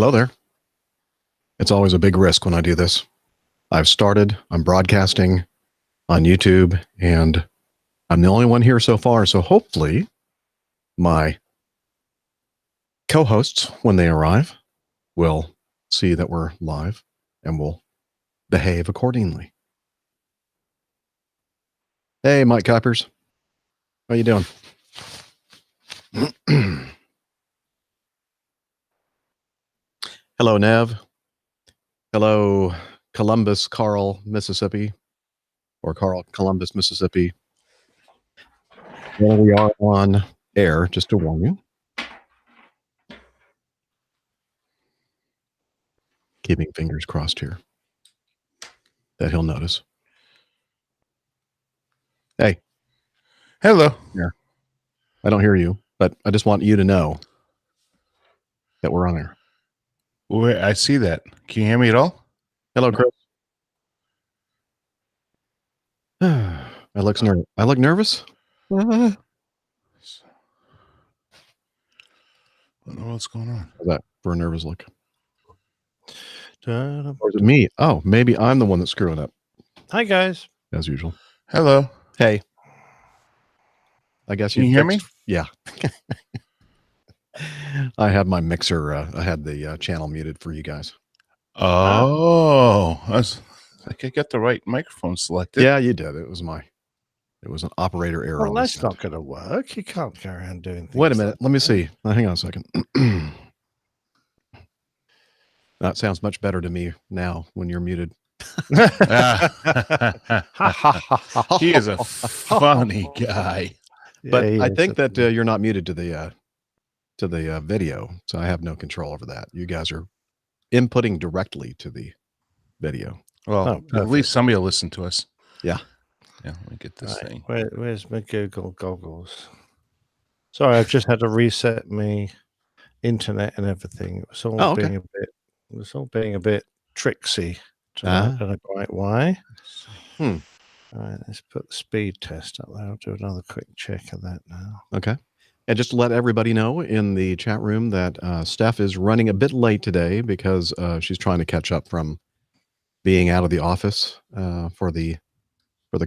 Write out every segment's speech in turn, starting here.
Hello there. It's always a big risk when I do this. I'm broadcasting on YouTube, and I'm the only one here so far, so hopefully my co-hosts, when they arrive, will see that we're live and will behave accordingly. Hey, Mike Coppers. How you doing? Hello, Nev. Hello, Columbus, Carl, Mississippi, or Carl, Columbus, Mississippi. Well, we are on air, just to warn you. Keeping fingers crossed here that he'll notice. Hey. Hello. Here. I don't hear you, but I just want you to know that we're on air. Wait, I see that. Can you hear me at all? Hello, Chris. I look nervous. I don't know what's going on. How's that for a nervous look? Or is it me? Oh, maybe I'm the one that's screwing up. Hi, guys. As usual. Hello. Hey. I guess you hear me? Yeah. I had my mixer. I had the channel muted for you guys. Oh, I got the right microphone selected. Yeah, you did. It was an operator error. Well, that's not going to work. You can't go around doing things. Wait a minute. Let me see. Hang on a second. That sounds much better to me now when you're muted. He is a funny guy. But I think that you're not muted to the video, so I have no control over that. You guys are inputting directly to the video. Well, at least somebody will listen to us. Yeah. Yeah, let me get this thing. Where's my Google goggles? Sorry, I've just had to reset my internet and everything. It was all being a bit tricksy. I don't know quite why. All right, let's put the speed test up there. I'll do another quick check of that now. Okay. And just to let everybody know in the chat room that Steph is running a bit late today because she's trying to catch up from being out of the office for the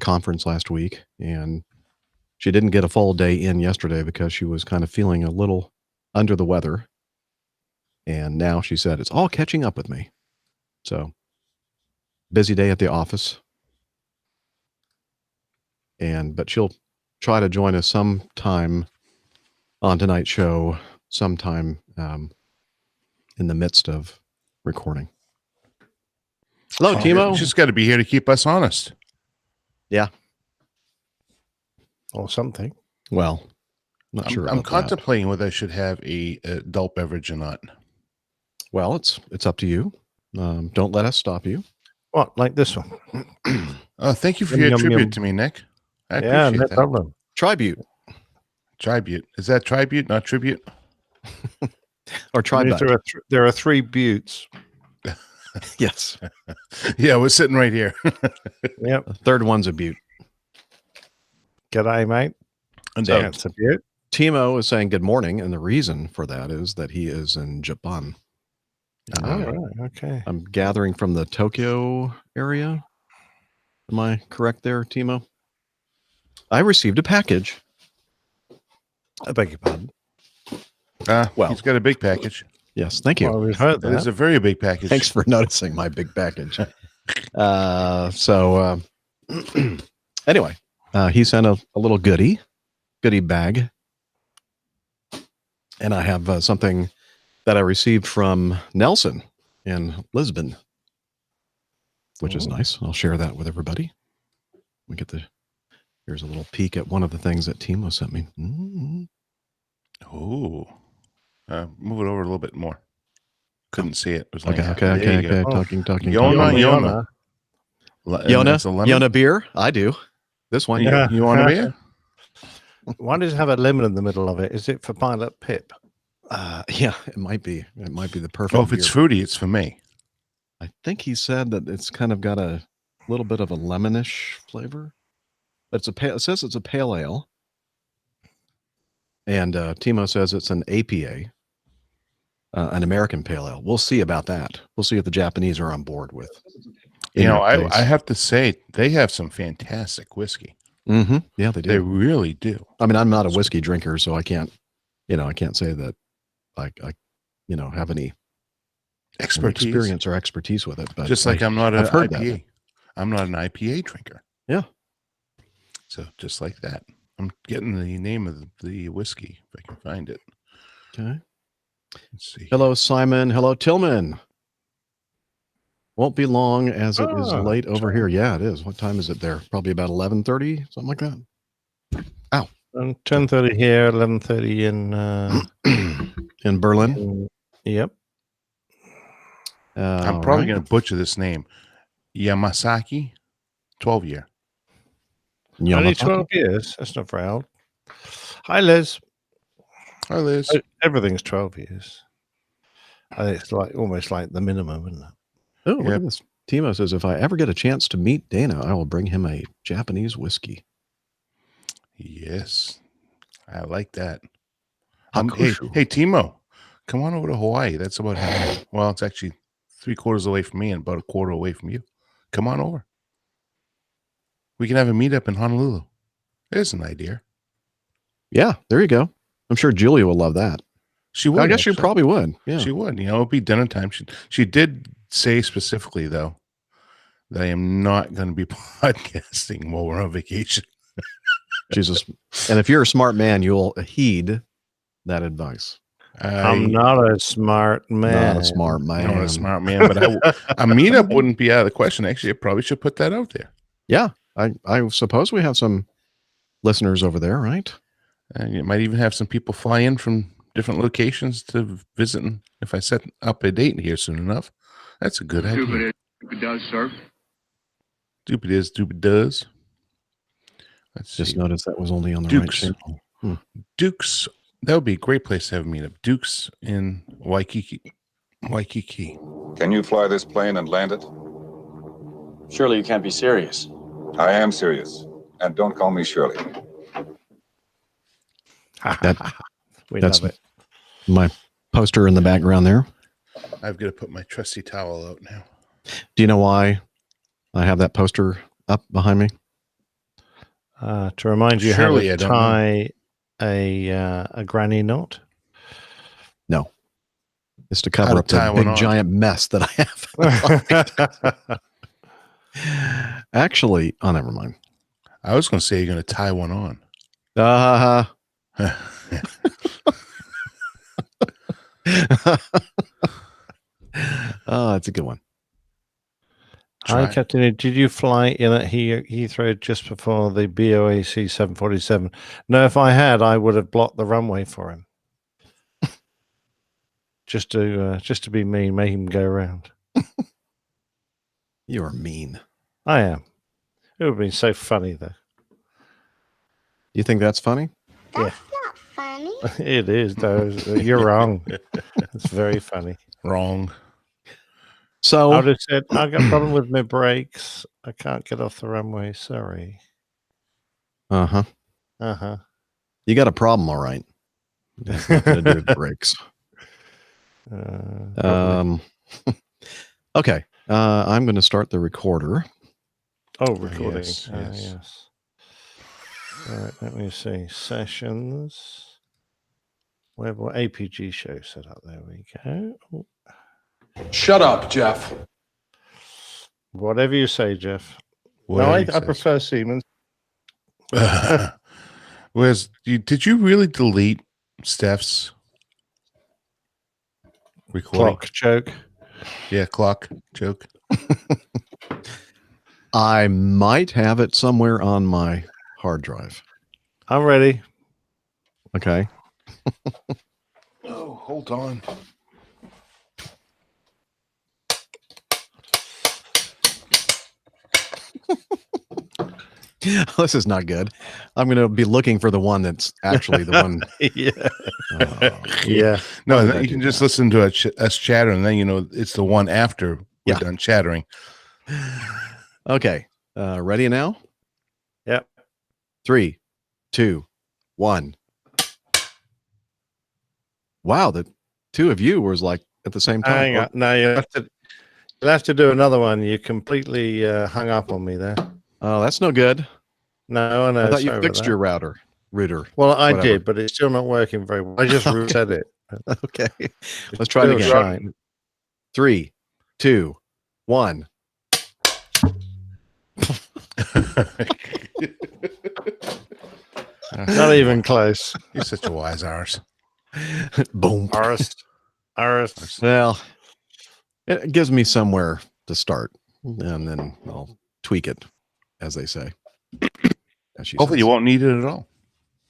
conference last week. And she didn't get a full day in yesterday because she was kind of feeling a little under the weather. And now she said, it's all catching up with me. So busy day at the office. But she'll try to join us sometime on tonight's show, sometime in the midst of recording. Hello, Timo. She's got to be here to keep us honest. Yeah. Or something. Well, not sure. I'm contemplating whether I should have a adult beverage or not. Well, it's up to you. Don't let us stop you. What, like this one? Thank you for your tribute to me, Nick. I appreciate no that. problem. Tribute. Is that tribute, not tribute? Or tribute. There are 3 buttes. Yes. Yeah, we're sitting right here. Yep. The third one's a butte. G'day, mate. And so it's a butte. Timo is saying good morning, and the reason for that is that he is in Japan. Right. Okay. I'm gathering from the Tokyo area. Am I correct there, Timo? I received a package. I beg your pardon. Well, he's got a big package. Yes, thank you. Well, we've heard that. It's a very big package. Thanks for noticing my big package. Anyway, he sent a little goodie bag. And I have something that I received from Nelson in Lisbon, which is nice. I'll share that with everybody. Here's a little peek at one of the things that Timo sent me. Oh, move it over a little bit more. Couldn't see it. It was okay. Talking. Yona beer. I do. This one. Yeah. You want a beer? Why does it have a lemon in the middle of it? Is it for Pilot Pip? Yeah, it might be. It might be the perfect. Oh, if it's fruity, it's for me. I think he said that it's kind of got a little bit of a lemonish flavor. But it says it's a pale ale. And Timo says it's an APA. an American pale ale. We'll see about that. We'll see if the Japanese are on board with. You know, I have to say they have some fantastic whiskey. Mm-hmm. Yeah, they do. They really do. I mean, I'm not a whiskey drinker, so I can't say that I have any experience or expertise with it. But just like I'm not an IPA. That. I'm not an IPA drinker. Yeah. So just like that, I'm getting the name of the whiskey if I can find it. Okay. Let's see. Hello, Simon. Hello, Tillman. Won't be long as it is late over here. Yeah, it is. What time is it there? Probably about 11:30, something like that. Ow. 10:30 here, 11:30 in Berlin. Yep. I'm probably going to butcher this name. Yamasaki, 12-year. Only 12 years. That's not very old. Hi, Liz. Hi, Liz. Everything's 12 years. I think it's almost like the minimum, isn't it? Oh, look at this. Timo says, if I ever get a chance to meet Dana, I will bring him a Japanese whiskey. Yes. I like that. Hakushu. Hey, Timo, come on over to Hawaii. That's about half. Well, it's actually 3/4 away from me and about 1/4 away from you. Come on over. We can have a meetup in Honolulu. There's an idea. Yeah, there you go. I'm sure Julia will love that. She would. I guess she probably would. Yeah, she would. You know, it'd be dinner time. She did say specifically though that I am not going to be podcasting while we're on vacation. Jesus. And if you're a smart man, you'll heed that advice. I'm not a smart man. Not a smart man. Not a smart man, but a meetup wouldn't be out of the question. Actually, I probably should put that out there. Yeah, I suppose we have some listeners over there, right? And you might even have some people fly in from different locations to visit. If I set up a date here soon enough, that's a good idea. Stupid does, sir. Stupid does. Let's just see. Notice that was only on the Dukes. right channel. Dukes. That would be a great place to have a meetup. Dukes in Waikiki. Can you fly this plane and land it? Surely you can't be serious. I am serious. And don't call me Shirley. We love it. My poster in the background there. I've got to put my trusty towel out now. Do you know why I have that poster up behind me? To remind you Surely how to tie a granny knot. No. It's to cover up the big giant mess that I have. Actually, oh, never mind. I was going to say you're going to tie one on. Oh, that's a good one. Hi, Captain. Did you fly in at Heathrow just before the BOAC 747? No, if I had, I would have blocked the runway for him. just to be mean, make him go around. You are mean. I am. It would have been so funny, though. You think that's funny? That's not funny. It is, though. You're wrong. It's very funny. Wrong. So I would have said, I got a problem with my brakes. I can't get off the runway. Sorry. Uh-huh. Uh-huh. You got a problem, all right. That's nothing to do with brakes. Okay. I'm going to start the recorder. Oh, recording. Yes. Yes. All right, let me see. Sessions. We have what APG show set up. There we go. Oh. Shut up, Jeff. Whatever you say, Jeff. Whatever I prefer Siemens. Did you really delete Steph's recording? Clock joke. Yeah, clock joke. I might have it somewhere on my hard drive. I'm ready. Okay. Oh, hold on. This is not good. I'm going to be looking for the one that's actually the one. Yeah. Yeah. No, you can just listen to us chatter, and then it's the one after we're done chattering. Okay. Ready now? Yep. 3, 2, 1. Wow, two of you was like at the same time. Hang on. No, you'll have to do another one. You completely hung up on me there. Oh, that's no good. No, I know. I thought you sorry fixed about your that. router. Well, I whatever. did, but it's still not working very well. I just Okay. reset it. Okay. Let's try it Still again. shine. 3, 2, 1. Not even close. You're such a wise arse. Boom. Arse. Well, it gives me somewhere to start, and then I'll tweak it, as they say. Hopefully, you won't need it at all.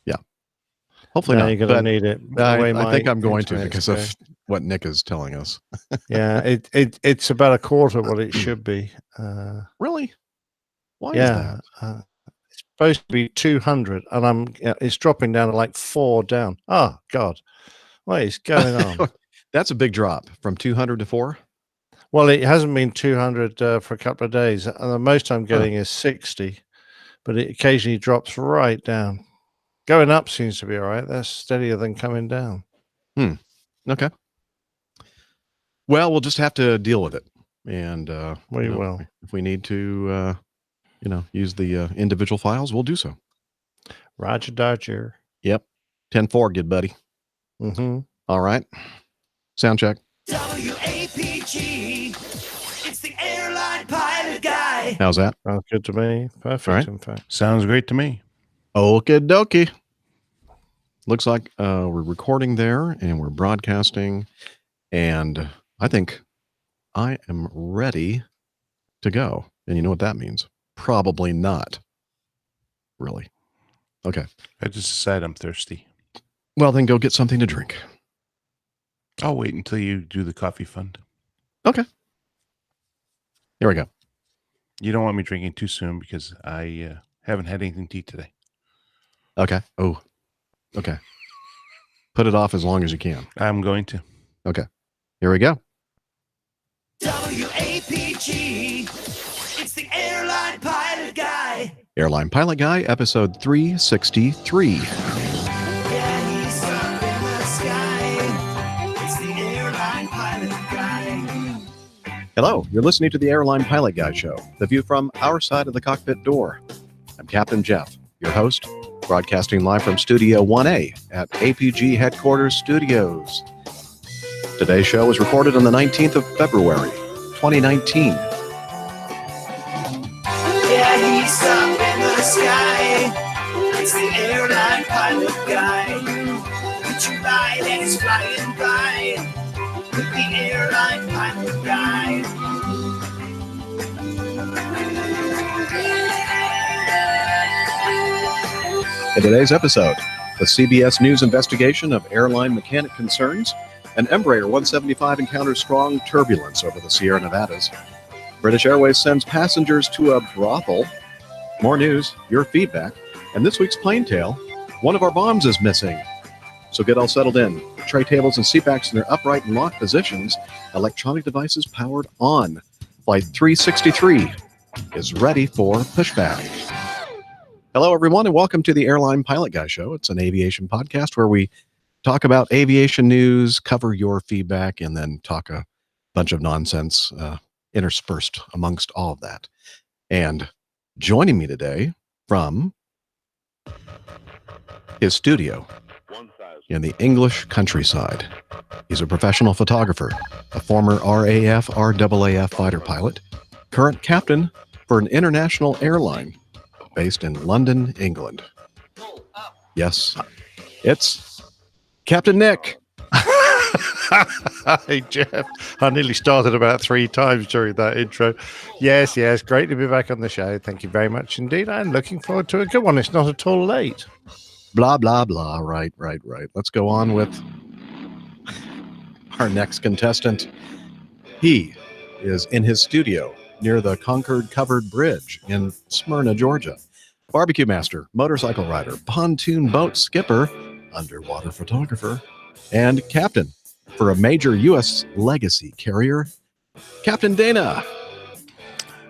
Yeah. Hopefully No, not. You're going to need it. I think I'm going to internet's because of what Nick is telling us. Yeah, it's about a quarter what it should be. Really? Why is Yeah, that? it's supposed to be 200, and it's dropping down to like 4 down. Oh God, what is going on? That's a big drop from 200 to 4. Well, it hasn't been 200 for a couple of days. The most I'm getting is 60, but it occasionally drops right down. Going up seems to be all right. That's steadier than coming down. Okay. Well, we'll just have to deal with it, and We will. If we need to, use the individual files, we'll do so. Roger Dodger. Yep. 10-4, good buddy. Mm-hmm. All right. Sound check. WAPG. It's the airline pilot guy. How's that? Sounds good to me. Perfect, All right. in fact. Sounds great to me. Okie dokie. Looks like we're recording there and we're broadcasting, and I think I am ready to go. And you know what that means? Probably not. Really. Okay. I just decided I'm thirsty. Well, then go get something to drink. I'll wait until you do the coffee fund. Okay. Here we go. You don't want me drinking too soon because I haven't had anything to eat today. Okay. Oh, okay. Put it off as long as you can. I'm going to. Okay. Here we go. WAPG. It's the airline pilot guy. Airline Pilot Guy, episode 363. Yeah, he's up in the sky. It's the airline pilot guy. Hello, you're listening to the Airline Pilot Guy Show, the view from our side of the cockpit door. I'm Captain Jeff, your host, broadcasting live from Studio 1A at APG Headquarters Studios. Today's show was recorded on the 19th of February, 2019. Yeah, he's up in the sky. It's the airline pilot guy. Would you ride and he's flying by with the airline pilot guy? In today's episode, the CBS News investigation of airline mechanic concerns, an Embraer 175 encounters strong turbulence over the Sierra Nevadas. British Airways sends passengers to a brothel. More news, your feedback, and this week's plane tale, one of our bombs is missing. So get all settled in. Tray tables and seatbacks in their upright and locked positions. Electronic devices powered on. Flight 363 is ready for pushback. Hello, everyone, and welcome to the Airline Pilot Guy Show. It's an aviation podcast where we talk about aviation news, cover your feedback, and then talk a bunch of nonsense interspersed amongst all of that. And joining me today from his studio in the English countryside, he's a professional photographer, a former RAF, RAAF fighter pilot, current captain for an international airline based in London, England. Yes, it's Captain Nick. Hi, Jeff. I nearly started about 3 times during that intro. Yes, great to be back on the show. Thank you very much indeed. I'm looking forward to a good one. It's not at all late. Blah, blah, blah. Right. Let's go on with our next contestant. He is in his studio near the Concord Covered Bridge in Smyrna, Georgia. Barbecue master, motorcycle rider, pontoon boat skipper, underwater photographer, and captain for a major U.S. legacy carrier, Captain Dana.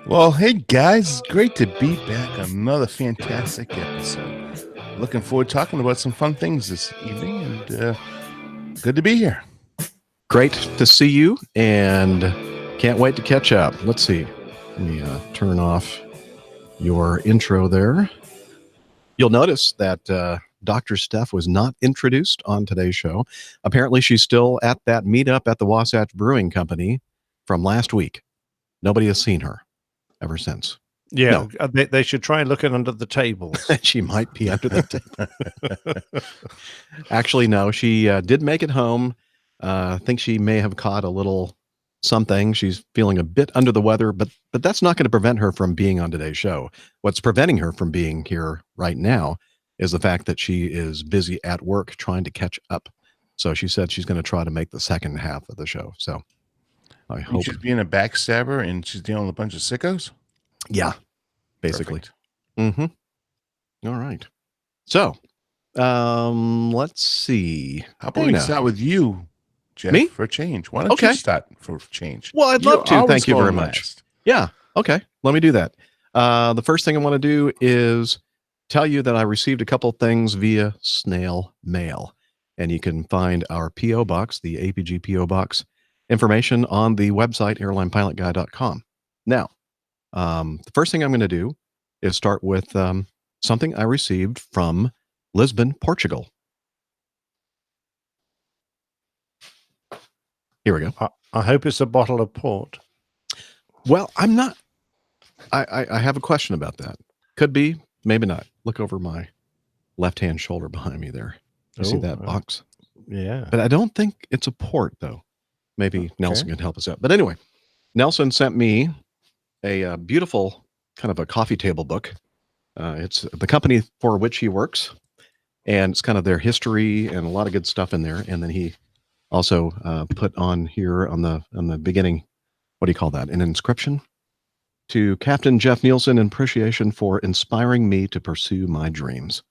Well, hey guys, it's great to be back on another fantastic episode. Looking forward to talking about some fun things this evening, and good to be here. Great to see you, and can't wait to catch up. Let's see. Let me turn off your intro there. You'll notice that Dr. Steph was not introduced on today's show. Apparently, she's still at that meetup at the Wasatch Brewing Company from last week. Nobody has seen her ever since. Yeah, no. They should try looking under the tables. She might be under the table. Actually, no, she did make it home. I think she may have caught a little something. She's feeling a bit under the weather, but that's not going to prevent her from being on today's show. What's preventing her from being here right now is the fact that she is busy at work trying to catch up. So she said she's going to try to make the second half of the show. So I hope she's being a backstabber and she's dealing with a bunch of sickos. Yeah, basically. Mm-hmm. All right. So let's see. How about we start with you, Jeff, Me? for change? Why don't you start for change? Well, I'd love to. Thank you very much. Yeah. Okay. Let me do that. The first thing I want to do is tell you that I received a couple things via snail mail. And you can find our P.O. box, the APG P.O. box information on the website, airlinepilotguy.com. Now, the first thing I'm going to do is start with something I received from Lisbon, Portugal. Here we go. I hope it's a bottle of port. Well, I'm not. I have a question about that. Could be, maybe not. Look over my left-hand shoulder behind me there. You see that box? Yeah. But I don't think it's a port, though. Maybe Nelson can help us out. But anyway, Nelson sent me a beautiful kind of a coffee table book. It's the company for which he works, and it's kind of their history and a lot of good stuff in there. And then he also put on here on the beginning, what do you call that? An inscription to Captain Jeff Nielsen in appreciation for inspiring me to pursue my dreams.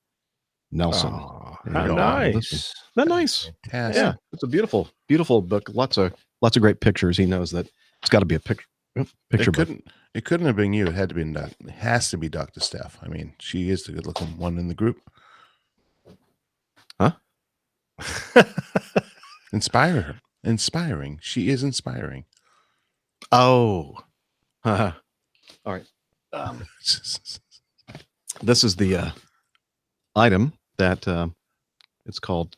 Nelson. Oh, how nice. Isn't that nice? Fantastic. Yeah, it's a beautiful, beautiful book. Lots of great pictures. He knows that it's got to be a picture book. It couldn't have been you. It had to be. It has to be Dr. Steph. I mean, she is the good-looking one in the group. Huh? Inspiring. She is inspiring. Oh. All right. This is the item that it's called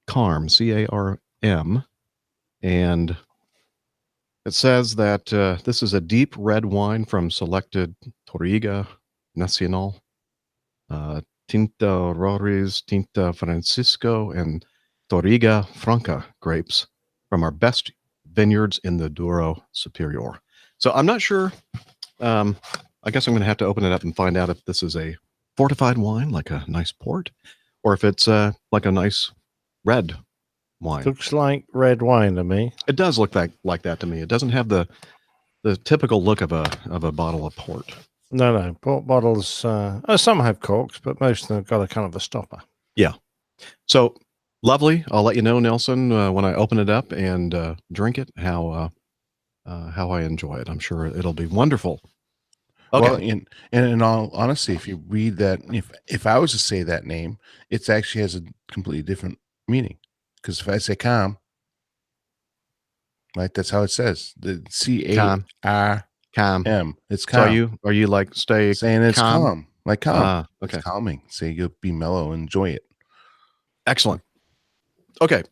CARM, C-A-R-M, and it says that this is a deep red wine from selected Touriga Nacional, Tinta Roriz, Tinta Francisco, and Touriga Franca grapes from our best vineyards in the Douro Superior. So I'm not sure. I guess I'm going to have to open it up and find out if this is a fortified wine, like a nice port, or if it's like a nice red wine. Looks like red wine to me. It does look like that to me. It doesn't have the typical look of a bottle of port. No. Port bottles, some have corks, but most of them have got a kind of a stopper. Yeah. So lovely. I'll let you know, Nelson, when I open it up and drink it, how I enjoy it. I'm sure it'll be wonderful. Okay. Well, in all honesty, if you read that, if I was to say that name, it actually has a completely different meaning. Because if I say calm, right, that's how it says. The C-A-R-M. Calm. It's calm. So are you like saying it's calm? Like calm. Okay. It's calming. Say you'll be mellow, enjoy it. Excellent. Okay.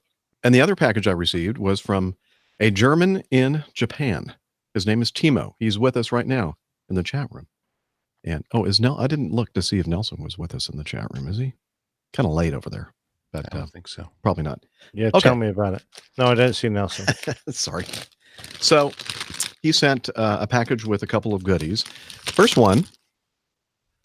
And the other package I received was from a German in Japan. His name is Timo. He's with us right now in the chat room. And I didn't look to see if Nelson was with us in the chat room. Is he? Kind of late over there. But I don't think so. Probably not. Yeah, Tell me about it. No, I don't see Nelson. Sorry. So he sent a package with a couple of goodies. First one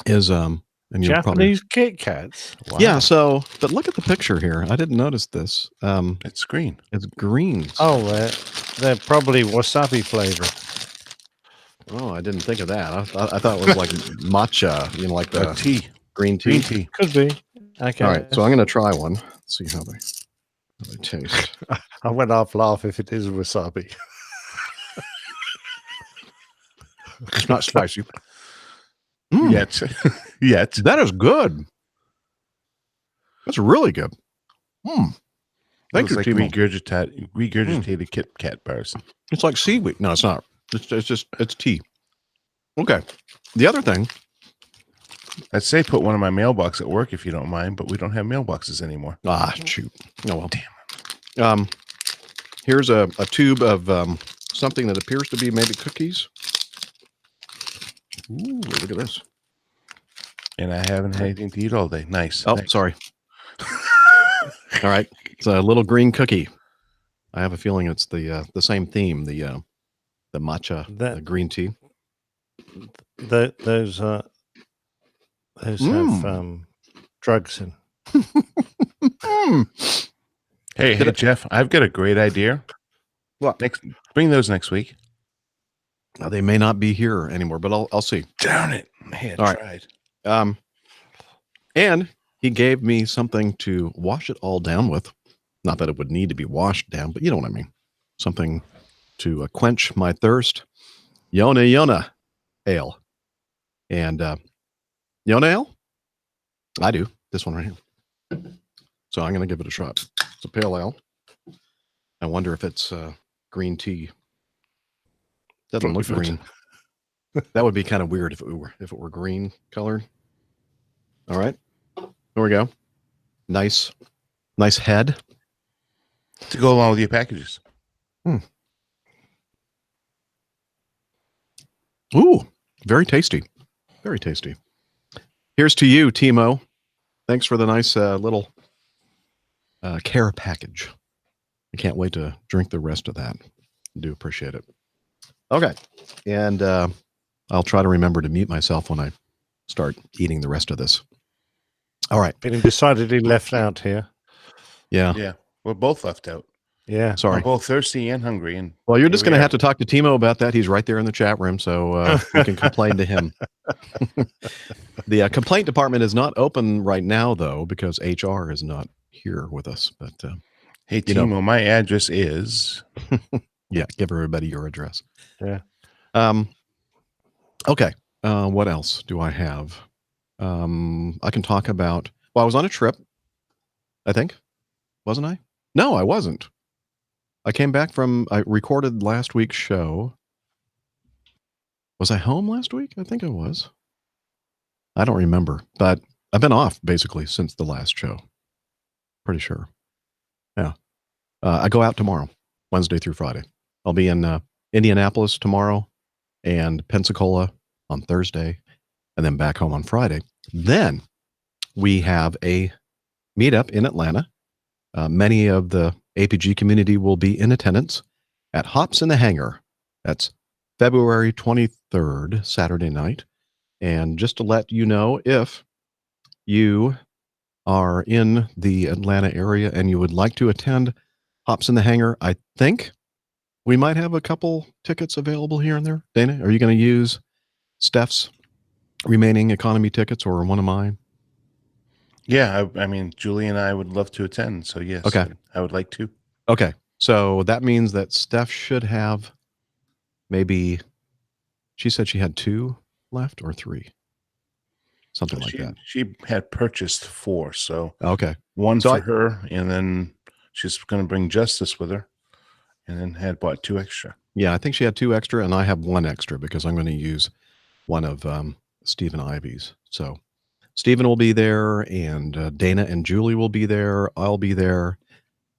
is and Japanese Kit Kats. Wow. Yeah. So, but look at the picture here. I didn't notice this. It's green. It's green. Oh, they're probably wasabi flavor. Oh, I didn't think of that. I thought it was like matcha, like the tea, green tea. Could be. Okay. All right, so I'm going to try one. Let's see how they taste. I went off laugh if it is wasabi. It's not spicy. Yet. That is good. That's really good. Thank you, like Timo. regurgitated Kit Kat bars. It's like seaweed. No, it's not. It's tea. Okay. The other thing. I'd say put one in my mailbox at work if you don't mind, but we don't have mailboxes anymore. Ah, shoot. Oh, well. Damn it. Here's a tube of something that appears to be maybe cookies. Ooh, look at this. And I haven't had anything to eat all day. Nice. Oh, Thanks. sorry. All right. It's a little green cookie. I have a feeling it's the same theme, the matcha, the green tea. Those have drugs in. Hey, Jeff, I've got a great idea. What? Bring those next week. They may not be here anymore, but I'll see. Darn it. I tried. Right. And he gave me something to wash it all down with. Not that it would need to be washed down, but you know what I mean. Something to quench my thirst. Yona ale. And Yona ale? I do. This one right here. So I'm going to give it a shot. It's a pale ale. I wonder if it's green tea. Doesn't look green. That would be kind of weird if it were green colored. All right. There we go. Nice head. To go along with your packages. Ooh, very tasty. Very tasty. Here's to you, Timo. Thanks for the nice little care package. I can't wait to drink the rest of that. I do appreciate it. Okay. And I'll try to remember to mute myself when I start eating the rest of this. All right. Feeling decidedly left out here. Yeah. Yeah. We're both left out. Yeah. Sorry. We're both thirsty and hungry. And well, you're just going to have to talk to Timo about that. He's right there in the chat room, so we can complain to him. The complaint department is not open right now, though, because HR is not here with us. But hey, Timo, my address is. Yeah, give everybody your address. Yeah. Okay. What else do I have? I can talk about. Well, I was on a trip. I think, wasn't I? No, I wasn't. I came back I recorded last week's show. Was I home last week? I think I was. I don't remember, but I've been off basically since the last show. Pretty sure. Yeah. I go out tomorrow, Wednesday through Friday. I'll be in Indianapolis tomorrow and Pensacola on Thursday, and then back home on Friday. Then we have a meetup in Atlanta. Many of the APG community will be in attendance at Hops in the Hangar. That's February 23rd, Saturday night. And just to let you know, if you are in the Atlanta area and you would like to attend Hops in the Hangar, I think we might have a couple tickets available here and there. Dana, are you going to use Steph's remaining economy tickets or one of mine? Yeah, I mean, Julie and I would love to attend. So, yes, okay. I would like to. Okay. So that means that Steph should have maybe, she said she had 2 left or 3. Something like that. She had purchased 4. So, okay. One for her, and then she's going to bring Justice with her, and then had bought 2 extra. Yeah, I think she had 2 extra, and I have 1 extra because I'm going to use one of Stephen Ivy's. So Stephen will be there, and Dana and Julie will be there. I'll be there.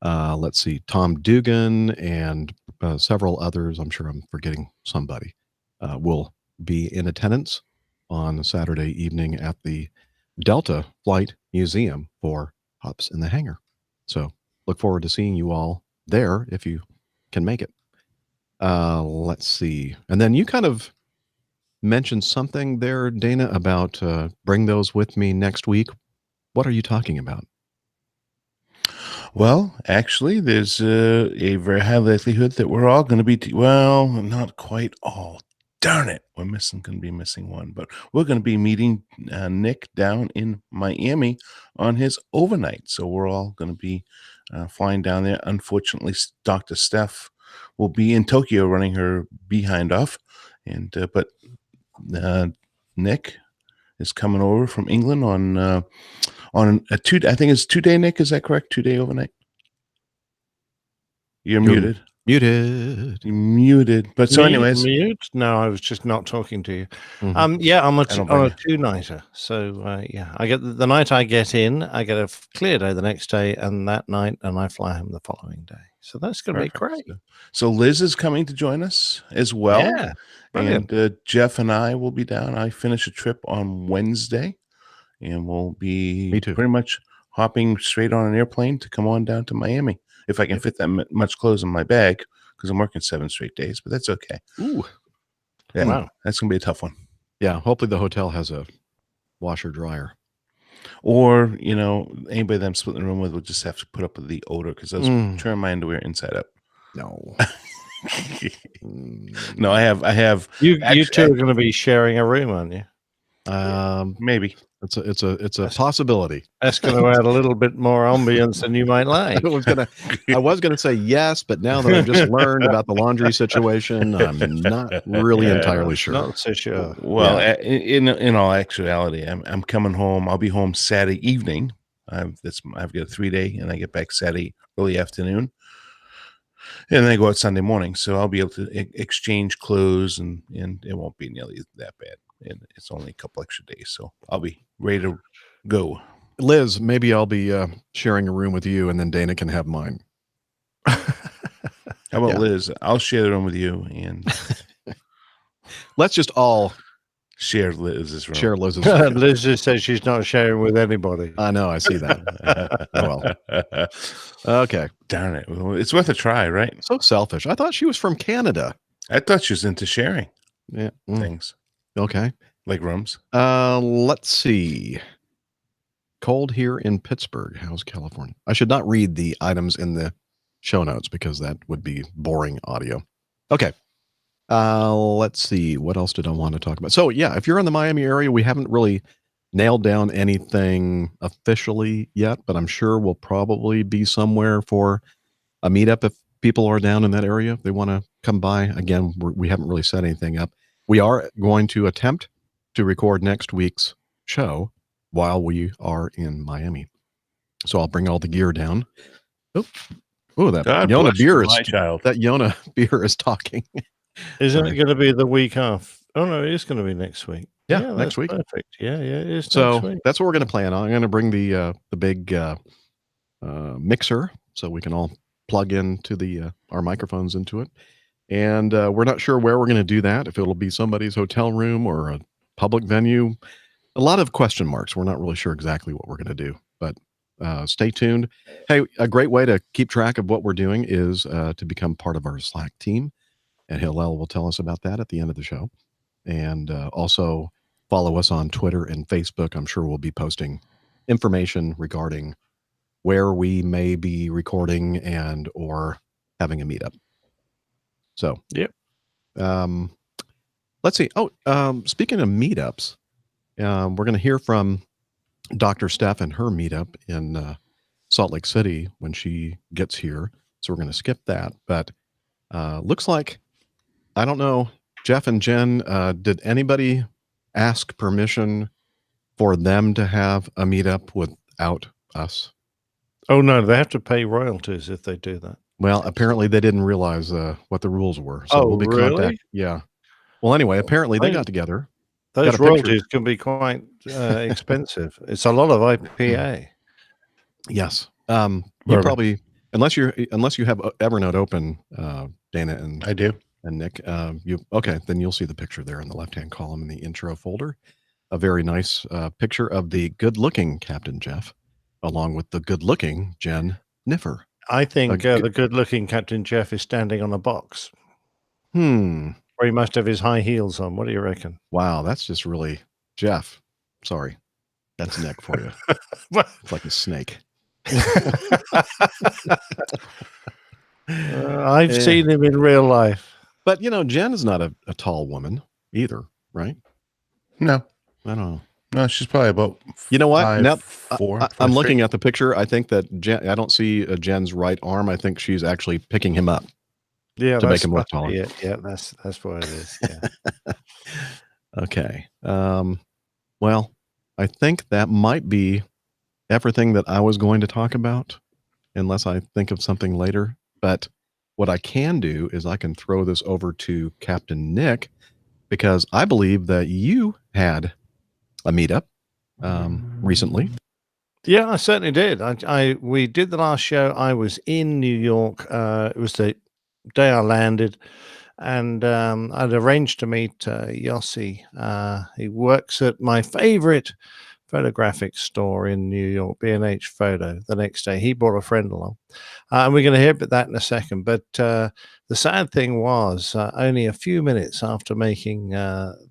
Let's see, Tom Dugan and several others. I'm sure I'm forgetting somebody. Will be in attendance on Saturday evening at the Delta Flight Museum for Hops in the Hangar. So look forward to seeing you all there if you can make it. Let's see. And then you kind of mentioned something there, Dana, about bring those with me next week. What are you talking about? Well, actually, there's a very high likelihood that we're all going to be, well, not quite all. Darn it. We're going to be missing one, but we're going to be meeting Nick down in Miami on his overnight. So we're all going to be flying down there. Unfortunately, Dr. Steph will be in Tokyo running her behind off. But Nick is coming over from England on a 2 day, I think it's 2 day, Nick, is that correct? 2 day overnight? You're muted. Muted. You're muted. But so, anyways, mute? No, I was just not talking to you. Mhm. Yeah, I'm I don't on blame a you. two-nighter. So yeah, I get the night I get in, I get a clear day the next day, and that night, and I fly home the following day. So that's going to be Perfect. great. So Liz is coming to join us as well. Yeah, brilliant. And Jeff and I will be down. I finish a trip on Wednesday, and we'll be Me too. pretty much hopping straight on an airplane to come on down to Miami if I can fit that much clothes in my bag, because I'm working 7 straight days, but that's okay. Ooh. Yeah, Wow. that's gonna be a tough one. Yeah. Hopefully the hotel has a washer dryer. Or anybody that I'm splitting the room with will just have to put up with the odor, because those turn my underwear inside out. No. No, I have. You two are going to be sharing a room, aren't you? Maybe. It's a possibility. That's going to add a little bit more ambience than you might like. I was gonna say yes, but now that I've just learned about the laundry situation, I'm not really entirely sure. Not so sure. Well, in all actuality, I'm coming home. I'll be home Saturday evening. I've got a 3-day, and I get back Saturday early afternoon, and then I go out Sunday morning. So I'll be able to exchange clothes, and it won't be nearly that bad. And it's only a couple extra days, so I'll be ready to go. Liz, maybe I'll be sharing a room with you, and then Dana can have mine. How about Yeah. Liz? I'll share the room with you, and Let's just all share Liz's room. share Liz's room. Liz just says she's not sharing with anybody. I know, I see that. Oh, well. Okay. Darn it. Well, it's worth a try, right? So selfish. I thought she was from Canada. I thought she was into sharing Yeah. things Okay. like rooms. Let's see. Cold here in Pittsburgh. How's California? I should not read the items in the show notes because that would be boring audio. Okay. Let's see. What else did I want to talk about? So yeah, if you're in the Miami area, we haven't really nailed down anything officially yet, but I'm sure we'll probably be somewhere for a meetup if people are down in that area. If they want to come by. Again, we haven't really set anything up. We are going to attempt to record next week's show while we are in Miami. So I'll bring all the gear down. Oh, that God Yona bless beer you, is my child. that Yona beer is talking. Isn't Sorry. it going to be the week after? Oh no, it is going to be next week. Yeah, that's next week. Perfect. Yeah, it is. So next week. that's what we're going to plan on. I'm going to bring the big mixer so we can all plug into our microphones into it. And we're not sure where we're going to do that, if it'll be somebody's hotel room or a public venue. A lot of question marks. We're not really sure exactly what we're going to do, but stay tuned. Hey, a great way to keep track of what we're doing is to become part of our Slack team. And Hillel will tell us about that at the end of the show. And also follow us on Twitter and Facebook. I'm sure we'll be posting information regarding where we may be recording and or having a meetup. So, yep. Let's see. Oh, speaking of meetups, we're going to hear from Dr. Steph and her meetup in Salt Lake City when she gets here. So we're going to skip that. But looks like, I don't know, Jeff and Jen, did anybody ask permission for them to have a meetup without us? Oh, no, they have to pay royalties if they do that. Well, apparently they didn't realize what the rules were. So we'll be really? Yeah. Well, anyway, apparently they got together. Those royalties can be quite expensive. It's a lot of IPA. Yes. You probably, unless you have Evernote open, Dana and I do. And Nick, then you'll see the picture there in the left-hand column in the intro folder. A very nice picture of the good-looking Captain Jeff, along with the good-looking Jen Niffer. I think the good-looking Captain Jeff is standing on a box. Or he must have his high heels on. What do you reckon? Wow, that's just really Jeff. Sorry, that's Nick for you. It's like a snake. I've seen him in real life. But, Jen is not a tall woman either, right? No. I don't know. No, she's probably about You know what? 5'4". I'm looking at the picture. I think that I don't see Jen's right arm. I think she's actually picking him up. Yeah, to make him look taller. Yeah, that's what it is. Yeah. Okay. Well, I think that might be everything that I was going to talk about, unless I think of something later. But what I can do is I can throw this over to Captain Nick, because I believe that you had a meetup recently. Yeah, I certainly did. We did the last show. I was in New York. It was the day I landed, and I'd arranged to meet Yossi. He works at my favorite photographic store in New York, B&H Photo. The next day, he brought a friend along. And we're going to hear about that in a second. But the sad thing was, only a few minutes after making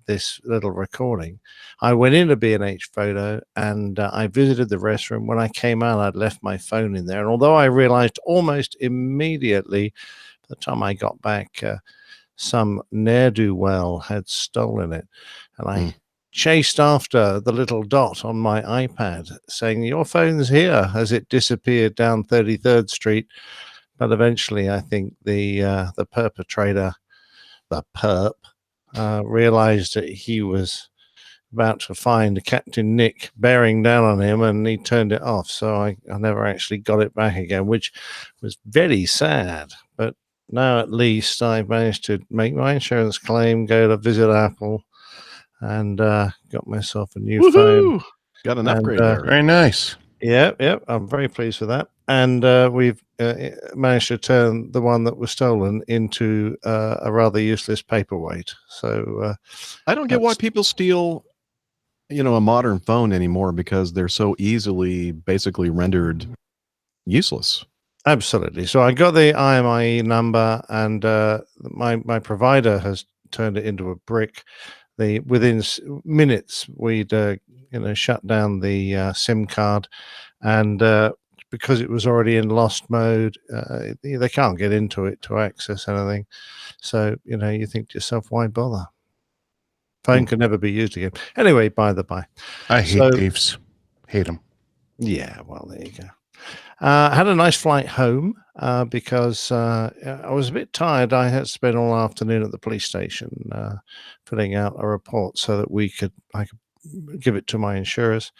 this little recording, I went into B&H Photo and I visited the restroom. When I came out, I'd left my phone in there. And although I realized almost immediately, by the time I got back, some ne'er-do-well had stolen it. And I chased after the little dot on my iPad saying, "Your phone's here," as it disappeared down 33rd Street. But eventually, I think the perpetrator, the perp, realized that he was about to find Captain Nick bearing down on him, and he turned it off. So I never actually got it back again, which was very sad. But now at least I've managed to make my insurance claim, go to visit Apple, and got myself a new phone. Got an upgrade there. Very nice. Yeah, I'm very pleased with that. And we've managed to turn the one that was stolen into a rather useless paperweight. So I don't get why people steal, a modern phone anymore, because they're so easily basically rendered useless. Absolutely. So I got the IMEI number, and my provider has turned it into a brick. Within minutes, we'd shut down the SIM card, and because it was already in lost mode, they can't get into it to access anything. So you think to yourself, why bother? Phone can never be used again. Anyway, by the by, I hate thieves. Hate them. Yeah, well, there you go. I had a nice flight home because I was a bit tired. I had to spend all afternoon at the police station filling out a report so that I could give it to my insurers.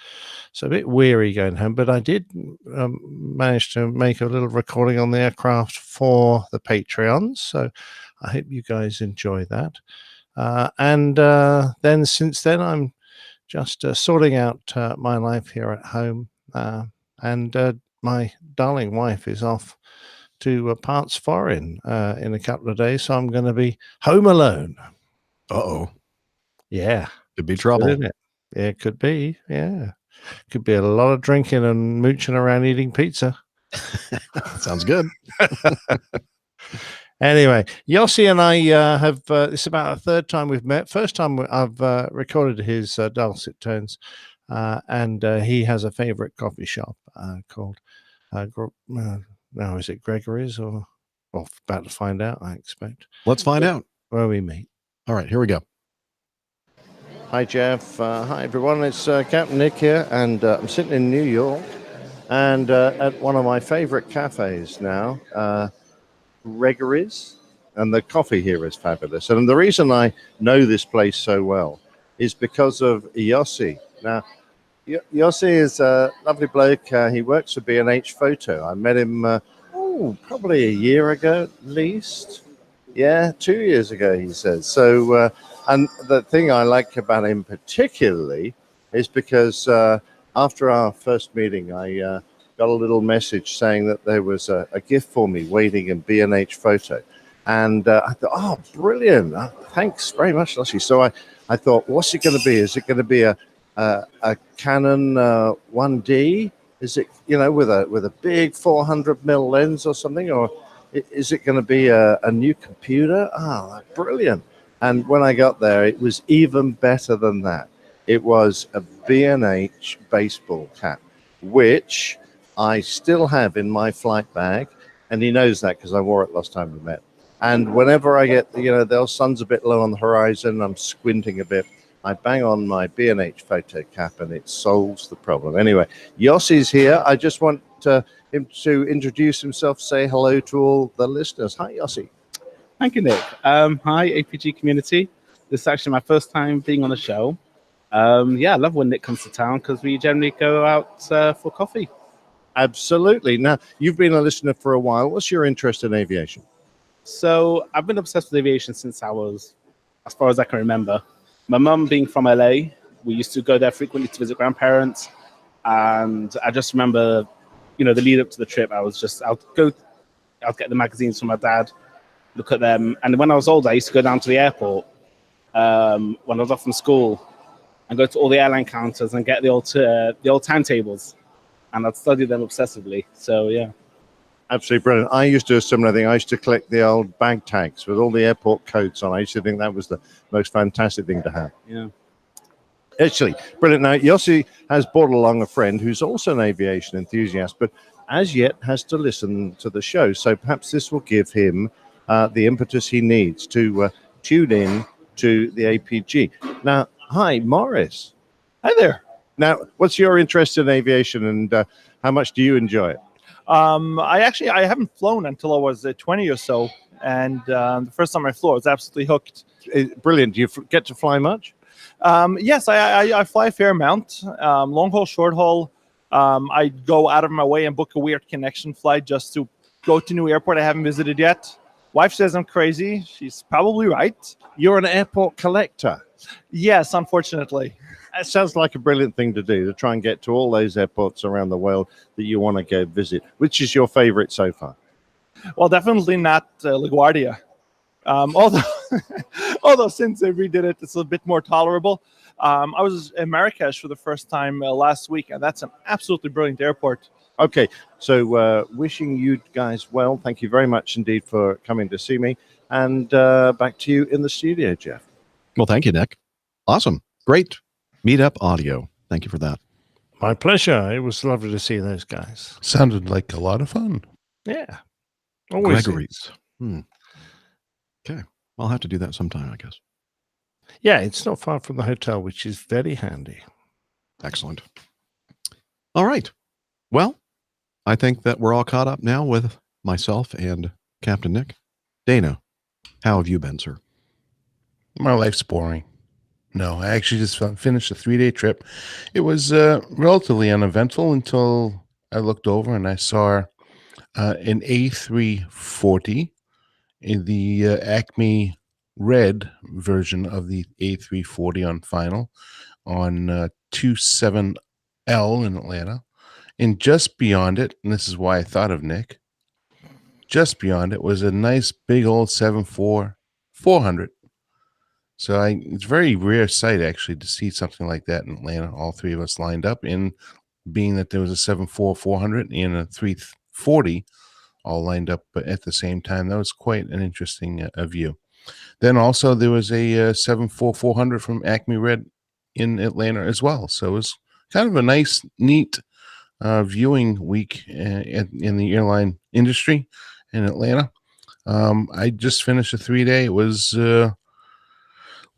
So a bit weary going home, but I did manage to make a little recording on the aircraft for the Patreons. So I hope you guys enjoy that. And then since then, I'm just sorting out my life here at home. And my darling wife is off to parts foreign in a couple of days, so I'm going to be home alone. Uh-oh. Yeah. Could be trouble. Isn't it? Yeah, it could be. Yeah. Could be a lot of drinking and mooching around eating pizza. Sounds good. Anyway, Yossi and I have, this is about a third time we've met. First time I've recorded his dulcet tones. And he has a favorite coffee shop called, now is it Gregory's or about to find out, I expect. Let's find out where we meet. All right, here we go. Hi, Jeff. Hi, everyone. It's Captain Nick here, and I'm sitting in New York and at one of my favorite cafes now, Gregory's, and the coffee here is fabulous. And the reason I know this place so well is because of Yossi. Now, Yossi is a lovely bloke. He works for B&H Photo. I met him probably a year ago at least. Yeah, 2 years ago, he says. So, and the thing I like about him particularly is because after our first meeting, I got a little message saying that there was a gift for me waiting in B&H Photo. And I thought, oh, brilliant. Thanks very much, Yossi. So I thought, what's it going to be? Is it going to be a Canon 1D? Is it, with a big 400mm lens or something? Or is it going to be a new computer? Brilliant. And when I got there, it was even better than that. It was a B&H baseball cap, which I still have in my flight bag. And he knows that because I wore it last time we met. And whenever I get, the sun's a bit low on the horizon, I'm squinting a bit, I bang on my B&H photo cap and it solves the problem. Anyway, Yossi's here. I just want him to introduce himself, say hello to all the listeners. Hi, Yossi. Thank you, Nick. Hi, APG community. This is actually my first time being on the show. I love when Nick comes to town because we generally go out for coffee. Absolutely. Now, you've been a listener for a while. What's your interest in aviation? So I've been obsessed with aviation since I was, as far as I can remember. My mum being from LA, we used to go there frequently to visit grandparents. And I just remember, the lead up to the trip, I'll get the magazines from my dad, look at them. And when I was older, I used to go down to the airport when I was off from school and go to all the airline counters and get the old timetables. And I'd study them obsessively. So, yeah. Absolutely brilliant. I used to do a similar thing. I used to collect the old bag tags with all the airport codes on. I used to think that was the most fantastic thing to have. Yeah. Actually, brilliant. Now, Yossi has brought along a friend who's also an aviation enthusiast, but as yet has to listen to the show. So perhaps this will give him the impetus he needs to tune in to the APG. Now, hi, Morris. Hi there. Now, what's your interest in aviation and how much do you enjoy it? I haven't flown until I was 20 or so, and the first time I flew, I was absolutely hooked. Brilliant. Do you get to fly much? Yes, I fly a fair amount, long haul, short haul. I go out of my way and book a weird connection flight just to go to new airport I haven't visited yet. Wife says I'm crazy. She's probably right. You're an airport collector. Yes, unfortunately. It sounds like a brilliant thing to do, to try and get to all those airports around the world that you want to go visit. Which is your favorite so far? Well, definitely not LaGuardia. Although since they redid it, it's a bit more tolerable. I was in Marrakesh for the first time last week, and that's an absolutely brilliant airport. Okay, so wishing you guys well. Thank you very much indeed for coming to see me. And back to you in the studio, Jeff. Well, thank you, Nick. Awesome. Great meetup audio. Thank you for that. My pleasure. It was lovely to see those guys. Sounded like a lot of fun. Yeah. Always Gregory's. Okay. I'll have to do that sometime, I guess. Yeah, it's not far from the hotel, which is very handy. Excellent. All right. Well, I think that we're all caught up now with myself and Captain Nick. Dana, how have you been, sir? My life's boring. No, I actually just finished a 3-day trip. It was relatively uneventful until I looked over and I saw an A340 in the Acme red version of the A340 on final on 27L in Atlanta. And just beyond it, and this is why I thought of Nick, just beyond it was a nice big old 74-400. So it's a very rare sight, actually, to see something like that in Atlanta. All three of us lined up, and being that there was a 74-400 and a 340 all lined up at the same time, that was quite an interesting view. Then also there was a 74-400 from Acme Red in Atlanta as well. So it was kind of a nice, neat viewing week in the airline industry in Atlanta. I just finished a 3-day. It was...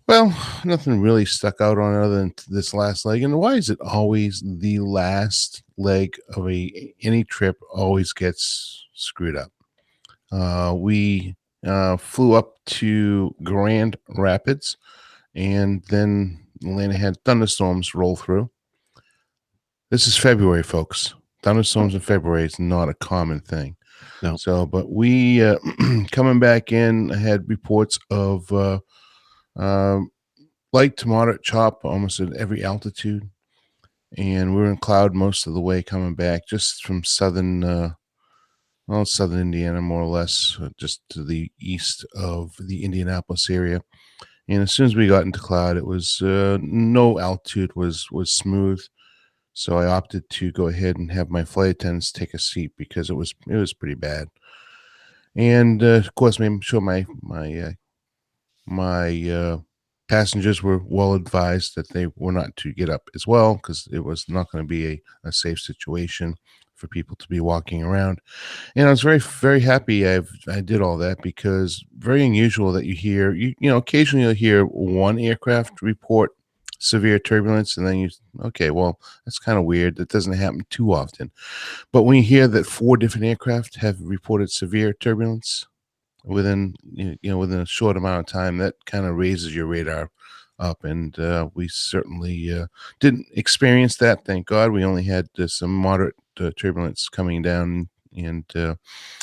well, nothing really stuck out on other than this last leg. And why is it always the last leg of any trip always gets screwed up? We flew up to Grand Rapids, and then Atlanta had thunderstorms roll through. This is February, folks. Thunderstorms in February is not a common thing. No. So, but we coming back in had reports of light to moderate chop almost at every altitude, and we were in cloud most of the way coming back, just from southern Indiana, more or less, just to the east of the Indianapolis area. And as soon as we got into cloud, it was no altitude was smooth. So I opted to go ahead and have my flight attendants take a seat because it was pretty bad. And of course, made sure my passengers were well advised that they were not to get up as well, because it was not going to be a safe situation for people to be walking around. And I was very, very happy I did all that, because very unusual that you hear, occasionally you'll hear one aircraft report severe turbulence, and then okay, well, that's kind of weird. That doesn't happen too often. But when you hear that 4 different aircraft have reported severe turbulence within a short amount of time, that kind of raises your radar up. And we certainly didn't experience that, thank God. We only had some moderate turbulence coming down And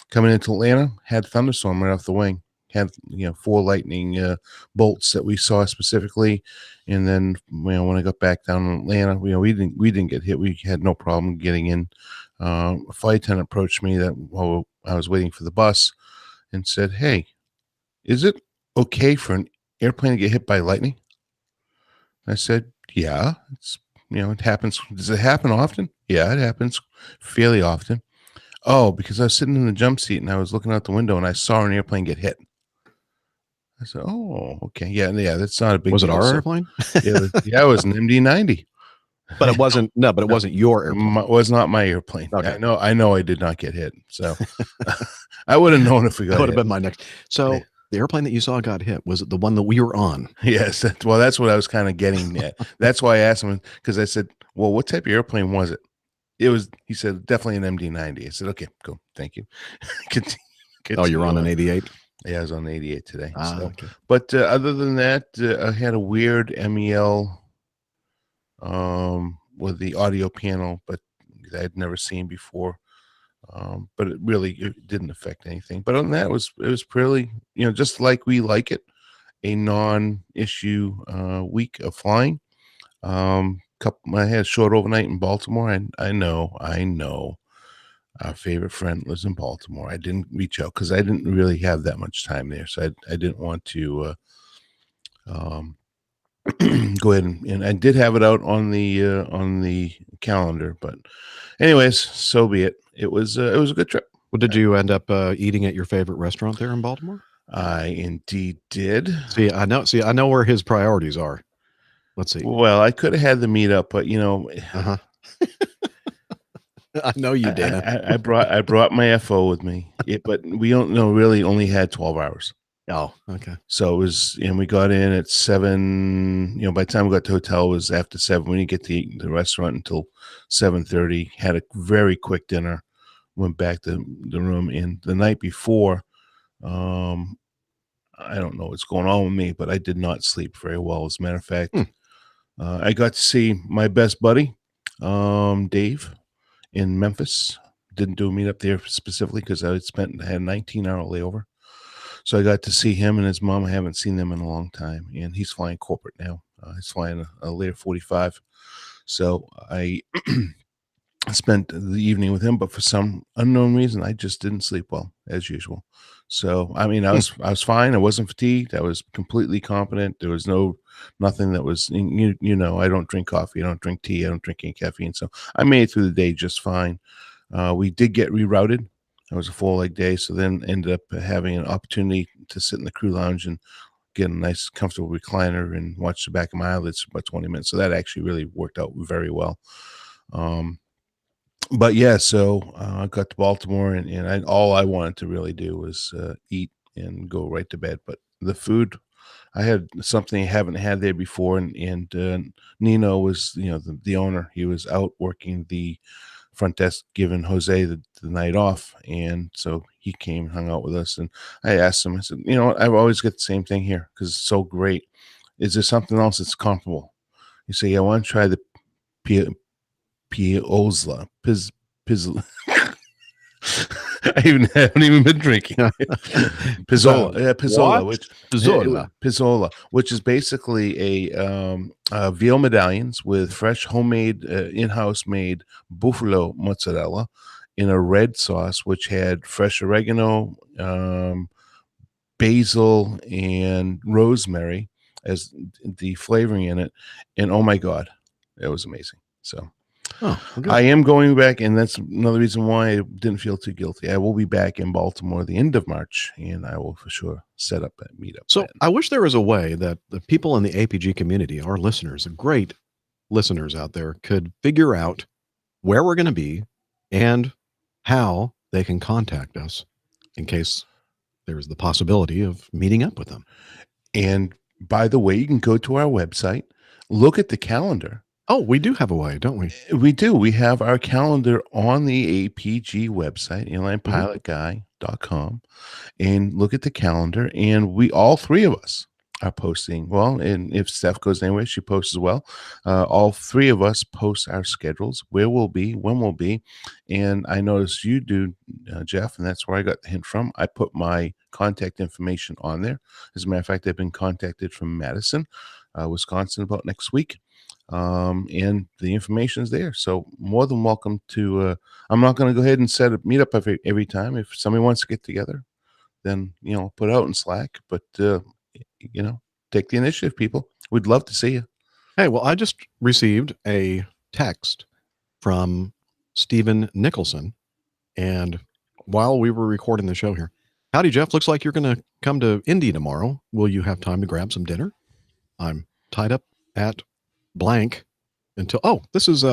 coming into Atlanta, had thunderstorm right off the wing. Had 4 lightning bolts that we saw specifically, and then when I got back down in Atlanta, we didn't get hit. We had no problem getting in. A flight attendant approached me that while I was waiting for the bus, and said, "Hey, is it okay for an airplane to get hit by lightning?" I said, "Yeah, it happens." "Does it happen often?" "Yeah, it happens fairly often." "Oh, because I was sitting in the jump seat and I was looking out the window and I saw an airplane get hit." I said, "Oh, okay, yeah, that's not a big Was deal." it our airplane? It was an MD-90. But it wasn't. No, but it wasn't your airplane. It was not my airplane. Okay. I know, I did not get hit. So I would have known if we got. That would have hit. been my next. So the airplane that you saw got hit, was it the one that we were on? Yes. That's what I was kind of getting at. That's why I asked him, because I said, "Well, what type of airplane was it?" He said, "Definitely an MD-90." I said, "Okay, cool, thank you." Oh, you're on an 88. Yeah, I was on 88 today. Okay. But other than that, I had a weird MEL with the audio panel, but I had never seen before. But it didn't affect anything. But other than that, it was pretty, just like we like it, a non-issue week of flying. I had a short overnight in Baltimore, and I know our favorite friend lives in Baltimore. I didn't reach out because I didn't really have that much time there, so I didn't want to go ahead and I did have it out on the calendar. But anyways, so be it. It was a good trip. Well, did you end up eating at your favorite restaurant there in Baltimore? I indeed did. See, I know where his priorities are. Let's see. Well, I could have had the meetup, but Uh-huh. I know you did. I brought my FO with me, but we don't know. Really, only had 12 hours. Oh, okay. So it was, and we got in at 7. By the time we got to the hotel, it was after 7. We didn't get to eat in the restaurant until 7:30. Had a very quick dinner. Went back to the room, and the night before, I don't know what's going on with me, but I did not sleep very well. As a matter of fact, I got to see my best buddy, Dave, in Memphis. Didn't do a meetup there specifically because I had a 19-hour layover. So I got to see him and his mom. I haven't seen them in a long time, and he's flying corporate now. He's flying a later 45. So I spent the evening with him, but for some unknown reason, I just didn't sleep well as usual. So I mean, I was fine. I wasn't fatigued. I was completely competent. There was nothing that was. I don't drink coffee. I don't drink tea. I don't drink any caffeine. So I made it through the day just fine. We did get rerouted. It was a 4-leg day, so then ended up having an opportunity to sit in the crew lounge and get a nice, comfortable recliner and watch the back of my eyelids for about 20 minutes. So that actually really worked out very well. But yeah, so I got to Baltimore, and all I wanted to really do was eat and go right to bed. But the food, I had something I haven't had there before, and Nino was, the owner. He was out working the front desk, giving Jose the night off, and so he came and hung out with us. And I asked him, I said, I always get the same thing here because it's so great. Is there something else that's comparable? He said, "Yeah, I want to try the Piozla. I haven't even been drinking. Pizzola, Pizzola, which is basically a veal medallions with fresh homemade, in-house made buffalo mozzarella in a red sauce, which had fresh oregano, basil, and rosemary as the flavoring in it. And oh my God, it was amazing. So. I am going back, and that's another reason why I didn't feel too guilty. I will be back in Baltimore the end of March, and I will for sure set up that meetup. So I wish there was a way that the people in the APG community, our listeners, the great listeners out there, could figure out where we're going to be and how they can contact us in case there's the possibility of meeting up with them. And by the way, you can go to our website, look at the calendar. Oh, we do have a way, don't we? We do. We have our calendar on the APG website, airlinepilotguy.com, and look at the calendar. And all three of us are posting. Well, and if Steph goes anywhere, she posts as well. All three of us post our schedules, where we'll be, when we'll be. And I noticed you do, Jeff, and that's where I got the hint from. I put my contact information on there. As a matter of fact, I've been contacted from Madison, Wisconsin about next week. And the information is there. So more than welcome to, I'm not going to go ahead and set a meetup every time. If somebody wants to get together, then, put it out in Slack, but, take the initiative, people. We'd love to see you. Hey, well, I just received a text from Stephen Nicholson. And while we were recording the show here, howdy, Jeff, looks like you're going to come to Indy tomorrow. Will you have time to grab some dinner? I'm tied up at blank until, this is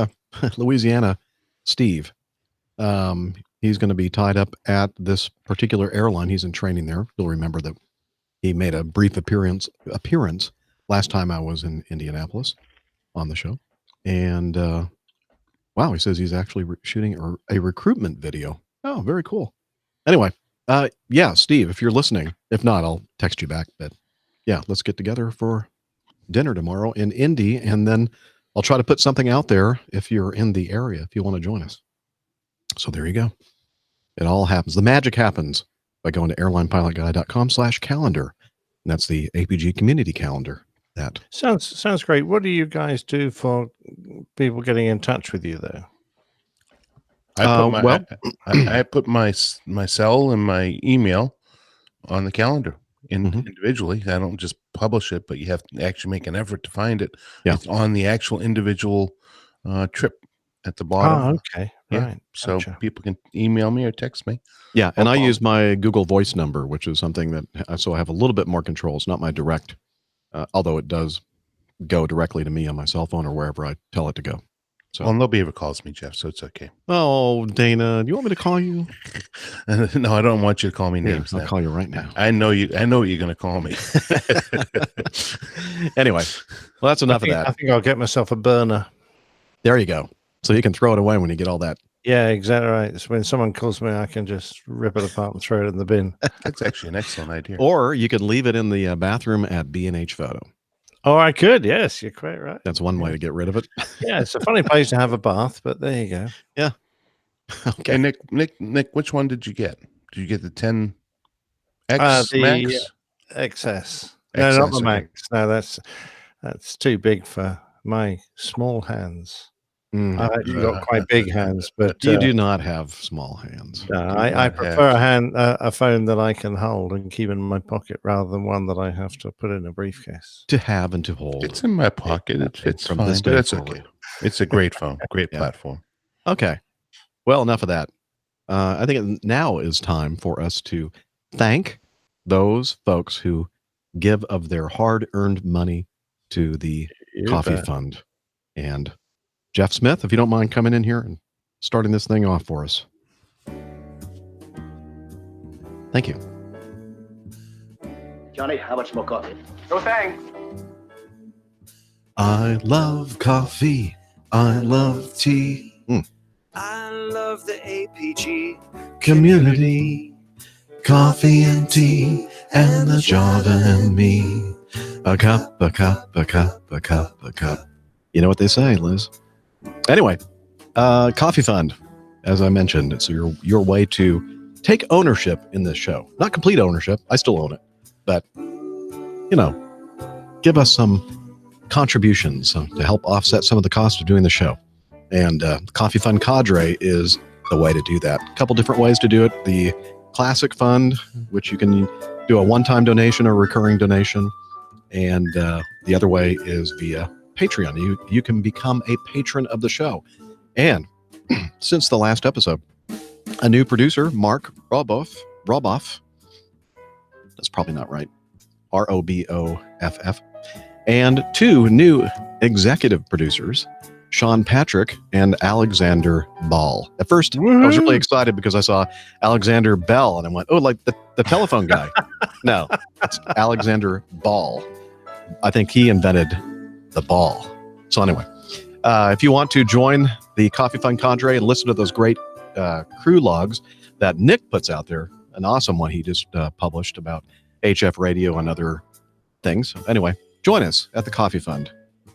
Louisiana Steve. He's going to be tied up at this particular airline. He's in training there. You'll remember that he made a brief appearance last time I was in Indianapolis on the show. And wow, he says he's actually shooting a recruitment video. Oh, very cool. Anyway, yeah, Steve, if you're listening, if not, I'll text you back. But yeah, let's get together for dinner tomorrow in Indy, and then I'll try to put something out there if you're in the area, if you want to join us. So there you go. It all happens. The magic happens by going to airlinepilotguy.com/calendar. And that's the APG community calendar. That sounds great. What do you guys do for people getting in touch with you though? I put my cell and my email on the calendar individually. I don't just publish it, but you have to actually make an effort to find it. Yeah. It's on the actual individual trip at the bottom. Oh, okay. Yeah. Right. So Gotcha. people can email me or text me. Yeah. And I use my Google Voice number, which is something that, so I have a little bit more control. It's not my direct, although it does go directly to me on my cell phone or wherever I tell it to go. So, well, nobody ever calls me, Jeff, so it's okay. Oh, Dana, do you want me to call you? No, I don't want you to call me names. I'll call you right now. I know you. I know what you're going to call me. Anyway, well, that's enough of that. I think I'll get myself a burner. There you go. So you can throw it away when you get all that. Yeah, exactly right. So when someone calls me, I can just rip it apart and throw it in the bin. That's actually an excellent idea. Or you could leave it in the bathroom at B&H Photo. Oh, I could. Yes, you're quite right. That's one way to get rid of it. Yeah, it's a funny place to have a bath, but there you go. Yeah. Okay. And Nick, which one did you get? Did you get the 10X Max? XS. No, not the Max. No, that's too big for my small hands. I've actually got quite big hands, but you do not have small hands. No, I prefer a phone that I can hold and keep in my pocket rather than one that I have to put in a briefcase. To have and to hold. It's in my pocket. It fits from this day. That's okay. It's a great phone, great platform. Okay. Well, enough of that. I think now is time for us to thank those folks who give of their hard-earned money to the Coffee Fund. And Jeff Smith, if you don't mind coming in here and starting this thing off for us. Thank you. Johnny, how much more coffee? No thanks. I love coffee. I love tea. I love the APG community. Coffee and tea and the Java and me. A cup, a cup, a cup, a cup, a cup. You know what they say, Liz. Anyway, Coffee Fund, as I mentioned, it's your way to take ownership in this show. Not complete ownership. I still own it. But, give us some contributions to help offset some of the cost of doing the show. And Coffee Fund Cadre is the way to do that. A couple different ways to do it. The Classic Fund, which you can do a one-time donation or recurring donation. And the other way is via Patreon. You can become a patron of the show. And since the last episode, a new producer, Mark Roboff, that's probably not right, Roboff, and two new executive producers, Sean Patrick and Alexander Ball. At first, I was really excited because I saw Alexander Bell, and I went, oh, like the telephone guy. No, it's Alexander Ball. I think he invented the ball. So anyway, if you want to join the Coffee Fund Cadre and listen to those great crew logs that Nick puts out there, an awesome one he just published about HF radio and other things. Anyway, join us at the Coffee Fund.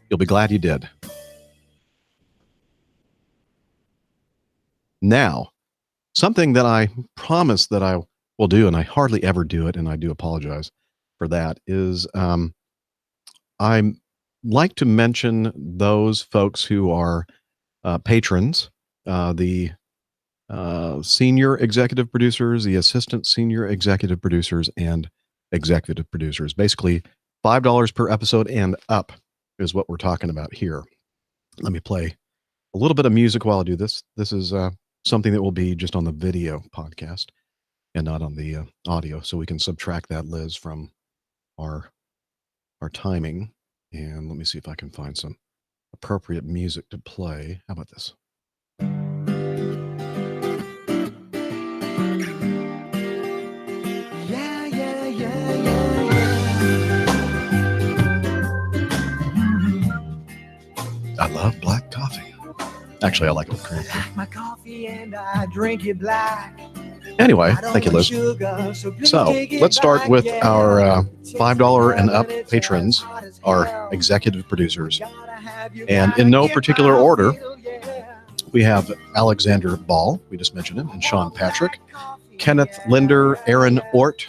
You'll be glad you did. Now, something that I promised that I will do, and I hardly ever do it, and I do apologize for that, is I like to mention those folks who are patrons, the senior executive producers, the assistant senior executive producers, and executive producers. Basically, $5 per episode and up is what we're talking about here. Let me play a little bit of music while I do this. This is something that will be just on the video podcast and not on the audio, so we can subtract that, Liz, from our timing. And let me see if I can find some appropriate music to play. How about this? I love black coffee. Actually, I like it with cream. My coffee and I drink it black. Anyway, thank you, Liz. So let's start with our $5 and up patrons, our executive producers. And in no particular order, we have Alexander Ball, we just mentioned him, and Sean Patrick, Kenneth Linder, Aaron Ort,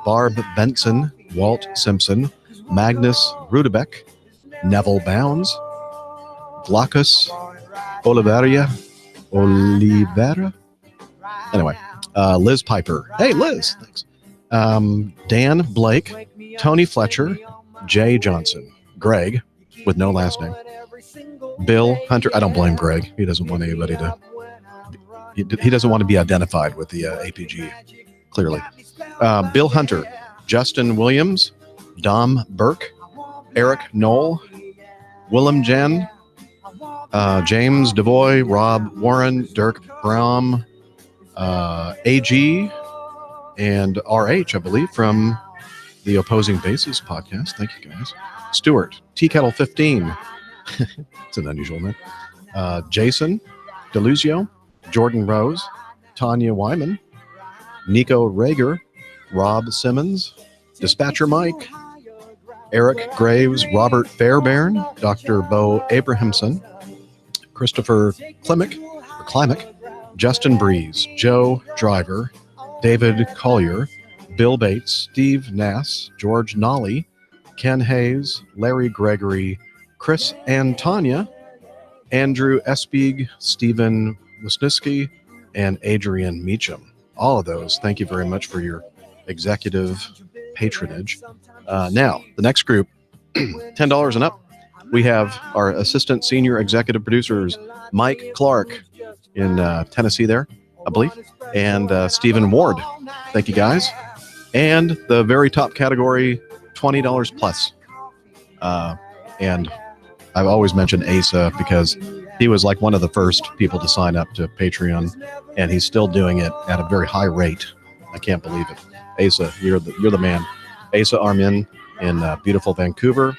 Barb Benson, Walt Simpson, Magnus Rudebeck, Neville Bounds, Glaucus Oliveira. Anyway, Liz Piper. Hey, Liz. Thanks. Dan Blake, Tony Fletcher, Jay Johnson, Greg, with no last name, Bill Hunter. I don't blame Greg. He doesn't want anybody to. He doesn't want to be identified with the APG, clearly. Bill Hunter, Justin Williams, Dom Burke, Eric Knoll, Willem Jen, James Devoy, Rob Warren, Dirk Braum, AG, and RH, I believe, from the Opposing Bases podcast. Thank you, guys. Stuart, Tea Kettle 15. It's an unusual name. Jason Deluzio, Jordan Rose, Tanya Wyman, Nico Rager, Rob Simmons, Dispatcher Mike, Eric Graves, Robert Fairbairn, Dr. Bo Abrahamson, Christopher Klimek, Justin Breeze, Joe Driver, David Collier, Bill Bates, Steve Nass, George Nolly, Ken Hayes, Larry Gregory, Chris and Tanya, Andrew Espig, Stephen Wisniewski, and Adrian Meacham. All of those, thank you very much for your executive patronage. Now, the next group, $10 and up, we have our assistant senior executive producers, Mike Clark in Tennessee there, I believe, and Stephen Ward. Thank you, guys. And the very top category, $20 plus. And I've always mentioned Asa because he was like one of the first people to sign up to Patreon, and he's still doing it at a very high rate. I can't believe it. Asa, you're the man. Asa Armin in beautiful Vancouver,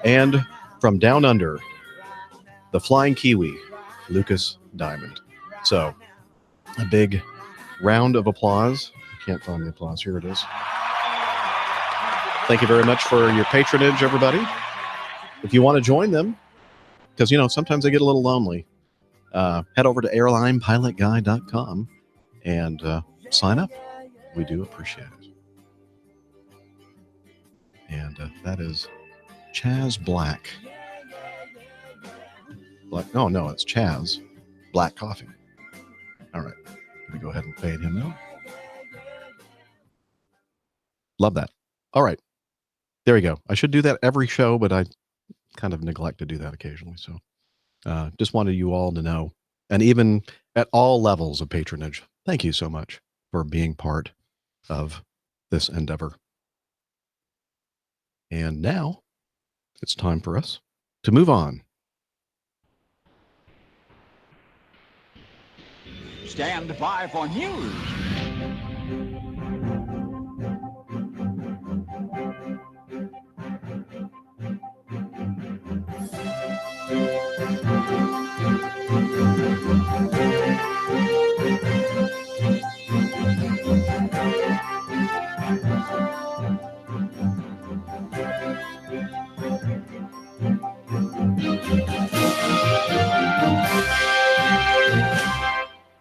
and from down under, the Flying Kiwi, Lucas Diamond. So, a big round of applause. I can't find the applause. Here it is. Thank you very much for your patronage, everybody. If you want to join them, because, sometimes they get a little lonely, head over to airlinepilotguy.com and sign up. We do appreciate it. And that is Chaz Black. No, it's Chaz Black Coffee. All right. Let me go ahead and fade him out. Love that. All right. There we go. I should do that every show, but I kind of neglect to do that occasionally. So just wanted you all to know, and even at all levels of patronage, thank you so much for being part of this endeavor. And now it's time for us to move on. Stand by for news.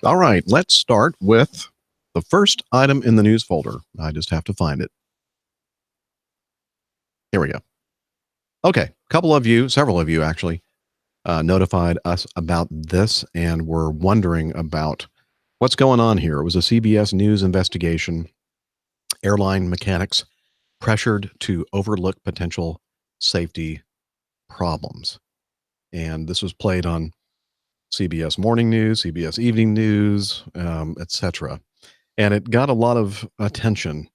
All right, let's start with the first item in the news folder. I just have to find it. Here we go. Okay, several of you actually notified us about this and were wondering about what's going on here. It was a CBS News investigation. Airline mechanics pressured to overlook potential safety problems. And this was played on CBS Morning News, CBS Evening News, etc. And it got a lot of attention.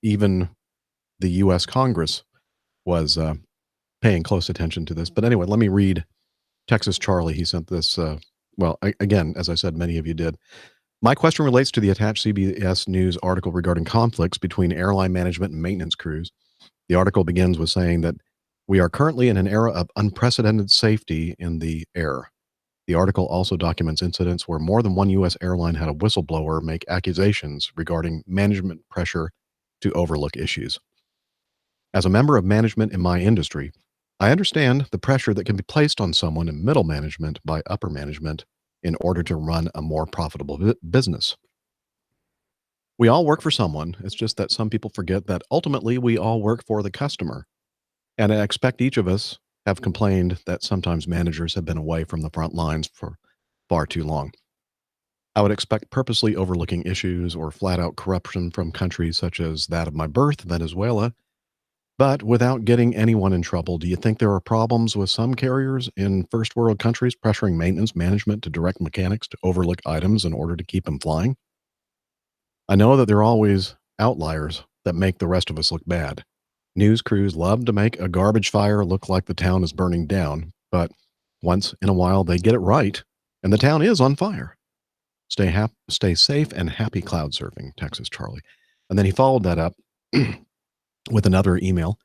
Even the U.S. Congress was paying close attention to this. But anyway, let me read Texas Charlie. He sent this. Again, as I said, many of you did. My question relates to the attached CBS News article regarding conflicts between airline management and maintenance crews. The article begins with saying that we are currently in an era of unprecedented safety in the air. The article also documents incidents where more than one U.S. airline had a whistleblower make accusations regarding management pressure to overlook issues. As a member of management in my industry, I understand the pressure that can be placed on someone in middle management by upper management in order to run a more profitable business. We all work for someone. It's just that some people forget that ultimately we all work for the customer. And I expect each of us have complained that sometimes managers have been away from the front lines for far too long. I would expect purposely overlooking issues or flat out corruption from countries such as that of my birth, Venezuela. But without getting anyone in trouble, do you think there are problems with some carriers in first world countries pressuring maintenance management to direct mechanics to overlook items in order to keep them flying? I know that there are always outliers that make the rest of us look bad. News crews love to make a garbage fire look like the town is burning down, but once in a while they get it right, and the town is on fire. Stay safe and happy cloud surfing, Texas Charlie. And then he followed that up with another email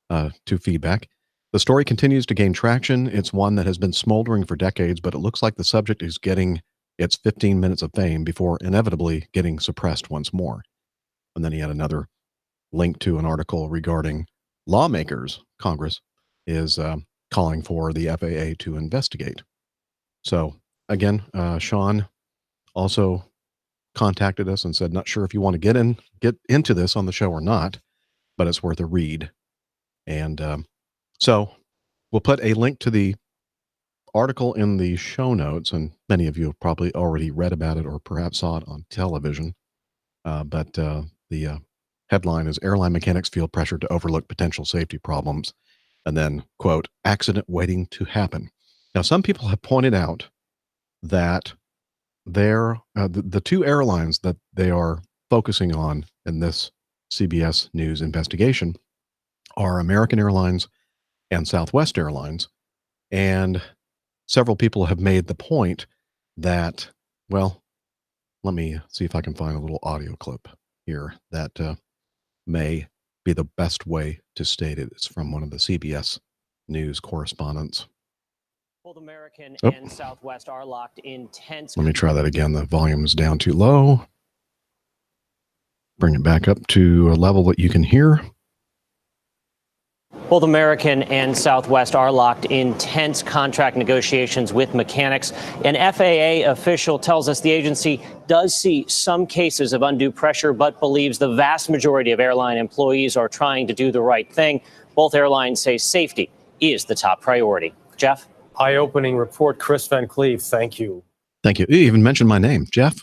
to feedback. The story continues to gain traction. It's one that has been smoldering for decades, but it looks like the subject is getting its 15 minutes of fame before inevitably getting suppressed once more. And then he had another link to an article regarding lawmakers. Congress is calling for the FAA to investigate. So again, Sean also contacted us and said, not sure if you want to get into this on the show or not, but it's worth a read. And so we'll put a link to the article in the show notes, and many of you have probably already read about it or perhaps saw it on television. But the headline is Airline Mechanics Feel Pressure to Overlook Potential Safety Problems. And then, quote, accident waiting to happen. Now, some people have pointed out that the two airlines that they are focusing on in this CBS News investigation are American Airlines and Southwest Airlines. And several people have made the point that, well, let me see if I can find a little audio clip here that may be the best way to state it. It's from one of the CBS News correspondents. Both American and Southwest are locked in tense. Let me try that again. The volume is down too low. Bring it back up to a level that you can hear. Both American and Southwest are locked in tense contract negotiations with mechanics. An FAA official tells us the agency does see some cases of undue pressure, but believes the vast majority of airline employees are trying to do the right thing. Both airlines say safety is the top priority. Jeff? Eye-opening report, Chris Van Cleve. Thank you. Thank you. You even mentioned my name, Jeff.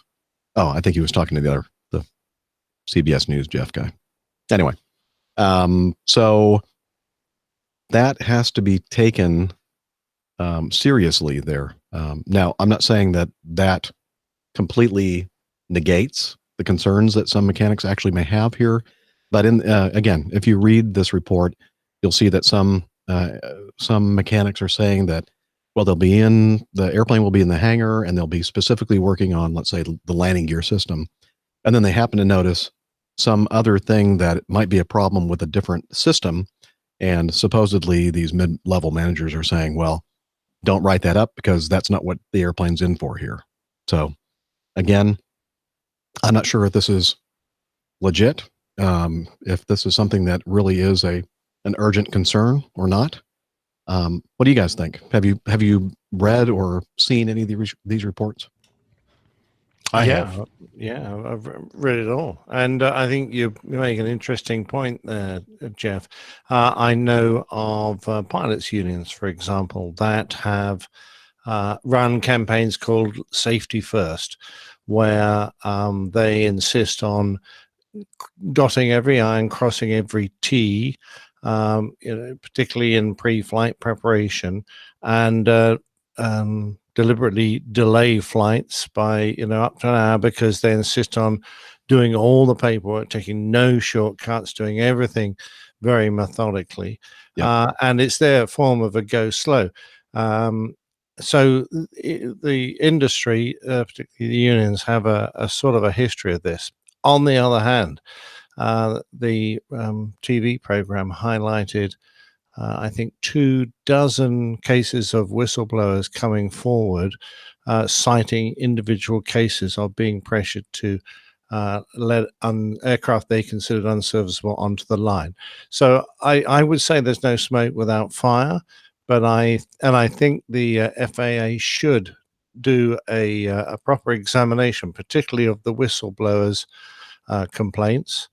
Oh, I think he was talking to the CBS News Jeff guy. Anyway, so that has to be taken seriously there. Now, I'm not saying that completely negates the concerns that some mechanics actually may have here, but again, if you read this report, you'll see that some mechanics are saying that, well, the airplane will be in the hangar and they'll be specifically working on, let's say, the landing gear system. And then they happen to notice some other thing that might be a problem with a different system. And supposedly these mid-level managers are saying, well, don't write that up because that's not what the airplane's in for here. So again, I'm not sure if this is legit, if this is something that really is an urgent concern or not. What do you guys think? Have you read or seen any of these reports? I yeah, have. Yeah, I've read it all, and I think you make an interesting point there, Jeff. I know of pilots' unions, for example, that have run campaigns called Safety First, where they insist on dotting every I and crossing every T, particularly in pre-flight preparation, and deliberately delay flights by up to an hour because they insist on doing all the paperwork, taking no shortcuts, doing everything very methodically. And it's their form of a go slow. So the industry, particularly the unions, have a sort of a history of this. On the other hand, the TV program highlighted I think 24 cases of whistleblowers coming forward, citing individual cases of being pressured to let aircraft they considered unserviceable onto the line. So I would say there's no smoke without fire, but I think the FAA should do a proper examination, particularly of the whistleblowers' complaints.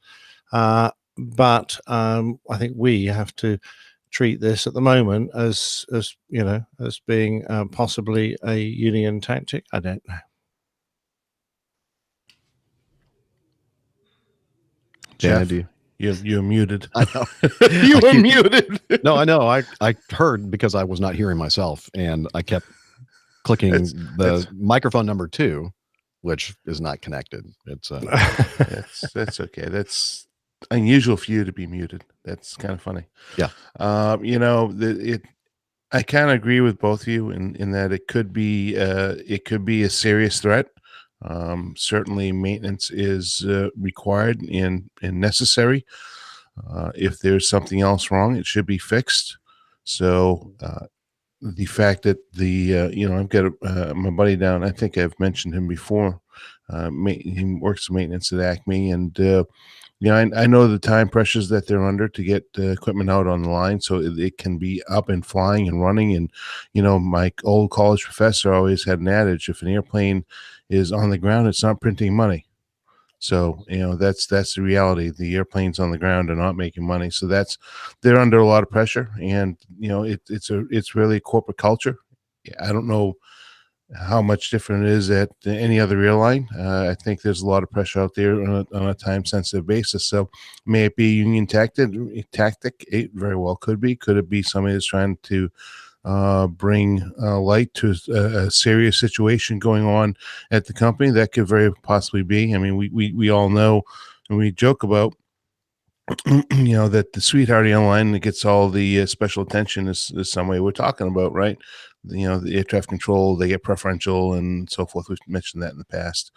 But I think we have to treat this at the moment as being possibly a union tactic. I don't know. Jeff, you're muted. I know. You were muted. No, I know. I heard because I was not hearing myself, and I kept clicking the microphone number 2, which is not connected. It's that's okay. That's unusual for you to be muted. That's kind of funny. Yeah. I kind of agree with both of you in that it could be a serious threat. Certainly maintenance is required and necessary. If there's something else wrong, it should be fixed. So the fact that I've got my buddy down, I think I've mentioned him before. He works maintenance at Acme, and I know the time pressures that they're under to get equipment out on the line, so it can be up and flying and running. And my old college professor always had an adage: if an airplane is on the ground, it's not printing money. So that's the reality. The airplanes on the ground are not making money, so they're under a lot of pressure. And it's really a corporate culture. I don't know how much different it is at any other airline. I think there's a lot of pressure out there on a time-sensitive basis. So may it be a union tactic? It very well could be. Could it be somebody that's trying to bring light to a serious situation going on at the company? That could very possibly be. I mean, we all know, and we joke about that the sweetheart airline that gets all the special attention is some way we're talking about, right? The air traffic control, they get preferential and so forth. We've mentioned that in the past.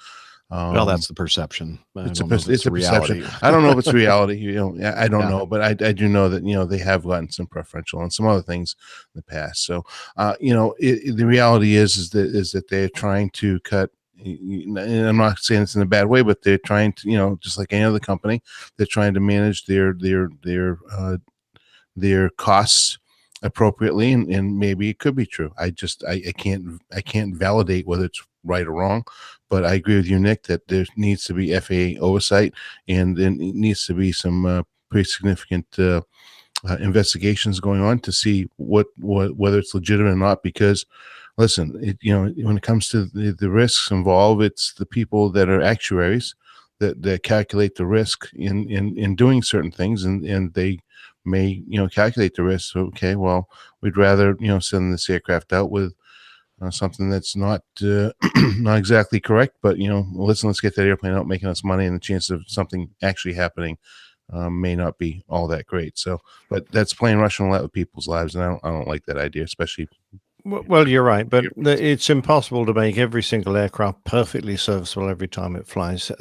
Well, that's the perception. It's a perception. I don't know if it's reality. I don't know, but I do know that they have gotten some preferential and some other things in the past. So the reality is that they're trying to cut. And I'm not saying it's in a bad way, but they're trying to, just like any other company, they're trying to manage their costs appropriately, and maybe it could be true. I can't validate whether it's right or wrong, but I agree with you, Nick, that there needs to be FAA oversight, and then it needs to be some pretty significant investigations going on to see whether it's legitimate or not. Because listen, when it comes to the risks involved, it's the people that are actuaries that calculate the risk in doing certain things, and they may calculate the risk. Okay, well, we'd rather send this aircraft out with something that's not not exactly correct, but let's get that airplane out making us money, and the chance of something actually happening may not be all that great. So, but that's playing Russian roulette with people's lives, and I don't like that idea, especially. Well, you're right, but it's impossible to make every single aircraft perfectly serviceable every time it flies.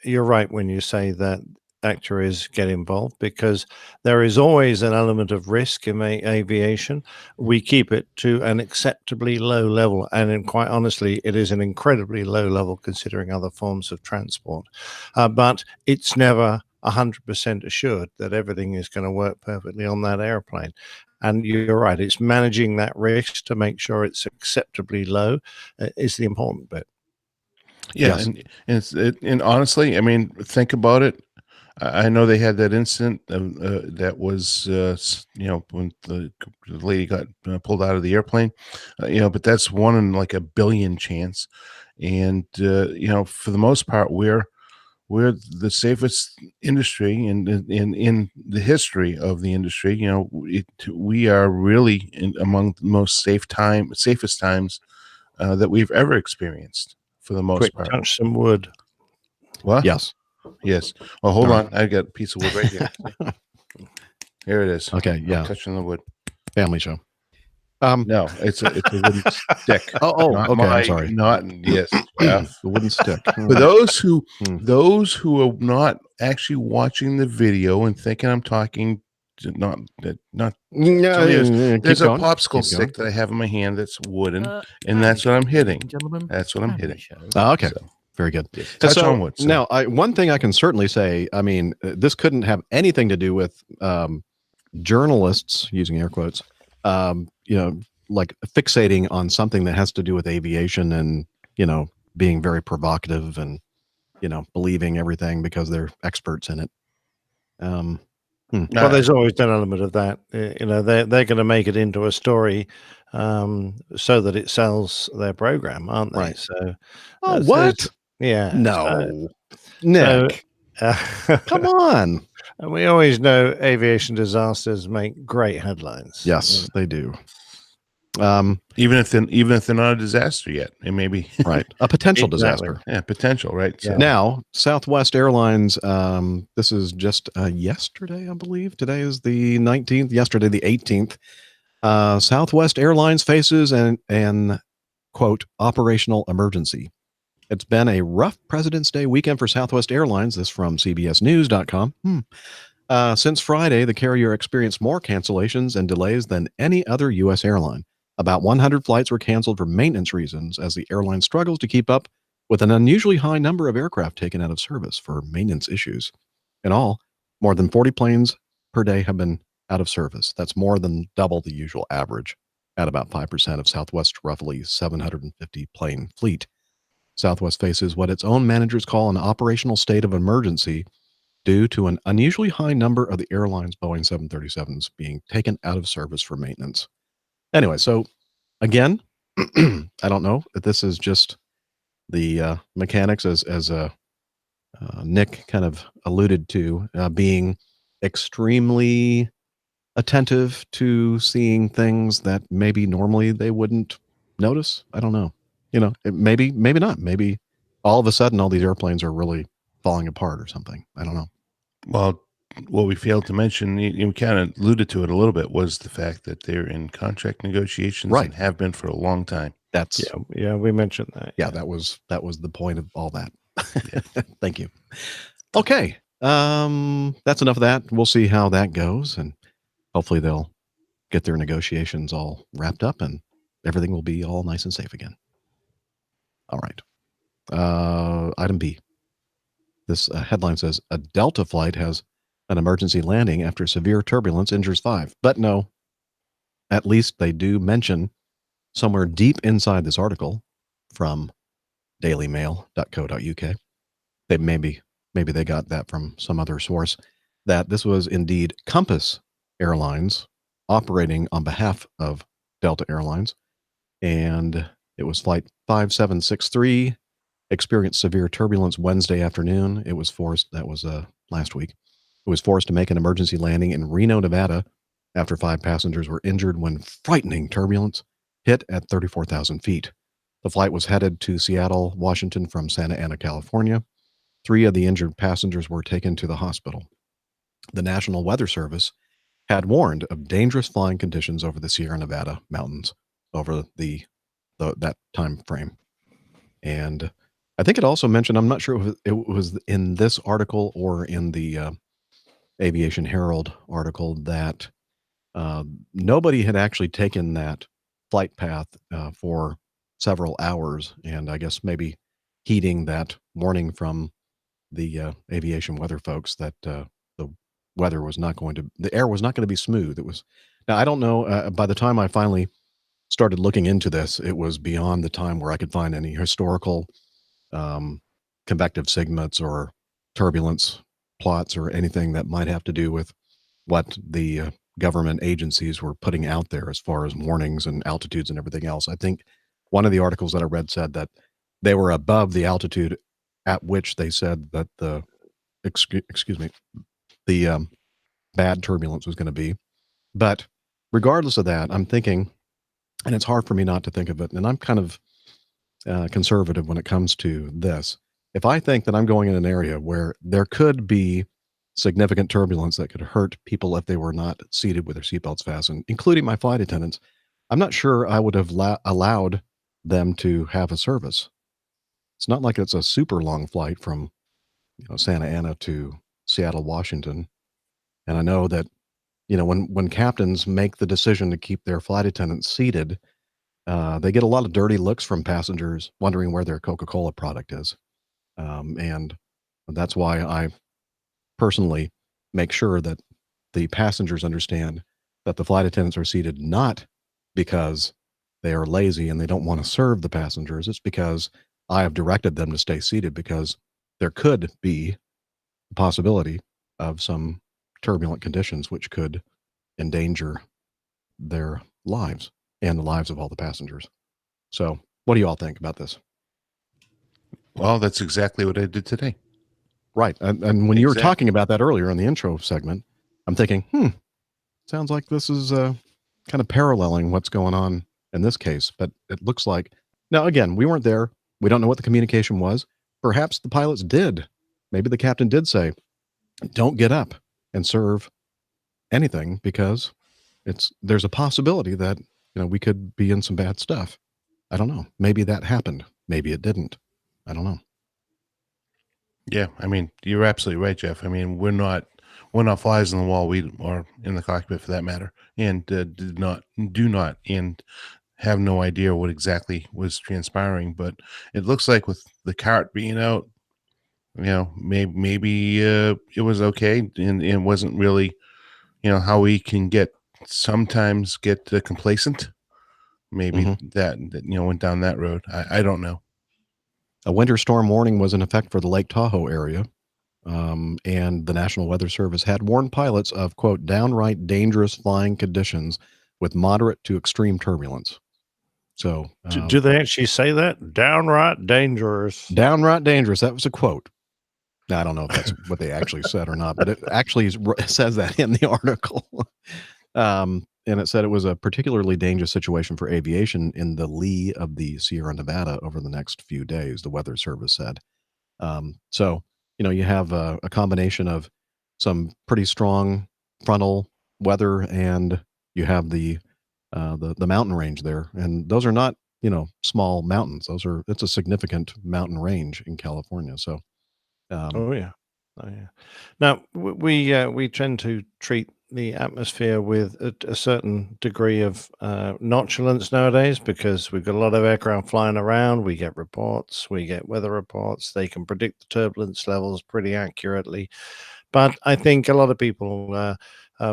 You're right when you say that actuaries get involved, because there is always an element of risk in aviation. We keep it to an acceptably low level, and quite honestly, it is an incredibly low level considering other forms of transport. But it's never 100% assured that everything is going to work perfectly on that airplane. And you're right, it's managing that risk to make sure it's acceptably low is the important bit. Yeah, and honestly, I mean, think about it. I know they had that incident that was, when the lady got pulled out of the airplane, but that's one in like a billion chance. And, for the most part, we're the safest industry in the history of the industry. We are really among the most safest times that we've ever experienced for the most part. Touch some wood. What? Yes. Yes. Well, hold on. I got a piece of wood right here. Here it is. Okay. Yeah. I'm touching the wood. Family show. No, it's a wooden stick. Not okay. I'm sorry. Yes, Jeff. The wooden stick. For those who are not actually watching the video and thinking I'm talking, not. There's a popsicle stick that I have in my hand that's wooden, and that's what I'm hitting. That's what I'm hitting. Okay. So. Very good. Yes. Touch on wood. Now, one thing I can certainly say, I mean, this couldn't have anything to do with journalists, using air quotes, like fixating on something that has to do with aviation and, being very provocative and, believing everything because they're experts in it. Well, there's always an element of that. They're going to make it into a story so that it sells their program, aren't they? Right. So, what? Yeah. No, Nick. Come on. We always know aviation disasters make great headlines. Yes, they do. Even if they're not a disaster yet, it may be right. A potential disaster. Yeah, potential. Right. So. Now, Southwest Airlines. This is just yesterday, I believe. Today is the 19th. Yesterday, the 18th. Southwest Airlines faces an quote operational emergency. It's been a rough President's Day weekend for Southwest Airlines. This from CBSNews.com. Since Friday, the carrier experienced more cancellations and delays than any other U.S. airline. About 100 flights were canceled for maintenance reasons as the airline struggles to keep up with an unusually high number of aircraft taken out of service for maintenance issues. In all, more than 40 planes per day have been out of service. That's more than double the usual average at about 5% of Southwest's roughly 750 plane fleet. Southwest faces what its own managers call an operational state of emergency due to an unusually high number of the airline's Boeing 737s being taken out of service for maintenance. Anyway, so again, I don't know if this is just the mechanics as Nick kind of alluded to, being extremely attentive to seeing things that maybe normally they wouldn't notice. I don't know. Maybe not. Maybe all of a sudden all these airplanes are really falling apart or something. I don't know. Well, what we failed to mention, you kind of alluded to it a little bit, was the fact that they're in contract negotiations and have been for a long time. That's yeah, we mentioned that. Yeah, that was the point of all that. Thank you. Okay. That's enough of that. We'll see how that goes, and hopefully they'll get their negotiations all wrapped up and everything will be all nice and safe again. All right. Item B. This headline says a Delta flight has an emergency landing after severe turbulence injures 5. But no, at least they do mention somewhere deep inside this article from dailymail.co.uk. Maybe they got that from some other source, that this was indeed Compass Airlines operating on behalf of Delta Airlines. And it was flight 5763, experienced severe turbulence Wednesday afternoon. It was forced, that was last week. It was forced to make an emergency landing in Reno, Nevada, after 5 passengers were injured when frightening turbulence hit at 34,000 feet. The flight was headed to Seattle, Washington from Santa Ana, California. 3 of the injured passengers were taken to the hospital. The National Weather Service had warned of dangerous flying conditions over the Sierra Nevada mountains over that time frame. And I think it also mentioned, I'm not sure if it was in this article or in the Aviation Herald article, that nobody had actually taken that flight path for several hours, and I guess maybe heeding that warning from the aviation weather folks that the weather was not going to, the air was not going to be smooth. It was, now I don't know, by the time I finally started looking into this, it was beyond the time where I could find any historical convective sigmets or turbulence plots or anything that might have to do with what the government agencies were putting out there as far as warnings and altitudes and everything else. I think one of the articles that I read said that they were above the altitude at which they said that the bad turbulence was going to be. But regardless of that, I'm thinking, and it's hard for me not to think of it, and I'm kind of conservative when it comes to this. If I think that I'm going in an area where there could be significant turbulence that could hurt people if they were not seated with their seatbelts fastened, including my flight attendants, I'm not sure I would have allowed them to have a service. It's not like it's a super long flight from Santa Ana to Seattle, Washington. And I know that, when captains make the decision to keep their flight attendants seated, they get a lot of dirty looks from passengers wondering where their Coca-Cola product is. And that's why I personally make sure that the passengers understand that the flight attendants are seated not because they are lazy and they don't want to serve the passengers. It's because I have directed them to stay seated because there could be a possibility of some turbulent conditions which could endanger their lives and the lives of all the passengers. So what do you all think about this? Well, that's exactly what I did today. Right. And when you were talking about that earlier in the intro segment, I'm thinking, sounds like this is kind of paralleling what's going on in this case. But it looks like, now, again, we weren't there. We don't know what the communication was. Perhaps the pilots did. Maybe the captain did say, don't get up and serve anything because there's a possibility that, we could be in some bad stuff. I don't know. Maybe that happened. Maybe it didn't. I don't know. Yeah, I mean, you're absolutely right, Jeff. I mean, we're not flies on the wall. We are in the cockpit for that matter, and do not, and have no idea what exactly was transpiring. But it looks like with the cart being out, maybe it was okay, and it wasn't really, how we can sometimes get complacent. Maybe that went down that road. I don't know. A winter storm warning was in effect for the Lake Tahoe area, and the National Weather Service had warned pilots of, quote, downright dangerous flying conditions with moderate to extreme turbulence. So, do they actually say that? Downright dangerous. Downright dangerous. That was a quote. Now, I don't know if that's what they actually said or not, but it actually says that in the article. And it said it was a particularly dangerous situation for aviation in the lee of the Sierra Nevada over the next few days, the Weather Service said. So, you have a combination of some pretty strong frontal weather, and you have the mountain range there. And those are not, small mountains. It's a significant mountain range in California. So, Oh yeah. Now we tend to treat the atmosphere with a certain degree of nonchalance nowadays because we've got a lot of aircraft flying around. We get reports, we get weather reports. They can predict the turbulence levels pretty accurately. But I think a lot of people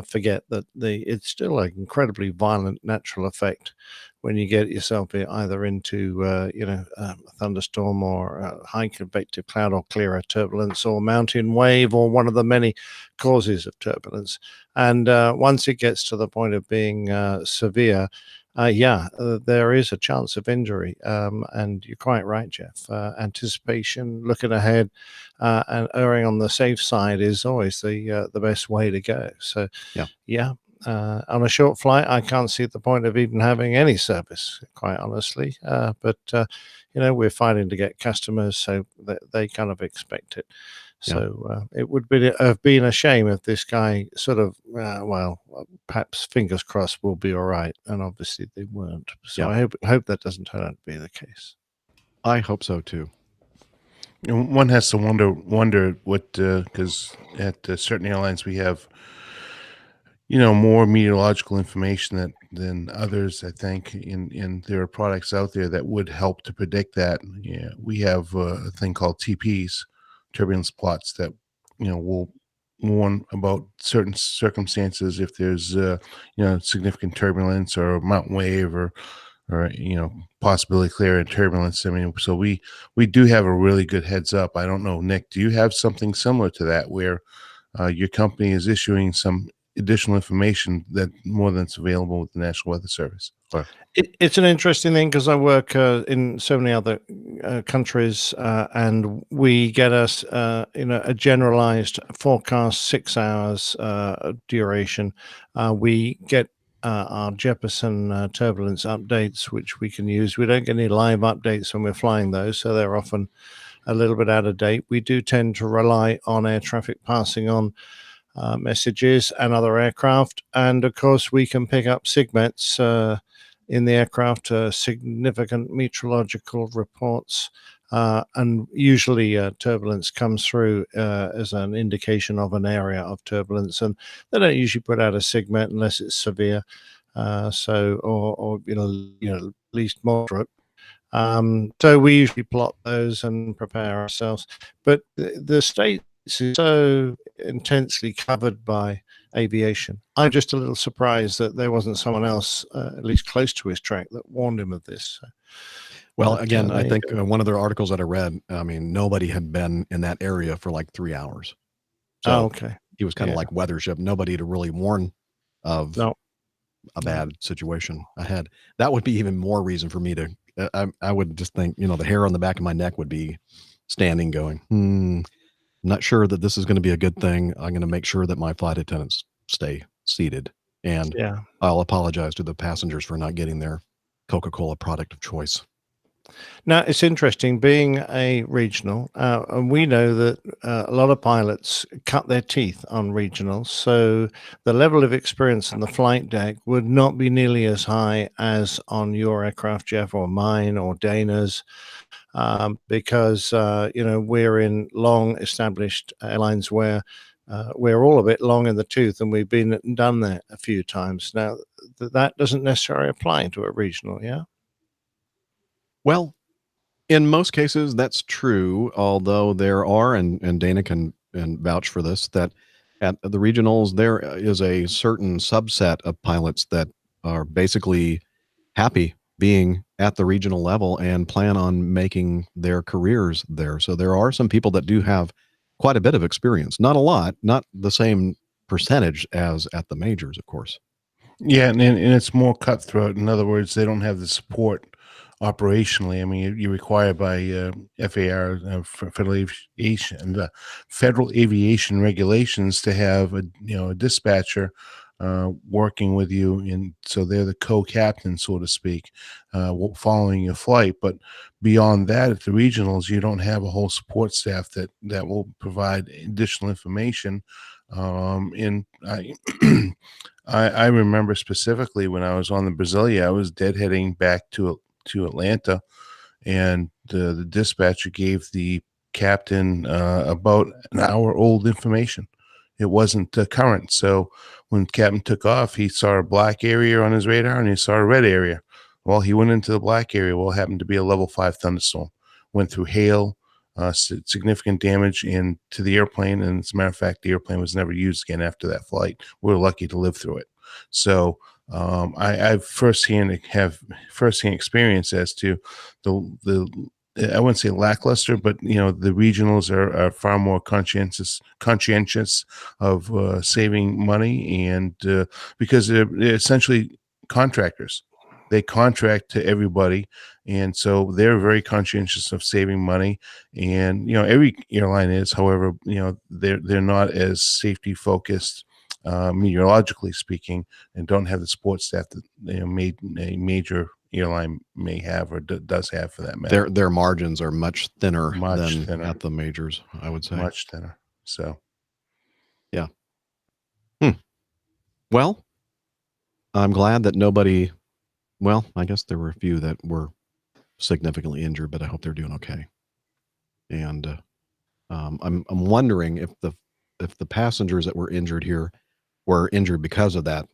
forget that it's still an incredibly violent natural effect when you get yourself either into a thunderstorm or a high convective cloud or clearer turbulence or mountain wave or one of the many causes of turbulence. And once it gets to the point of being severe, there is a chance of injury. And you're quite right, Jeff. Anticipation, looking ahead, and erring on the safe side is always the best way to go. So, on a short flight, I can't see the point of even having any service, quite honestly. But we're fighting to get customers, so they kind of expect it. So it would have been a shame if this guy sort of, perhaps fingers crossed, will be all right. And obviously they weren't. So I hope that doesn't turn out to be the case. I hope so too. One has to wonder what, because at certain airlines we have, more meteorological information than others, I think, and there are products out there that would help to predict that. Yeah, we have a thing called TPs, turbulence plots, that will warn about certain circumstances if there's significant turbulence or a mountain wave or or possibility clear and turbulence. I mean, so we do have a really good heads up. I don't know, Nick, do you have something similar to that where your company is issuing some additional information that more than's available with the National Weather Service? Or it's an interesting thing because I work in so many other countries, and we get us a generalized forecast, 6 hours duration. We get our Jefferson turbulence updates, which we can use. We don't get any live updates when we're flying those, so they're often a little bit out of date. We do tend to rely on air traffic passing on messages and other aircraft, and of course we can pick up SIGMETs in the aircraft, significant meteorological reports, and usually turbulence comes through as an indication of an area of turbulence, and they don't usually put out a SIGMET unless it's severe, or at least moderate. So we usually plot those and prepare ourselves, but the States is so intensely covered by aviation. I'm just a little surprised that there wasn't someone else, at least close to his track, that warned him of this. Well, again, I think one of their articles that I read, I mean, nobody had been in that area for like 3 hours. So okay. He was kind of like weathership. Nobody to really warn of a bad situation ahead. That would be even more reason for me to, I would just think, the hair on the back of my neck would be standing going, I'm not sure that this is going to be a good thing. I'm going to make sure that my flight attendants stay seated. And I'll apologize to the passengers for not getting their Coca-Cola product of choice. Now, it's interesting being a regional, and we know that a lot of pilots cut their teeth on regionals. So the level of experience on the flight deck would not be nearly as high as on your aircraft, Jeff, or mine, or Dana's. Because we're in long established airlines where we're all a bit long in the tooth, and we've been and done that a few times. Now, that doesn't necessarily apply to a regional, yeah? Well, in most cases, that's true, although there are, and Dana can vouch for this, that at the regionals, there is a certain subset of pilots that are basically happy being at the regional level and plan on making their careers there. So there are some people that do have quite a bit of experience. Not a lot, not the same percentage as at the majors, of course. Yeah, and it's more cutthroat. In other words, they don't have the support operationally. I mean, you're required by FAR, Federal Aviation regulations, to have a dispatcher working with you, and so they're the co-captain, so to speak, following your flight. But beyond that, at the regionals, you don't have a whole support staff that will provide additional information. And I remember specifically when I was on the Brasilia, I was deadheading back to Atlanta, and the dispatcher gave the captain about an hour old information. It wasn't current. So when the captain took off, he saw a black area on his radar and he saw a red area. Well, he went into the black area. Well, it happened to be a level 5 thunderstorm. Went through hail, significant damage to the airplane. And as a matter of fact, the airplane was never used again after that flight. We were lucky to live through it. So I firsthand experience as to the I wouldn't say lackluster, but the regionals are far more conscientious of saving money, and because they're essentially contractors. They contract to everybody, and so they're very conscientious of saving money. And every airline is, however, they're not as safety focused, meteorologically speaking, and don't have the support staff that a major airline may have or does have, for that matter. Their margins are much thinner than at the majors, I would say. Much thinner. So, yeah. Well, I'm glad that nobody. Well, I guess there were a few that were significantly injured, but I hope they're doing okay. And I'm wondering if the passengers that were injured here were injured because of that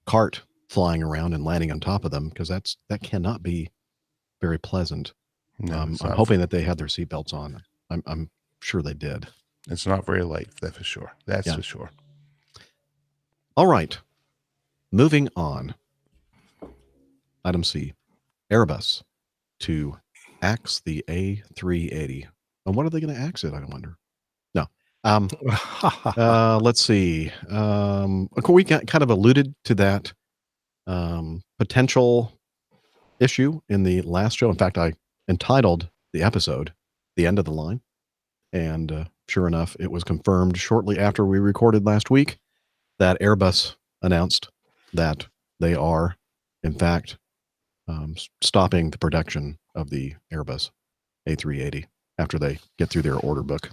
cart flying around and landing on top of them, because that cannot be very pleasant. No, I'm hoping that they had their seatbelts on. I'm sure they did. It's not very light, that's for sure. That's for sure. All right. Moving on. Item C. Airbus to axe the A380. And what are they going to axe it, I wonder? No. Let's see. We kind of alluded to that potential issue in the last show. In fact, I entitled the episode "The End of the Line," and sure enough, it was confirmed shortly after we recorded last week that Airbus announced that they are, in fact, stopping the production of the Airbus A380 after they get through their order book.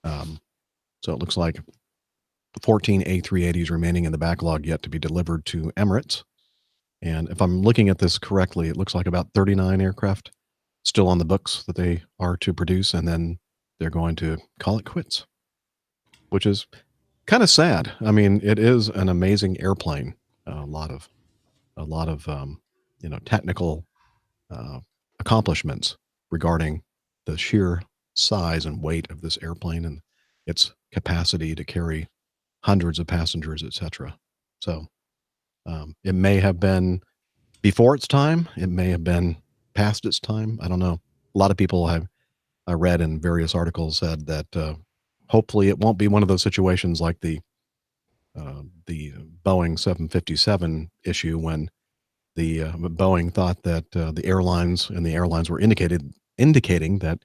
So it looks like 14 A380s remaining in the backlog yet to be delivered to Emirates. And if I'm looking at this correctly, it looks like about 39 aircraft still on the books that they are to produce, and then they're going to call it quits, which is kind of sad. I mean, it is an amazing airplane. A lot of technical accomplishments regarding the sheer size and weight of this airplane and its capacity to carry hundreds of passengers, etc. So it may have been before its time. It may have been past its time. I don't know. A lot of people I read in various articles said that hopefully it won't be one of those situations like the Boeing 757 issue when the Boeing thought that the airlines were indicating that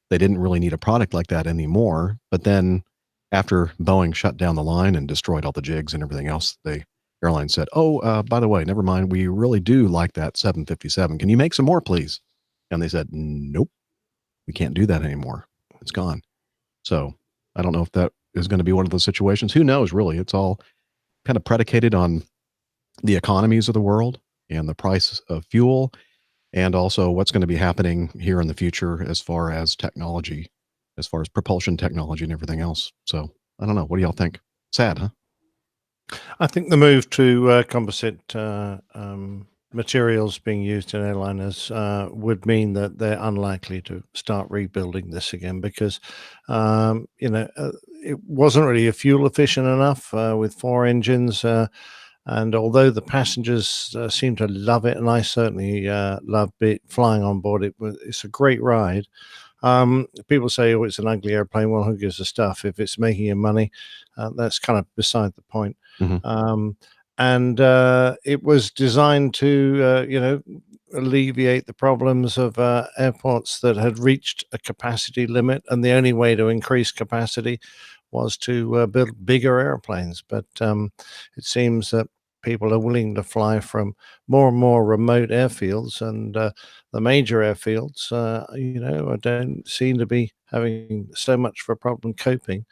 they didn't really need a product like that anymore. But then after Boeing shut down the line and destroyed all the jigs and everything else, the airline said, "Oh, by the way, never mind. We really do like that 757. Can you make some more, please?" And they said, "Nope, we can't do that anymore. It's gone." So I don't know if that is going to be one of those situations. Who knows, really? It's all kind of predicated on the economies of the world and the price of fuel, and also what's going to be happening here in the future as far as technology, as far as propulsion technology and everything else. So I don't know. What do y'all think? Sad, huh? I think the move to composite materials being used in airliners would mean that they're unlikely to start rebuilding this again because, it wasn't really fuel efficient enough with 4 engines. And although the passengers seem to love it, and I certainly love flying on board, it's a great ride. People say, "Oh, it's an ugly airplane." Well, who gives a stuff? If it's making you money, that's kind of beside the point. Mm-hmm. And it was designed to, alleviate the problems of airports that had reached a capacity limit, and the only way to increase capacity was to build bigger airplanes. But it seems that people are willing to fly from more and more remote airfields, and the major airfields, don't seem to be having so much of a problem coping.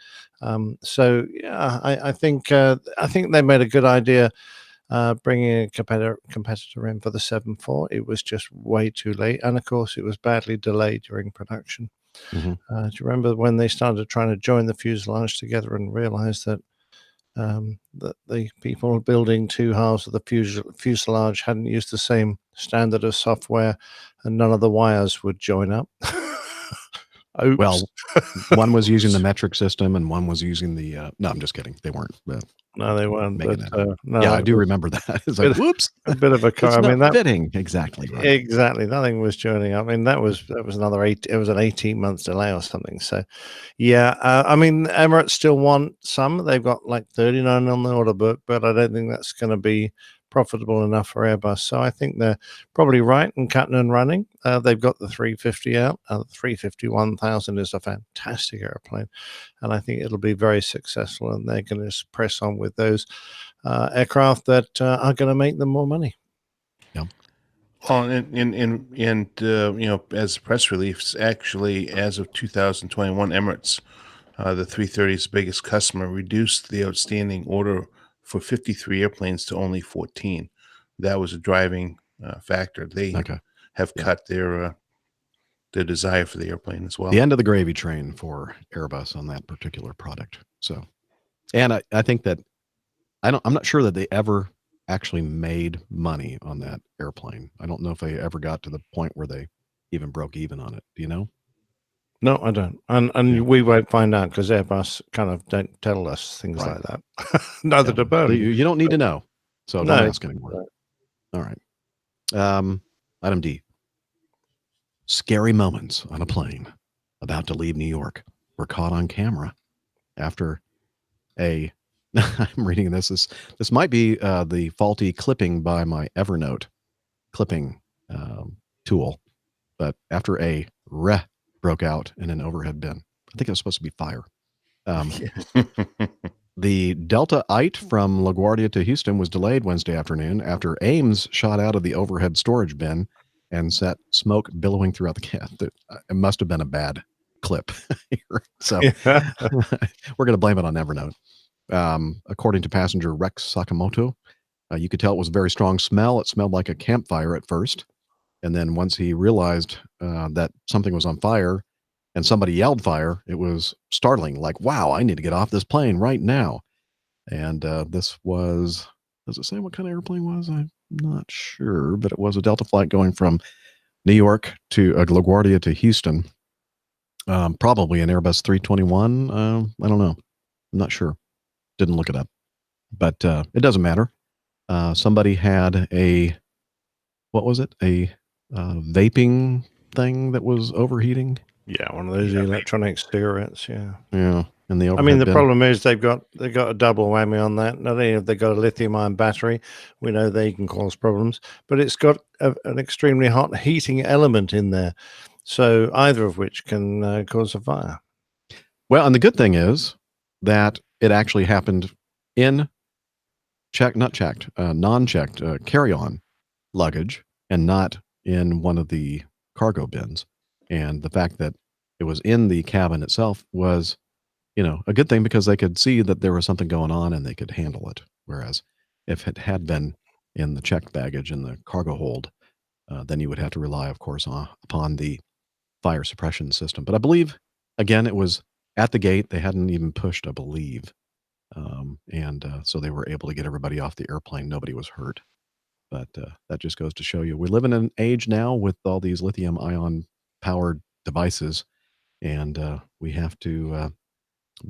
So yeah, I think they made a good idea bringing a competitor in for the 747. It was just way too late, and of course, it was badly delayed during production. Mm-hmm. Do you remember when they started trying to join the fuselage together and realized that that the people building 2 halves of the fuselage hadn't used the same standard of software, and none of the wires would join up? Oops. Well, one was using the metric system, and one was using the. No, I'm just kidding. They weren't. No, they weren't. Making But, that. no, Yeah, I do remember that. It's like, whoops, a bit of a car. it's I mean, not fitting exactly. Right. Exactly, nothing was joining up. I mean, that was another 8. It was an 18 months delay or something. So, yeah, I mean, Emirates still want some. They've got like 39 on the order book, but I don't think that's going to be profitable enough for Airbus. So I think they're probably right and cutting and running. They've got the 350 out. The 350-1000 is a fantastic airplane, and I think it'll be very successful. And they're going to press on with those aircraft that are going to make them more money. Yeah. Well, and as a press release, actually, as of 2021, Emirates, the 330's biggest customer, reduced the outstanding order for 53 airplanes to only 14. That was a driving factor. They have cut their desire for the airplane as well. The end of the gravy train for Airbus on that particular product. So, and I think that I'm not sure that they ever actually made money on that airplane. I don't know if they ever got to the point where they even broke even on it. Do you know? No, I don't. And we won't find out because Airbus kind of don't tell us things like that. Neither do Boeing. You don't need to know. So don't ask anymore. All right. Item D. Scary moments on a plane about to leave New York were caught on camera after a I'm reading this. This might be the faulty clipping by my Evernote clipping tool, but after a broke out in an overhead bin. I think it was supposed to be fire. The Delta IT from LaGuardia to Houston was delayed Wednesday afternoon after Ames shot out of the overhead storage bin and set smoke billowing throughout the cab. It must have been a bad clip here. So we're going to blame it on Evernote. According to passenger Rex Sakamoto, you could tell it was a very strong smell. It smelled like a campfire at first. And then once he realized that something was on fire and somebody yelled fire, it was startling. Like, wow, I need to get off this plane right now. And this was, does it say what kind of airplane it was? I'm not sure, but it was a Delta flight going from New York to LaGuardia to Houston. Probably an Airbus 321. I don't know. I'm not sure. Didn't look it up. But it doesn't matter. Somebody had what was it? A vaping thing that was overheating. Yeah, one of those electronic cigarettes. Yeah. Yeah. And the problem is they've got a double whammy on that. Not only have they got a lithium-ion battery, we know they can cause problems, but it's got an extremely hot heating element in there. So either of which can cause a fire. Well, and the good thing is that it actually happened in non-checked carry-on luggage and not in one of the cargo bins. And the fact that it was in the cabin itself was, a good thing because they could see that there was something going on and they could handle it. Whereas if it had been in the checked baggage in the cargo hold, then you would have to rely, of course, upon the fire suppression system. But I believe, again, it was at the gate. They hadn't even pushed, I believe. So they were able to get everybody off the airplane. Nobody was hurt. But that just goes to show you, we live in an age now with all these lithium ion powered devices, and we have to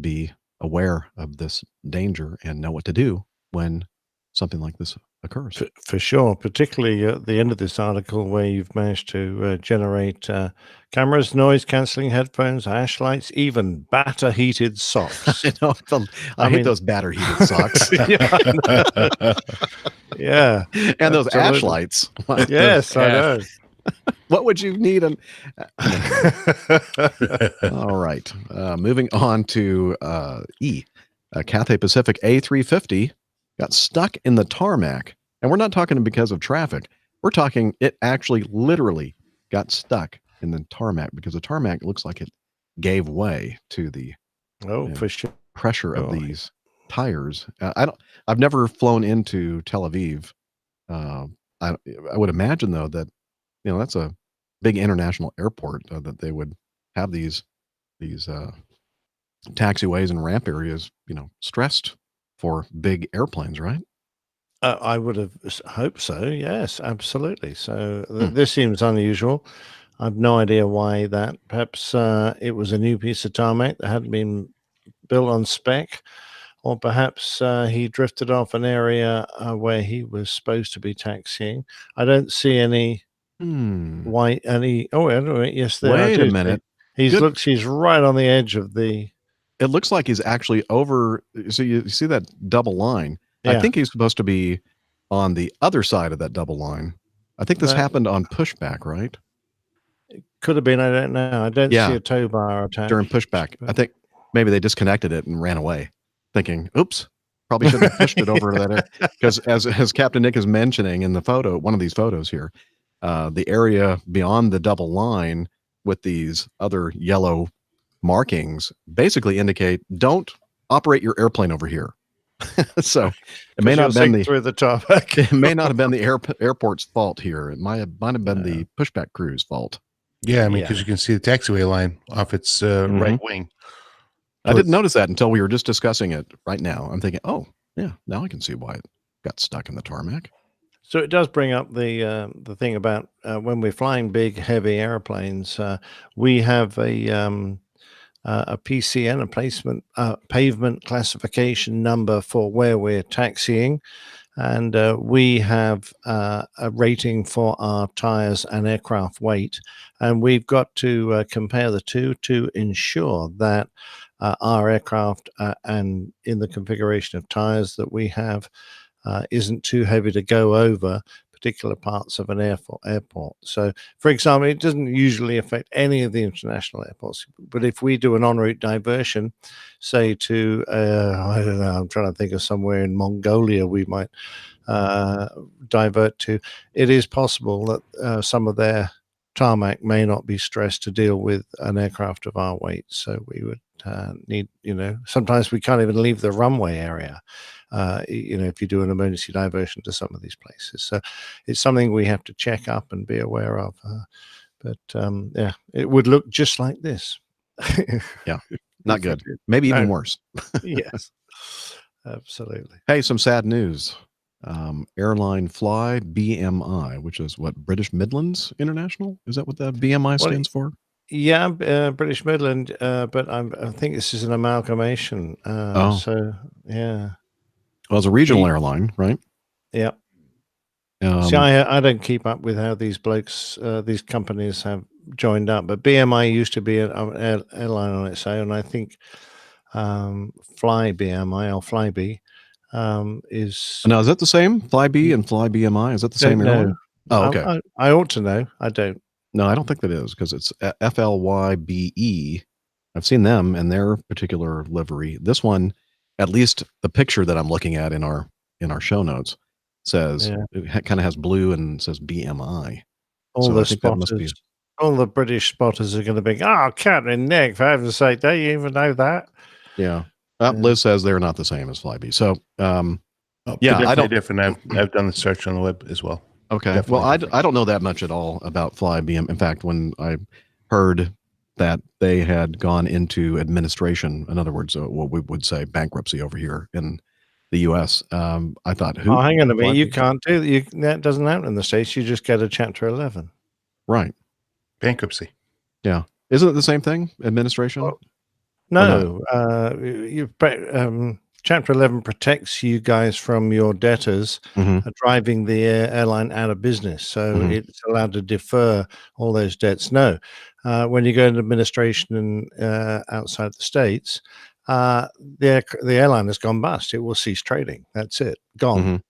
be aware of this danger and know what to do when something like this occurs. For sure, particularly at the end of this article where you've managed to generate cameras, noise cancelling headphones, ash lights, even batter heated socks. I hate those batter heated socks. Yeah. And those ash lights. Yes, I know. What would you need? All right. Moving on to E. Cathay Pacific A380 got stuck in the tarmac. And we're not talking because of traffic. We're talking it actually literally got stuck in the tarmac because the tarmac looks like it gave way to the for sure pressure of these tires. I've never flown into Tel Aviv. I would imagine though that that's a big international airport that they would have these taxiways and ramp areas stressed for big airplanes, right? I would have hoped so. Yes, absolutely. So this seems unusual. I have no idea why that. Perhaps it was a new piece of tarmac that hadn't been built on spec, or perhaps he drifted off an area where he was supposed to be taxiing. I don't see any white. Any? Oh, I don't know. Yes, there. Wait a minute. He's right on the edge of the. It looks like he's actually over. So you see that double line. Yeah. I think he's supposed to be on the other side of that double line. I think this happened on pushback, right? It could have been. I don't know. I don't see a tow bar attached. During pushback. I think maybe they disconnected it and ran away, thinking, oops, probably shouldn't have pushed it over to that area. Because as Captain Nick is mentioning in the photo, one of these photos here, the area beyond the double line with these other yellow markings basically indicate don't operate your airplane over here. So it may not have been through the tarmac. It may not have been the airport's fault here. It might have been the pushback crew's fault. Yeah, I mean, because you can see the taxiway line off its right wing. I didn't notice that until we were just discussing it right now. I'm thinking, oh yeah, now I can see why it got stuck in the tarmac. So it does bring up the thing about when we're flying big, heavy airplanes, we have a PCN, a pavement classification number for where we're taxiing. And we have a rating for our tires and aircraft weight, and we've got to compare the two to ensure that our aircraft and in the configuration of tires that we have isn't too heavy to go over particular parts of an airport. So, for example, it doesn't usually affect any of the international airports, but if we do an en route diversion, say to, I don't know, I'm trying to think of somewhere in Mongolia we might divert to, it is possible that some of their tarmac may not be stressed to deal with an aircraft of our weight. So we would need, sometimes we can't even leave the runway area. If you do an emergency diversion to some of these places. So it's something we have to check up and be aware of. But it would look just like this. Yeah, not good. Maybe even worse. Yes, absolutely. Hey, some sad news. Airline Fly BMI, which is what, British Midlands International? Is that what the BMI stands for? Yeah, British Midland, but I think this is an amalgamation. So, yeah. Well, it's a regional airline, right? Yeah. See, I don't keep up with how these these companies have joined up, but BMI used to be an airline on its own. I think Fly BMI or Flybe is. Now, is that the same? Flybe and Fly BMI? Is that the same airline? Oh, okay. I ought to know. I don't. No, I don't think that is, because it's FLYBE. I've seen them and their particular livery. This one, at least the picture that I'm looking at in our show notes, says it kind of has blue and says BMI. All the spotters, all the British spotters are going to be, Captain Nick, for heaven's sake, don't you even know that? Yeah. Liz says they're not the same as Flybe. So, I don't. Different. I've done the search on the web as well. Okay. Definitely well, I don't know that much at all about Flybe. In fact, when I heard that they had gone into administration, in other words, what we would say bankruptcy over here in the U.S., I thought, who? Oh, hang on a minute. You can't do that. That doesn't happen in the States. You just get a Chapter 11. Right. Bankruptcy. Yeah. Isn't it the same thing? Administration? Well, no. Chapter 11 protects you guys from your debtors driving the airline out of business. So it's allowed to defer all those debts. No. When you go into administration outside the States, the airline has gone bust. It will cease trading. That's it. Gone.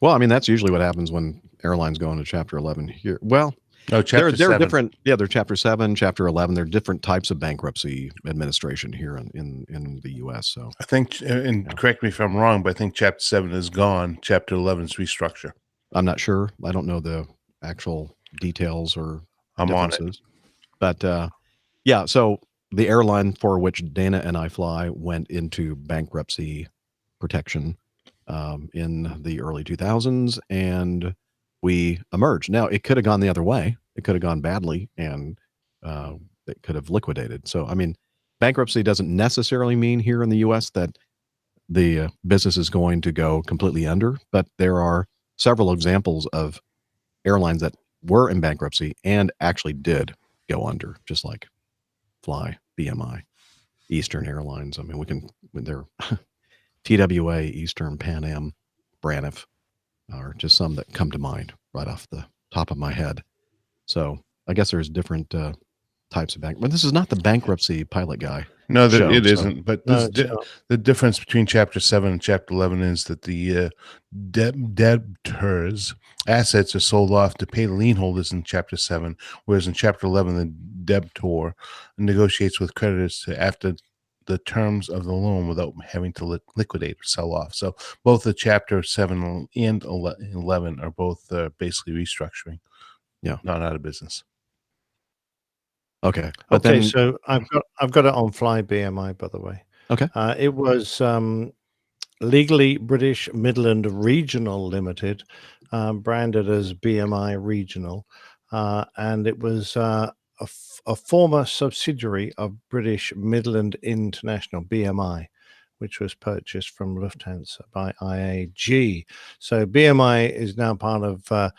Well, I mean, that's usually what happens when airlines go into Chapter 11 here. Well, Chapter 7. Different. Yeah, they're Chapter 7, Chapter 11. They're different types of bankruptcy administration here in the U.S. So I think, and correct me if I'm wrong, but I think Chapter 7 is gone. Chapter 11 is restructure. I'm not sure. I don't know the actual details or differences. On it. But so the airline for which Dana and I fly went into bankruptcy protection in the early 2000s, and we emerged. Now, it could have gone the other way. It could have gone badly, and it could have liquidated. So, I mean, bankruptcy doesn't necessarily mean here in the U.S. that the business is going to go completely under, but there are several examples of airlines that were in bankruptcy and actually did go under, just like Fly, BMI, Eastern Airlines. I mean, they're TWA, Eastern, Pan Am, Braniff, are just some that come to mind right off the top of my head. So I guess there's different types of but this is not the bankruptcy pilot guy. No, it isn't. But the difference between Chapter 7 and Chapter 11 is that the debtors' assets are sold off to pay lien holders in Chapter 7, whereas in Chapter 11, the debtor negotiates with creditors after the terms of the loan without having to liquidate or sell off. So both the Chapter 7 and 11 are both basically restructuring. Yeah, not out of business. Okay. So I've got it on Fly BMI, by the way. Okay. It was legally British Midland Regional Limited, branded as BMI Regional, and it was a former subsidiary of British Midland International, BMI, which was purchased from Lufthansa by IAG. So BMI is now part of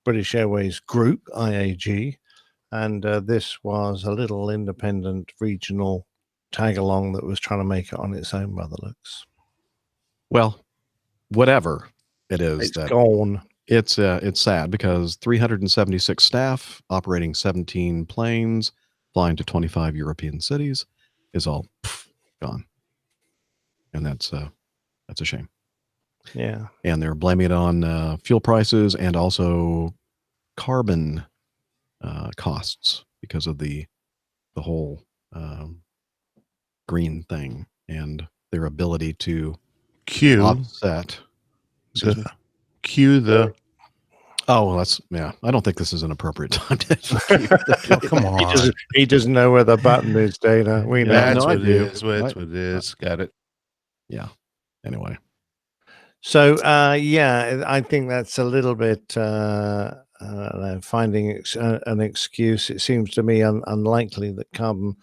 British Airways Group, IAG. And this was a little independent regional tag-along that was trying to make it on its own by the looks. Well, whatever. It is. It's gone. It's sad because 376 staff operating 17 planes, flying to 25 European cities, is all gone, and that's a shame. Yeah, and they're blaming it on fuel prices and also carbon costs because of the whole green thing and their ability to offset. Cue the. Oh, well, I don't think this is an appropriate time to. Come on. He doesn't know where the button is, Dana. We know. That's what it is. That's what it is. Got it. Yeah. Anyway. So, I think that's a little bit finding an excuse. It seems to me unlikely that carbon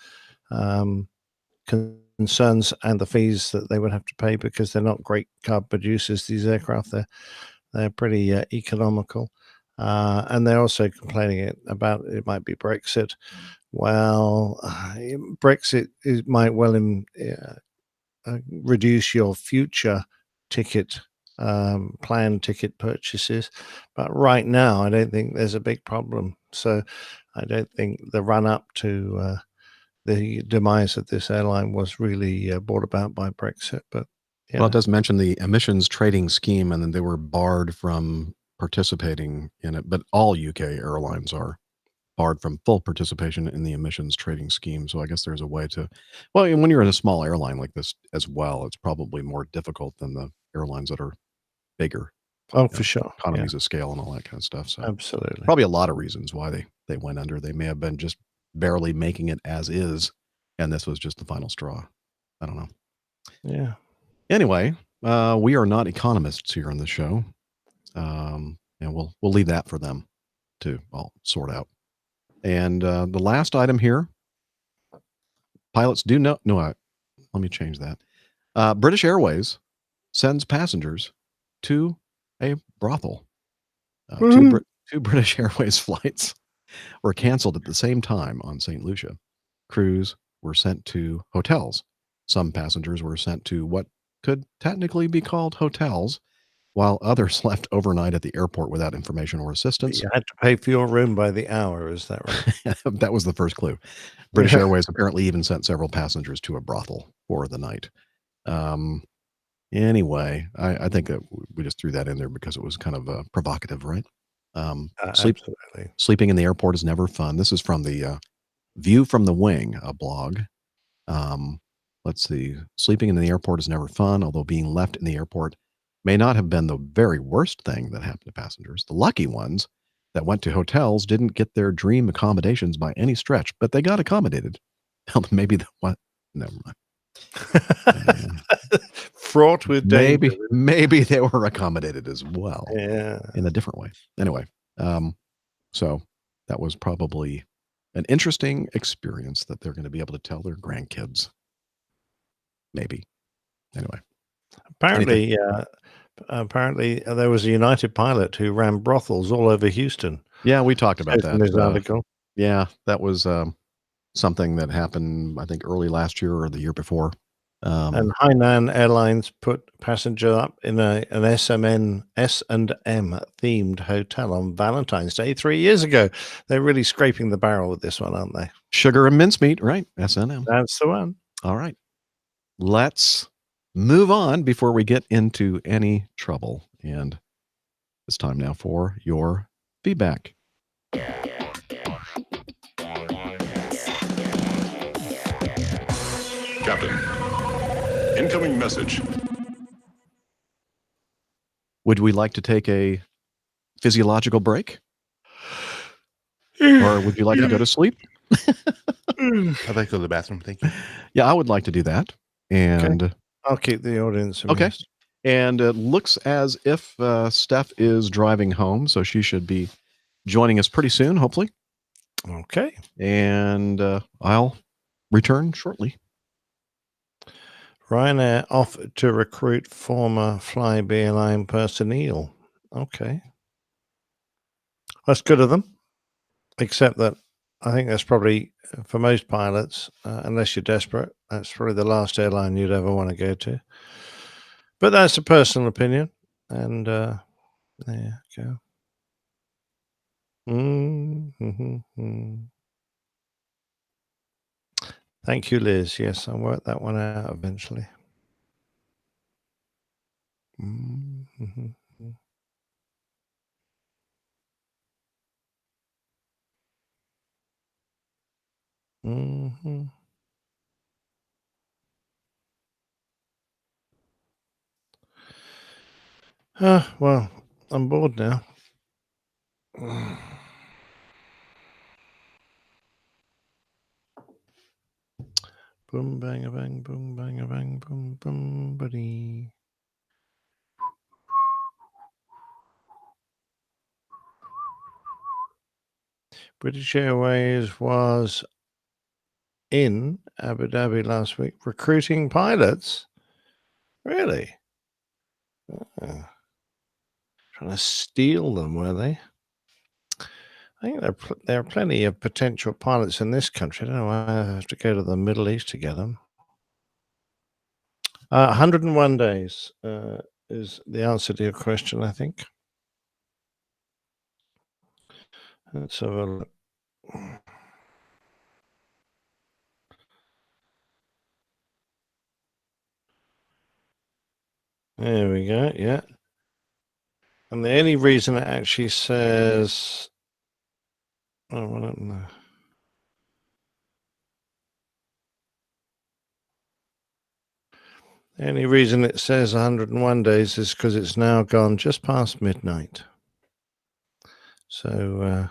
concerns and the fees that they would have to pay, because they're not great carbon producers, these aircraft. They're pretty economical. And they're also complaining about it might be Brexit. Well, Brexit might well reduce your future ticket planned ticket purchases, but right now I don't think there's a big problem. So I don't think the run up to the demise of this airline was really brought about by Brexit. But well, it does mention the emissions trading scheme, and then they were barred from participating in it. But all UK airlines are barred from full participation in the emissions trading scheme. So I guess there's a way to. Well, and when you're in a small airline like this as well, it's probably more difficult than the airlines that are bigger. Oh, for sure. Economies of scale and all that kind of stuff. So absolutely, probably a lot of reasons why they went under. They may have been just barely making it as is, and this was just the final straw. I don't know. Yeah. Anyway, we are not economists here on the show, and we'll leave that for them to all sort out. And the last item here, pilots do know. No, let me change that. British Airways sends passengers to a brothel. Two British Airways flights were canceled at the same time on St. Lucia. Crews were sent to hotels. Some passengers were sent to what could technically be called hotels, while others left overnight at the airport without information or assistance. You had to pay for your room by the hour, is that right? That was the first clue. British Airways apparently even sent several passengers to a brothel for the night. Anyway, I think that we just threw that in there because it was kind of provocative, right? Absolutely. Sleeping in the airport is never fun. This is from the View from the Wing, a blog. Let's see. Sleeping in the airport is never fun, although being left in the airport may not have been the very worst thing that happened to passengers. The lucky ones that went to hotels didn't get their dream accommodations by any stretch, but they got accommodated. Maybe never mind. Fraught with danger. Maybe they were accommodated as well. Yeah. In a different way. Anyway, so that was probably an interesting experience that they're going to be able to tell their grandkids. Maybe. Anyway. Apparently there was a United pilot who ran brothels all over Houston. Yeah, we talked about that. In this article. Yeah, that was something that happened, I think, early last year or the year before. And Hainan Airlines put passenger up in an S&M themed hotel on Valentine's Day 3 years ago. They're really scraping the barrel with this one, aren't they? Sugar and mincemeat, right? S&M. That's the one. All right. Let's move on before we get into any trouble. And it's time now for your feedback. Captain, incoming message. Would we like to take a physiological break? Or would you like to go to sleep? I'd like to go to the bathroom. Thank you. Yeah, I would like to do that. And okay. I'll keep the audience amused. Okay. And it looks as if Steph is driving home, so she should be joining us pretty soon, hopefully. Okay. And I'll return shortly. Ryanair offered to recruit former Flybe Airline personnel. Okay. That's good of them. Except that I think that's probably, for most pilots, unless you're desperate, that's probably the last airline you'd ever want to go to. But that's a personal opinion. And there you go. Mm-hmm. Thank you, Liz. Yes, I'll work that one out eventually. Mm-hmm. Mm-hmm. Well, I'm bored now. Boom, bang, a bang, boom, bang, a bang, boom, boom, buddy. British Airways was in Abu Dhabi last week recruiting pilots. Really? Trying to steal them, were they? I think there are plenty of potential pilots in this country. I don't know why I have to go to the Middle East to get them. 101 days is the answer to your question, I think. Let's have a look. There we go, yeah. And the only reason it actually says... Oh, I don't know. The only reason it says 101 days is because it's now gone just past midnight. So...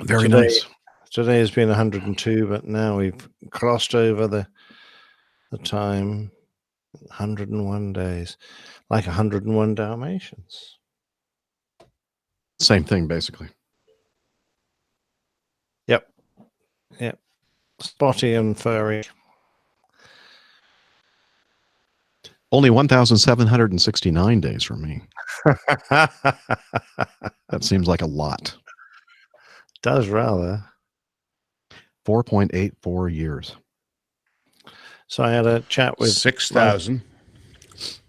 Very nice. Today has been 102, but now we've crossed over the time. 101 days, like 101 Dalmatians. Same thing, basically. Yep. Spotty and furry. Only 1,769 days for me. That seems like a lot. Does rather. 4.84 years. So I had a chat with 6,000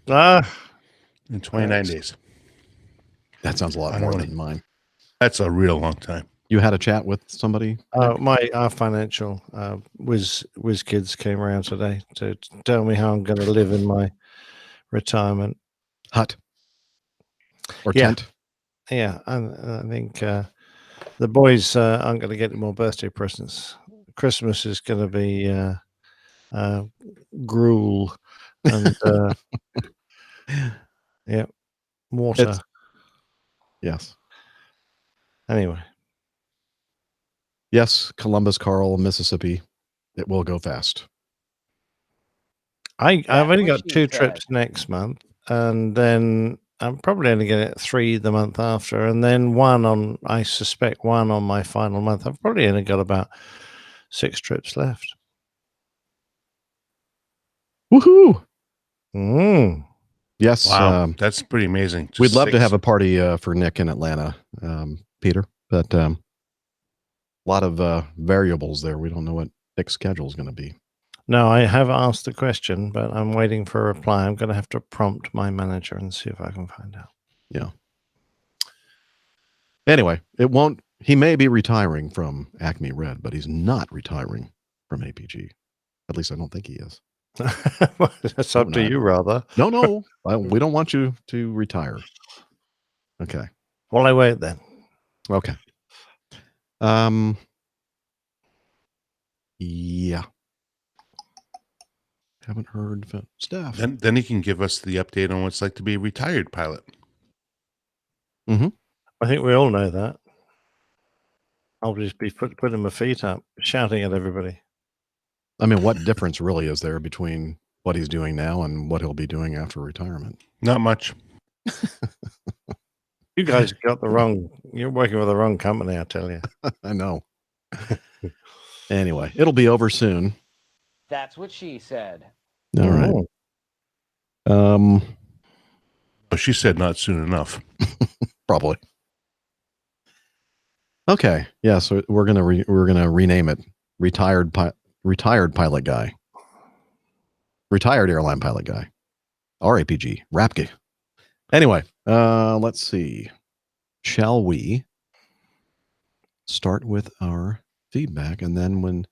in 29 days. That sounds a lot more than mine. That's a real long time. You had a chat with somebody? Our financial whiz kids came around today to tell me how I'm going to live in my retirement hut or tent. Yeah, I think the boys aren't going to get any more birthday presents. Christmas is going to be gruel and water. Yes. Anyway. Yes, Columbus, Carl, Mississippi. It will go fast. I've only got 2 trips next month, and then I'm probably only going to get 3 the month after, and then I suspect one on my final month. I've probably only got about 6 trips left. Woohoo! Yes. Wow, that's pretty amazing. We'd love to have a party for Nick in Atlanta, Peter, but a lot of variables there. We don't know what Nick's schedule is going to be. No, I have asked the question, but I'm waiting for a reply. I'm going to have to prompt my manager and see if I can find out. Yeah. Anyway, he may be retiring from Acme Red, but he's not retiring from APG. At least I don't think he is. Well, that's up to you, rather. No. We don't want you to retire. Okay. Well, I wait then. Okay. Yeah. Haven't heard from Steph. Then he can give us the update on what it's like to be a retired pilot. Mm-hmm. I think we all know that. I'll just be putting my feet up, shouting at everybody. I mean, what difference really is there between what he's doing now and what he'll be doing after retirement? Not much. You guys got you're working with the wrong company, I tell you. I know. Anyway, it'll be over soon. That's what she said. All right. But she said not soon enough. Probably. Okay. Yeah. So we're gonna rename it retired pilot guy. Retired airline pilot guy. RPG, Rapke. Anyway, let's see. Shall we start with our feedback, and then when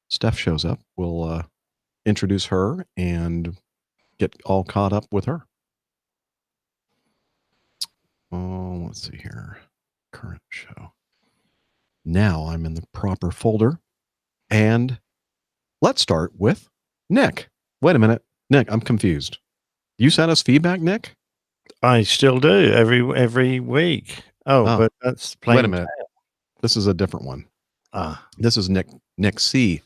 Steph shows up, we'll introduce her and get all caught up with her. Oh, let's see here. Current show. Now I'm in the proper folder, and let's start with Nick. Wait a minute, Nick. I'm confused. You sent us feedback, Nick? I still do every week. Oh, but that's plain. Wait a minute. This is a different one. This is Nick C.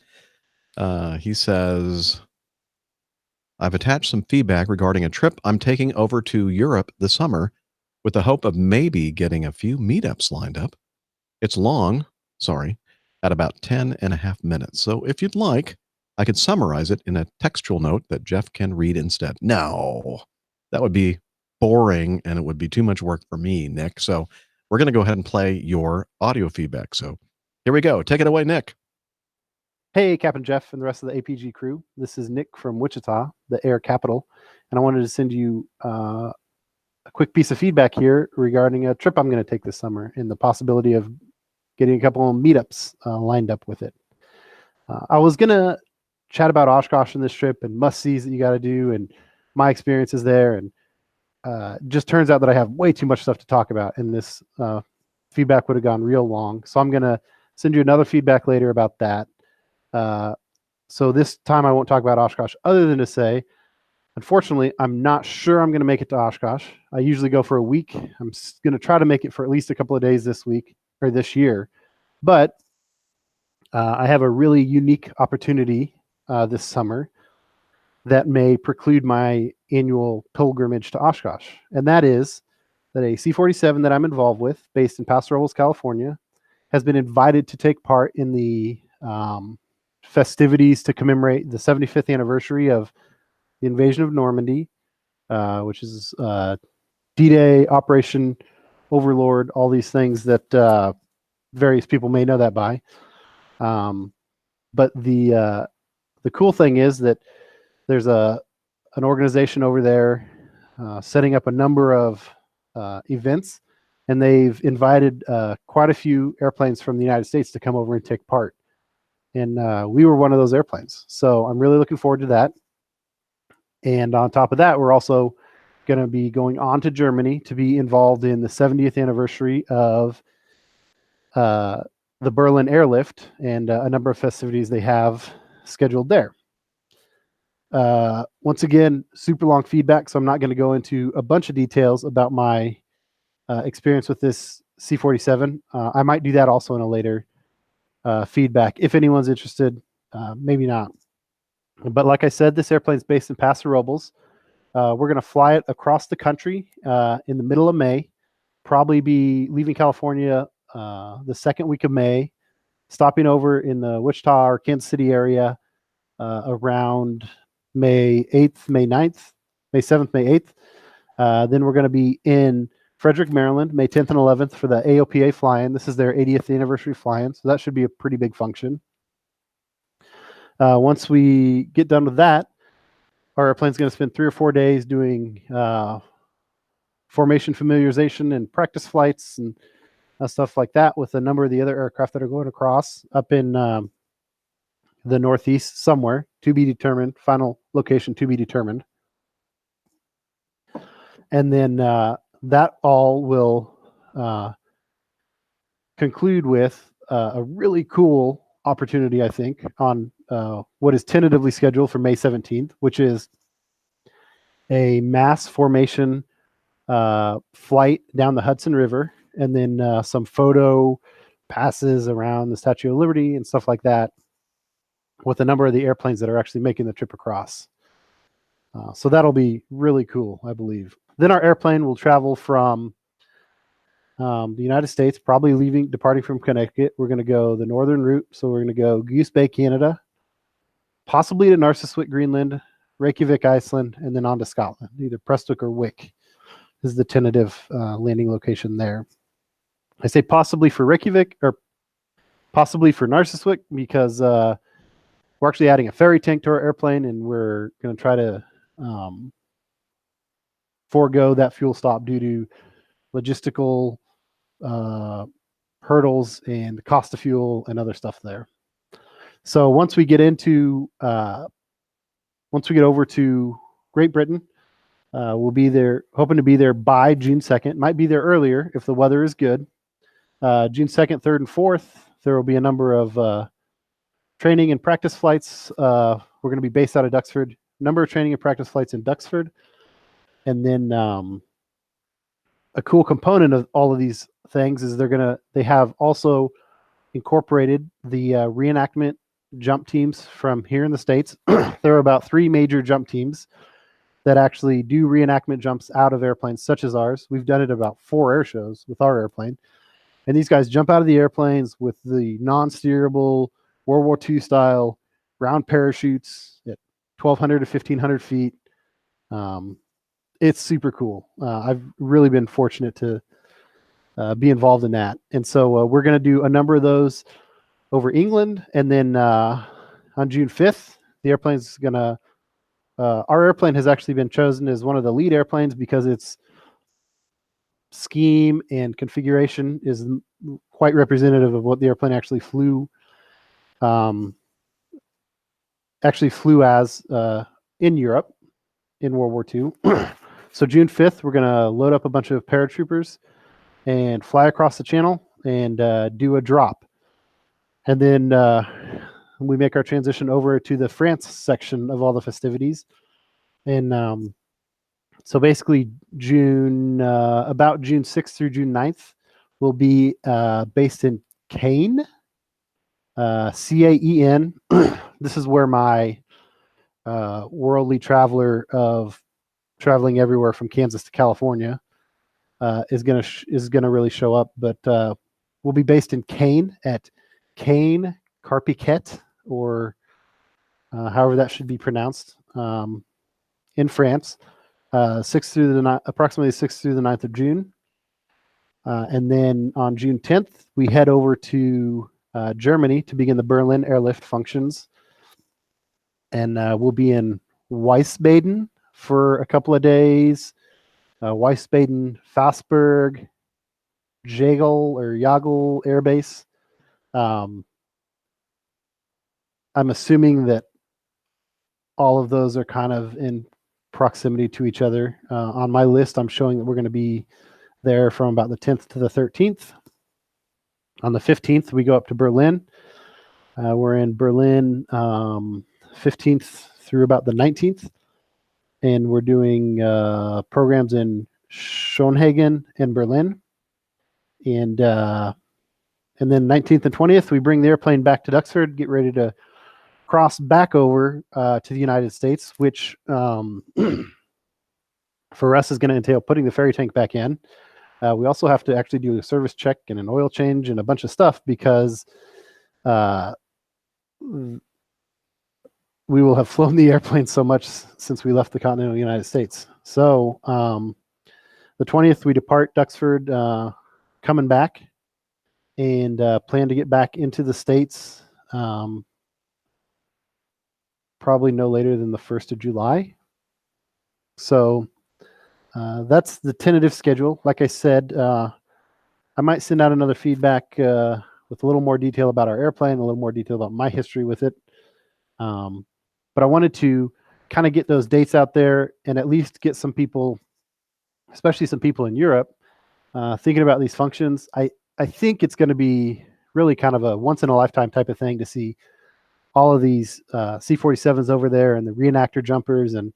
He says, I've attached some feedback regarding a trip I'm taking over to Europe this summer with the hope of maybe getting a few meetups lined up. It's long, at about 10 and a half minutes. So if you'd like, I could summarize it in a textual note that Jeff can read instead. No, that would be boring and it would be too much work for me, Nick. So we're going to go ahead and play your audio feedback. So here we go. Take it away, Nick. Hey, Captain Jeff and the rest of the APG crew. This is Nick from Wichita, the air capital. And I wanted to send you a quick piece of feedback here regarding a trip I'm going to take this summer and the possibility of getting a couple of meetups lined up with it. I was going to chat about Oshkosh in this trip and must-sees that you got to do and my experiences there. And just turns out that I have way too much stuff to talk about, and this feedback would have gone real long. So I'm going to send you another feedback later about that. So this time I won't talk about Oshkosh other than to say, unfortunately, I'm not sure I'm going to make it to Oshkosh. I usually go for a week. I'm going to try to make it for at least a couple of days this week or this year. But I have a really unique opportunity this summer that may preclude my annual pilgrimage to Oshkosh. And that is that a C-47 that I'm involved with, based in Paso Robles, California, has been invited to take part in the festivities to commemorate the 75th anniversary of the invasion of Normandy, which is D-Day, Operation Overlord, all these things that various people may know that by. But the cool thing is that there's an organization over there setting up a number of events, and they've invited quite a few airplanes from the United States to come over and take part. And we were one of those airplanes. So I'm really looking forward to that. And on top of that, we're also going to be going on to Germany to be involved in the 70th anniversary of the Berlin Airlift and a number of festivities they have scheduled there. Once again, super long feedback, so I'm not going to go into a bunch of details about my experience with this C-47. I might do that also in a later feedback if anyone's interested. Maybe not. But like I said, this airplane is based in Paso Robles. We're going to fly it across the country in the middle of May. Probably be leaving California the second week of May, stopping over in the Wichita or Kansas City area around May 8th, May 9th, May 7th, May 8th. Then we're going to be in Frederick, Maryland, May 10th and 11th for the AOPA fly-in. This is their 80th anniversary fly-in, so that should be a pretty big function. Once we get done with that, our airplane's going to spend 3 or 4 days doing formation familiarization and practice flights and stuff like that with a number of the other aircraft that are going across up in the Northeast somewhere, to be determined, final location to be determined. And then that all will conclude with a really cool opportunity, I think, on what is tentatively scheduled for May 17th, which is a mass formation flight down the Hudson River, and then some photo passes around the Statue of Liberty and stuff like that with a number of the airplanes that are actually making the trip across. So that'll be really cool, I believe. Then our airplane will travel from the United States, probably departing from Connecticut. We're going to go the northern route. So we're going to go Goose Bay, Canada, possibly to Narsarsuaq, Greenland, Reykjavik, Iceland, and then on to Scotland. Either Prestwick or Wick is the tentative landing location there. I say possibly for Reykjavik or possibly for Narsarsuaq because we're actually adding a ferry tank to our airplane, and we're going to try to forego that fuel stop due to logistical hurdles and the cost of fuel and other stuff there. So once we get over to Great Britain, we'll be there, hoping to be there by June 2nd. Might be there earlier if the weather is good. June 2nd, 3rd, and 4th, there will be a number of training and practice flights. We're going to be based out of Duxford. Number of training and practice flights in Duxford. And then a cool component of all of these things is they have also incorporated the reenactment jump teams from here in the States. There are about 3 major jump teams that actually do reenactment jumps out of airplanes such as ours. We've done it about 4 air shows with our airplane. And these guys jump out of the airplanes with the non-steerable World War II style round parachutes at 1,200 to 1,500 feet. It's super cool. I've really been fortunate to be involved in that. And so we're going to do a number of those over England. And then on June 5th, the airplane's going to, our airplane has actually been chosen as one of the lead airplanes because its scheme and configuration is quite representative of what the airplane actually flew as in Europe in World War II. So June 5th, we're going to load up a bunch of paratroopers and fly across the channel and do a drop. And then we make our transition over to the France section of all the festivities. And so basically about June 6th through June 9th, we'll be based in Caen, Caen. This is where my worldly traveler of traveling everywhere from Kansas to California is gonna really show up. But we'll be based in Caen at Caen Carpiquet, or however that should be pronounced, in France, approximately 6th through the 9th of June. And then on June 10th, we head over to Germany to begin the Berlin airlift functions. And we'll be in Wiesbaden for a couple of days. Wiesbaden, Fassberg, Jagel Air Base. I'm assuming that all of those are kind of in proximity to each other. On my list, I'm showing that we're going to be there from about the 10th to the 13th. On the 15th, we go up to Berlin. We're in Berlin 15th through about the 19th. And we're doing programs in Schönhagen and Berlin. And then 19th and 20th, we bring the airplane back to Duxford, get ready to cross back over to the United States, which for us is going to entail putting the ferry tank back in. We also have to actually do a service check and an oil change and a bunch of stuff because we will have flown the airplane so much since we left the continental United States. So the 20th, we depart Duxford, coming back, and plan to get back into the States probably no later than the 1st of July. So that's the tentative schedule. Like I said, I might send out another feedback with a little more detail about our airplane, a little more detail about my history with it. But I wanted to kind of get those dates out there and at least get some people, especially some people in Europe, thinking about these functions. I think it's going to be really kind of a once in a lifetime type of thing to see all of these C-47s over there and the reenactor jumpers. And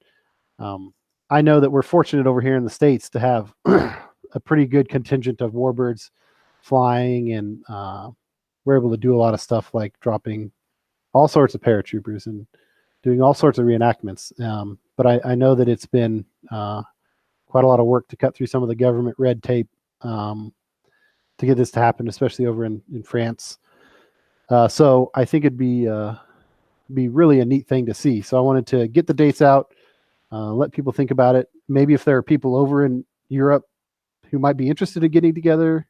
I know that we're fortunate over here in the States to have a pretty good contingent of warbirds flying, and we're able to do a lot of stuff like dropping all sorts of paratroopers and doing all sorts of reenactments. But I know that it's been quite a lot of work to cut through some of the government red tape to get this to happen, especially over in France. So I think it'd be really a neat thing to see. So I wanted to get the dates out, let people think about it. Maybe if there are people over in Europe who might be interested in getting together,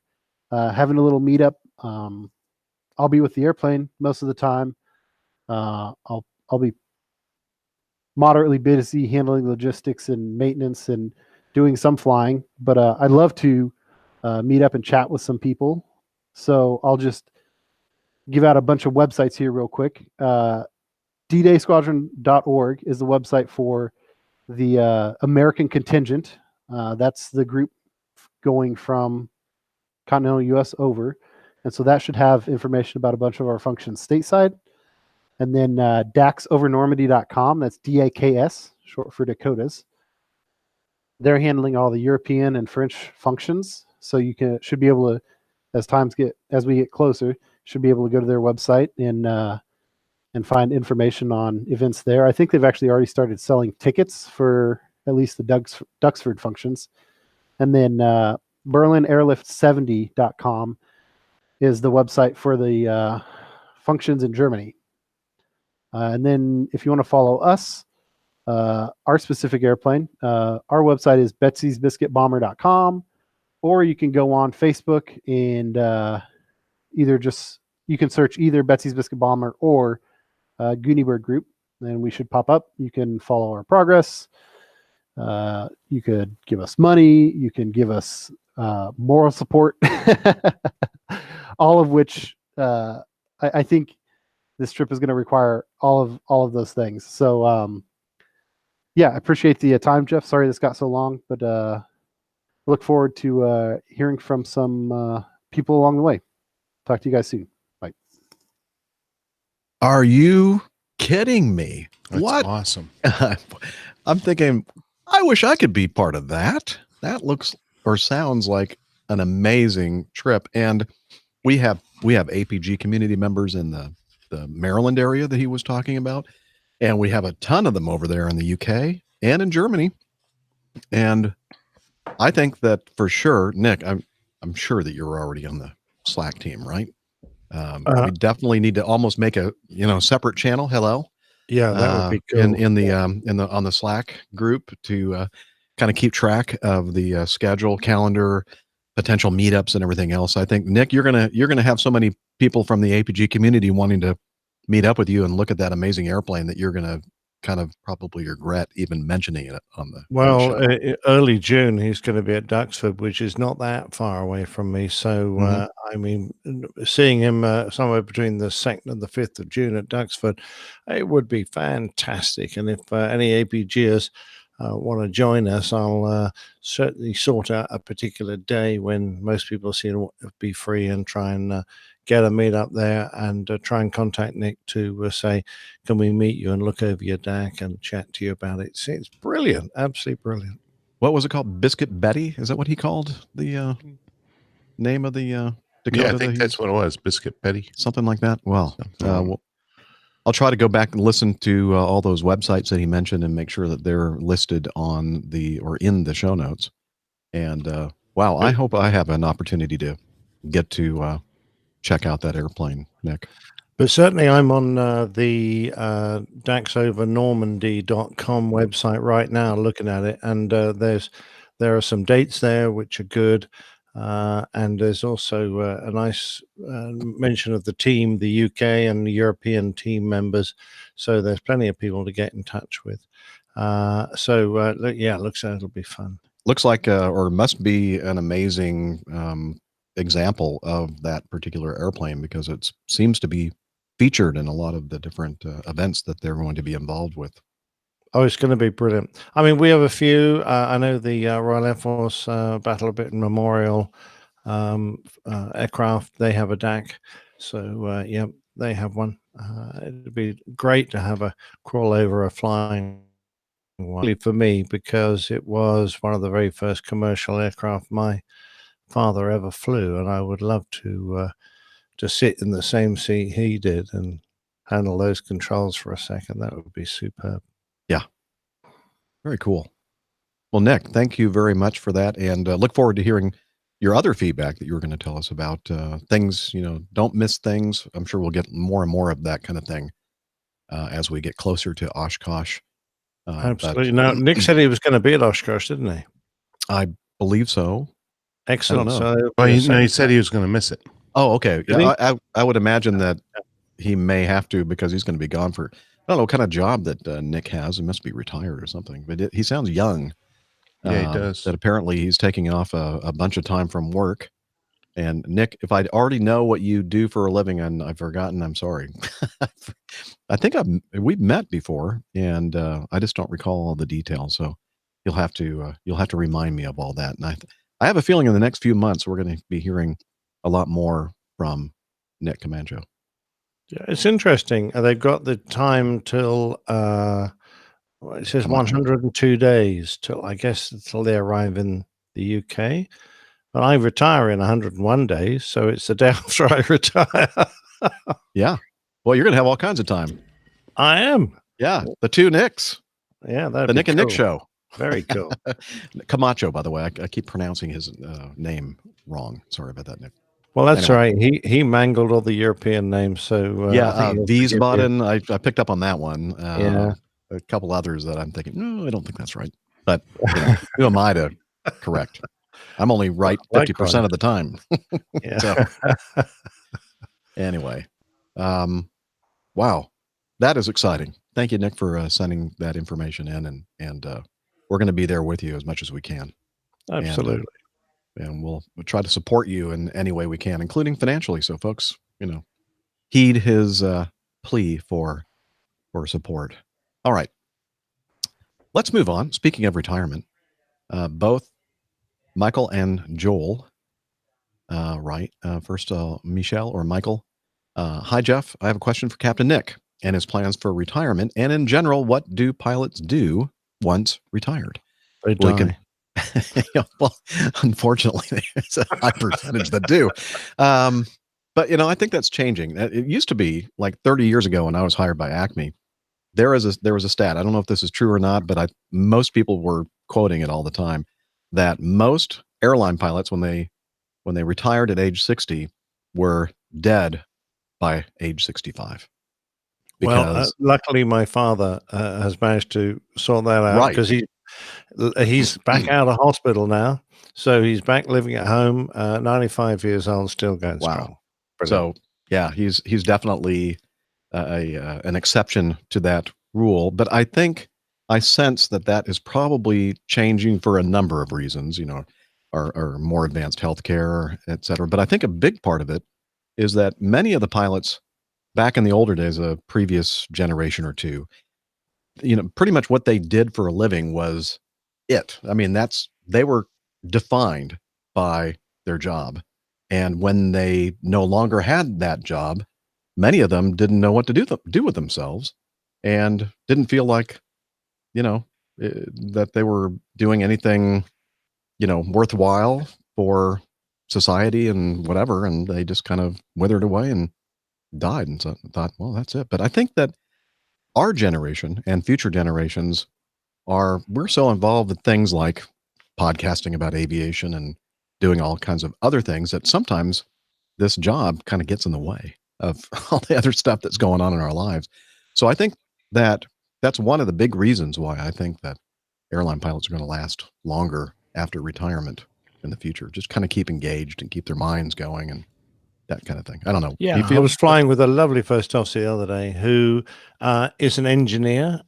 having a little meetup. I'll be with the airplane most of the time. I'll be moderately busy handling logistics and maintenance and doing some flying, but I'd love to meet up and chat with some people. So I'll just give out a bunch of websites here real quick. ddaysquadron.org is the website for the American contingent. That's the group going from continental U.S. over. And so that should have information about a bunch of our functions stateside. And then DAKSoverNormandy.com, that's DAKS, short for Dakotas. They're handling all the European and French functions. So you should be able to, as we get closer, should be able to go to their website and find information on events there. I think they've actually already started selling tickets for at least the Duxford functions. And then BerlinAirlift70.com is the website for the functions in Germany. And then if you want to follow us, our specific airplane, our website is betsy'sbiscuitbomber.com, or you can go on Facebook and you can search either Betsy's Biscuit Bomber or Gooniebird Group, and we should pop up. You can follow our progress. You could give us money. You can give us moral support, all of which I think this trip is going to require all of those things. So yeah, I appreciate the time, Jeff. Sorry this got so long, but look forward to hearing from some people along the way. Talk to you guys soon. Bye. Are you kidding me? That's what? Awesome. I'm thinking, I wish I could be part of that. That looks or sounds like an amazing trip. And we have APG community members in the Maryland area that he was talking about. And we have a ton of them over there in the UK and in Germany. And I think that for sure, Nick, I'm sure that you're already on the Slack team, right? We definitely need to almost make a separate channel. Hello. Yeah, that would be cool. on the Slack group to kind of keep track of the schedule, calendar, potential meetups, and everything else. I think, Nick, you're gonna have so many people from the APG community wanting to meet up with you and look at that amazing airplane that you're gonna kind of probably regret even mentioning it on the early June he's going to be at Duxford, which is not that far away from me. So I mean, seeing him somewhere between the 2nd and the 5th of June at Duxford, it would be fantastic. And if any APGers want to join us, I'll certainly sort out a particular day when most people seem to be free and try and get a meet up there and try and contact Nick to say, can we meet you and look over your DAC and chat to you about it? It's brilliant. Absolutely brilliant. What was it called? Biscuit Betty? Is that what he called the name of the Dakota? Yeah, I think that's what it was. Biscuit Betty. Something like that. Well, I'll try to go back and listen to all those websites that he mentioned and make sure that they're listed in the show notes. And wow, I hope I have an opportunity to get to check out that airplane, Nick. But certainly I'm on the DAKSoverNormandy.com website right now looking at it, and there are some dates there which are good, and there's also a nice mention of the team, the UK and the European team members, so there's plenty of people to get in touch with. Yeah, it looks like it'll be fun. Looks like or must be an amazing example of that particular airplane, because it seems to be featured in a lot of the different events that they're going to be involved with. Oh, it's going to be brilliant. I mean, we have a few. I know the Royal Air Force Battle of Britain Memorial aircraft, they have a DAC. So, yeah, they have one. It'd be great to have a crawl over a flying one for me, because it was one of the very first commercial aircraft my father ever flew, and I would love to sit in the same seat he did and handle those controls for a second. That would be superb. Yeah, very cool. Well, Nick, thank you very much for that, and look forward to hearing your other feedback that you were going to tell us about things. Don't miss things. I'm sure we'll get more and more of that kind of thing as we get closer to Oshkosh. Absolutely. Now, Nick said he was going to be at Oshkosh, didn't he? I believe so. Excellent. So he said he was going to miss it. Oh, okay. Yeah, I would imagine that he may have to, because he's going to be gone for, I don't know what kind of job that Nick has. He must be retired or something, but he sounds young. Yeah, he does. That apparently he's taking off a bunch of time from work. And Nick, if I'd already know what you do for a living and I've forgotten, I'm sorry. I think we've met before, and I just don't recall all the details. So you'll have to remind me of all that. And I have a feeling in the next few months we're going to be hearing a lot more from Nick Camacho. Yeah, it's interesting. They've got the time till it says 102 days till, I guess, until they arrive in the UK. But I retire in 101 days, so it's the day after I retire. Yeah. Well, you're going to have all kinds of time. I am. Yeah. The two Nicks. Yeah. The Nick and Nick show. Very cool. Camacho, by the way. I keep pronouncing his name wrong. Sorry about that, Nick. Well, that's anyway. Right. He mangled all the European names. So Wiesbaden, I picked up on that one. Yeah. A couple others that I'm thinking, no, I don't think that's right. But who am I to correct? I'm only right 50% of the time. Yeah. So, anyway, wow, that is exciting. Thank you, Nick, for sending that information in, and we're going to be there with you as much as we can. Absolutely. And we'll try to support you in any way we can, including financially. So, folks, heed his plea for support. All right, let's move on. Speaking of retirement, both Michael and Joel, first, Michelle or Michael. Hi, Jeff. I have a question for Captain Nick and his plans for retirement. And in general, what do pilots do once retired? They die. Well, unfortunately, there's a high percentage that do. But, I think that's changing. It used to be like 30 years ago when I was hired by Acme. There was a stat. I don't know if this is true or not, but most people were quoting it all the time, that most airline pilots, when they retired at age 60, were dead by age 65. Well, luckily my father has managed to sort that out, because he's back out of hospital now, so he's back living at home, 95 years old, still going strong. So yeah, he's definitely an exception to that rule, but I think I sense that is probably changing for a number of reasons, or more advanced healthcare, et cetera. But I think a big part of it is that many of the pilots back in the older days, a previous generation or two, pretty much what they did for a living was it. I mean, they were defined by their job. And when they no longer had that job, many of them didn't know what to do with themselves, and didn't feel like, that they were doing anything, worthwhile for society and whatever. And they just kind of withered away and died, and so thought, well, that's it. But I think that our generation and future generations we're so involved with things like podcasting about aviation and doing all kinds of other things that sometimes this job kind of gets in the way of all the other stuff that's going on in our lives. So I think that's one of the big reasons why I think that airline pilots are going to last longer after retirement in the future. Just kind of keep engaged and keep their minds going and that kind of thing. I don't know. Yeah, I was flying with a lovely first officer the other day who is an engineer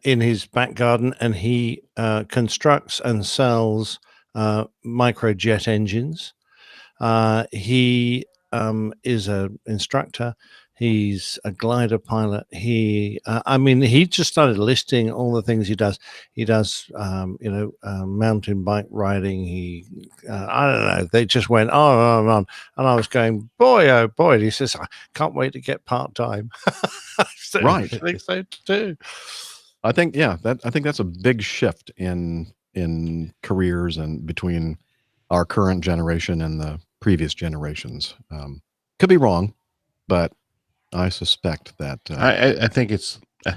in his back garden, and he constructs and sells microjet engines. He is an instructor. He's a glider pilot. He just started listing all the things he does. He does, mountain bike riding. I don't know. They just went on and on. And I was going, boy, oh boy. And he says, I can't wait to get part-time. So right. I think so too. I think that's a big shift in careers and between our current generation and the previous generations. Could be wrong, but I suspect that I think it's I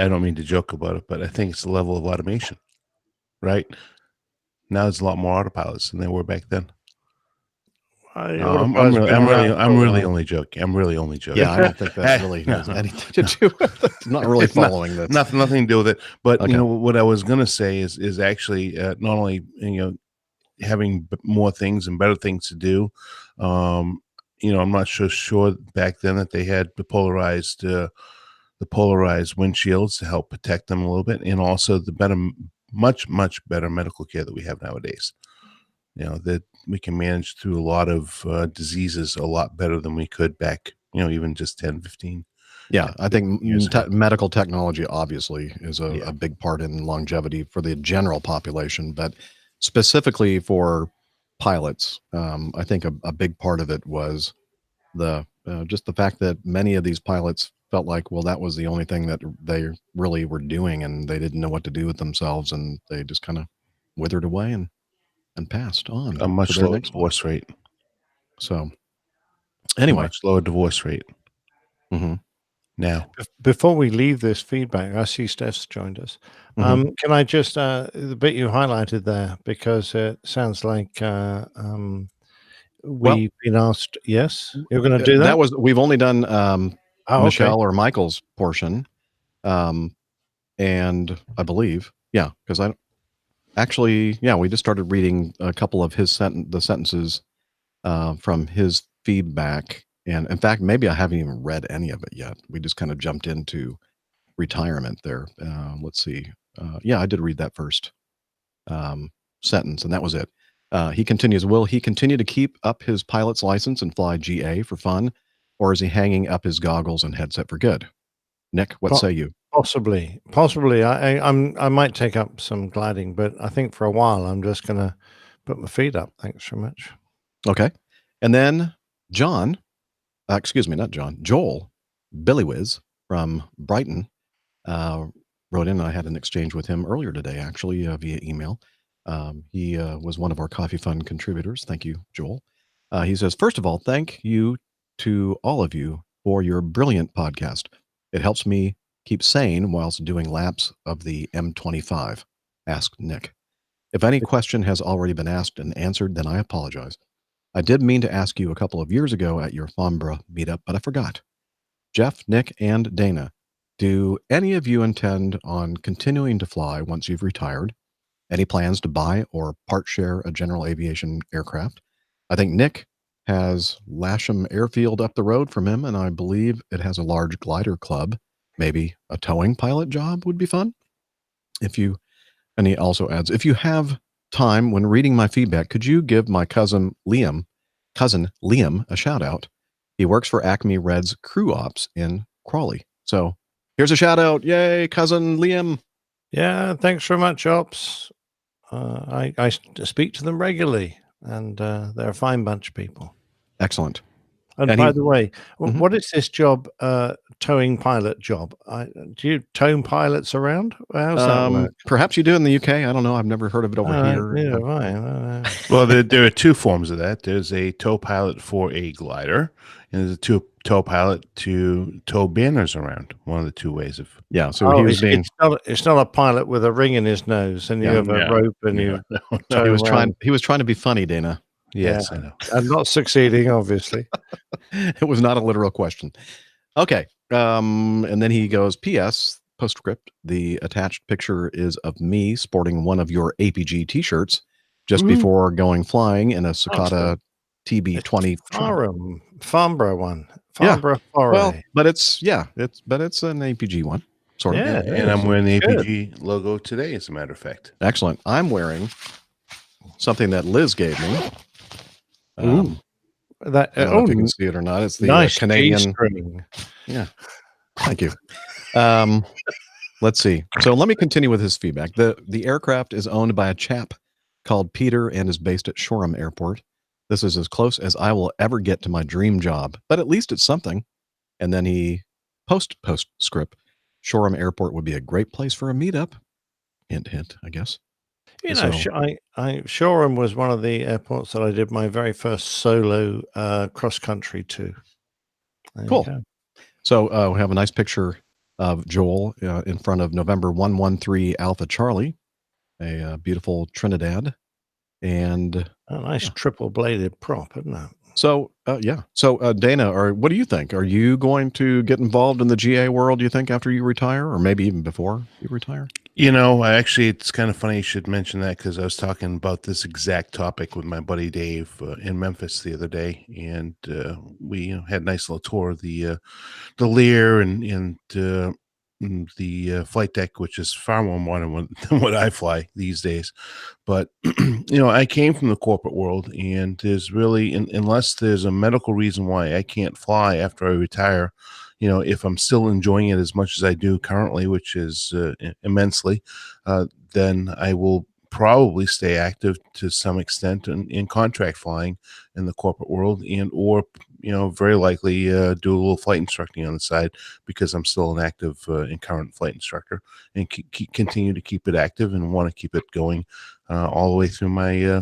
don't mean to joke about it, but I think it's the level of automation, right? Now there's a lot more autopilots than there were back then. I'm really only joking. Yeah, I don't think that really has anything to do with it. I'm not really following that. Nothing to do with it. But Okay. what I was going to say is actually not only having more things and better things to do. I'm not sure back then that they had the polarized windshields to help protect them a little bit, and also the much better medical care that we have nowadays. That we can manage through a lot of diseases a lot better than we could back, even just 10, 15. Yeah, I think medical technology obviously is a big part in longevity for the general population, but specifically for pilots, I think a big part of it was just the fact that many of these pilots felt like, well, that was the only thing that they really were doing, and they didn't know what to do with themselves, and they just kind of withered away and passed on. A much lower divorce rate. So, anyway, much lower divorce rate. Mm-hmm. Now, before we leave this feedback, I see Steph's joined us. Can I just the bit you highlighted there, because it sounds like we've been asked. Yes, you're going to do that. We've only done Michelle or Michael's portion, and I believe, because we just started reading a couple of his sentences from his feedback. And in fact, maybe I haven't even read any of it yet. We just kind of jumped into retirement there. Let's see. I did read that first sentence, and that was it. He continues, will he continue to keep up his pilot's license and fly GA for fun, or is he hanging up his goggles and headset for good? Nick, what say you? Possibly. I might take up some gliding, but I think for a while I'm just going to put my feet up. Thanks so much. Okay. And then Joel Billywiz from Brighton wrote in. I had an exchange with him earlier today, actually, via email. He was one of our Coffee Fund contributors. Thank you, Joel. He says, first of all, thank you to all of you for your brilliant podcast. It helps me keep sane whilst doing laps of the M25. Asked Nick. If any question has already been asked and answered, then I apologize. I did mean to ask you a couple of years ago at your Farnborough meetup, but I forgot. Jeff, Nick, and Dana, do any of you intend on continuing to fly once you've retired? Any plans to buy or part share a general aviation aircraft? I think Nick has Lasham Airfield up the road from him, and I believe it has a large glider club. Maybe a towing pilot job would be fun. And he also adds, if you have time when reading my feedback, could you give my cousin Liam a shout out? He works for Acme Red's crew ops in Crawley. So here's a shout out. Yay, cousin Liam. Yeah, thanks very much, Ops. I speak to them regularly, and they're a fine bunch of people. Excellent. And by the way, what is this job, towing pilot job? Do you tow pilots around? How's that work? Perhaps you do in the UK. I don't know. I've never heard of it over here. Yeah, right. Well, there are two forms of that. There's a tow pilot for a glider, and there's a tow pilot to tow banners around. One of the two ways of. Yeah. So he was being. It's not a pilot with a ring in his nose, and you have a rope, and you. No, he was trying to be funny, Dana. Yes, I know. I'm not succeeding, obviously. It was not a literal question. Okay. And then he goes, P.S. postscript, the attached picture is of me sporting one of your APG t-shirts just before going flying in a Cicada TB20. Farnborough one. Farnborough Foray. Well, but it's an APG one. Sort of. Yeah, and I'm wearing the APG logo today, as a matter of fact. Excellent. I'm wearing something that Liz gave me. I don't know if you can see it or not. It's the nice Canadian. G-string. Yeah. Thank you. Let's see. So let me continue with his feedback. The aircraft is owned by a chap called Peter and is based at Shoreham Airport. This is as close as I will ever get to my dream job, but at least it's something. And then he postscript. Shoreham Airport would be a great place for a meetup. Hint, hint, I guess. You know, Shoreham was one of the airports that I did my very first solo cross country to. Cool. So we have a nice picture of Joel in front of November 113 Alpha Charlie, a beautiful Trinidad, and a nice triple bladed prop, isn't it? So So Dana, what do you think? Are you going to get involved in the GA world, do you think, after you retire, or maybe even before you retire? You know, it's kind of funny you should mention that, because I was talking about this exact topic with my buddy Dave in Memphis the other day, and we had a nice little tour of the Lear and the flight deck, which is far more modern than what I fly these days. But I came from the corporate world, and there's really, unless there's a medical reason why I can't fly after I retire, if I'm still enjoying it as much as I do currently, which is immensely, then I will probably stay active to some extent in contract flying in the corporate world, or very likely do a little flight instructing on the side, because I'm still an active and current flight instructor, and continue to keep it active and want to keep it going all the way through my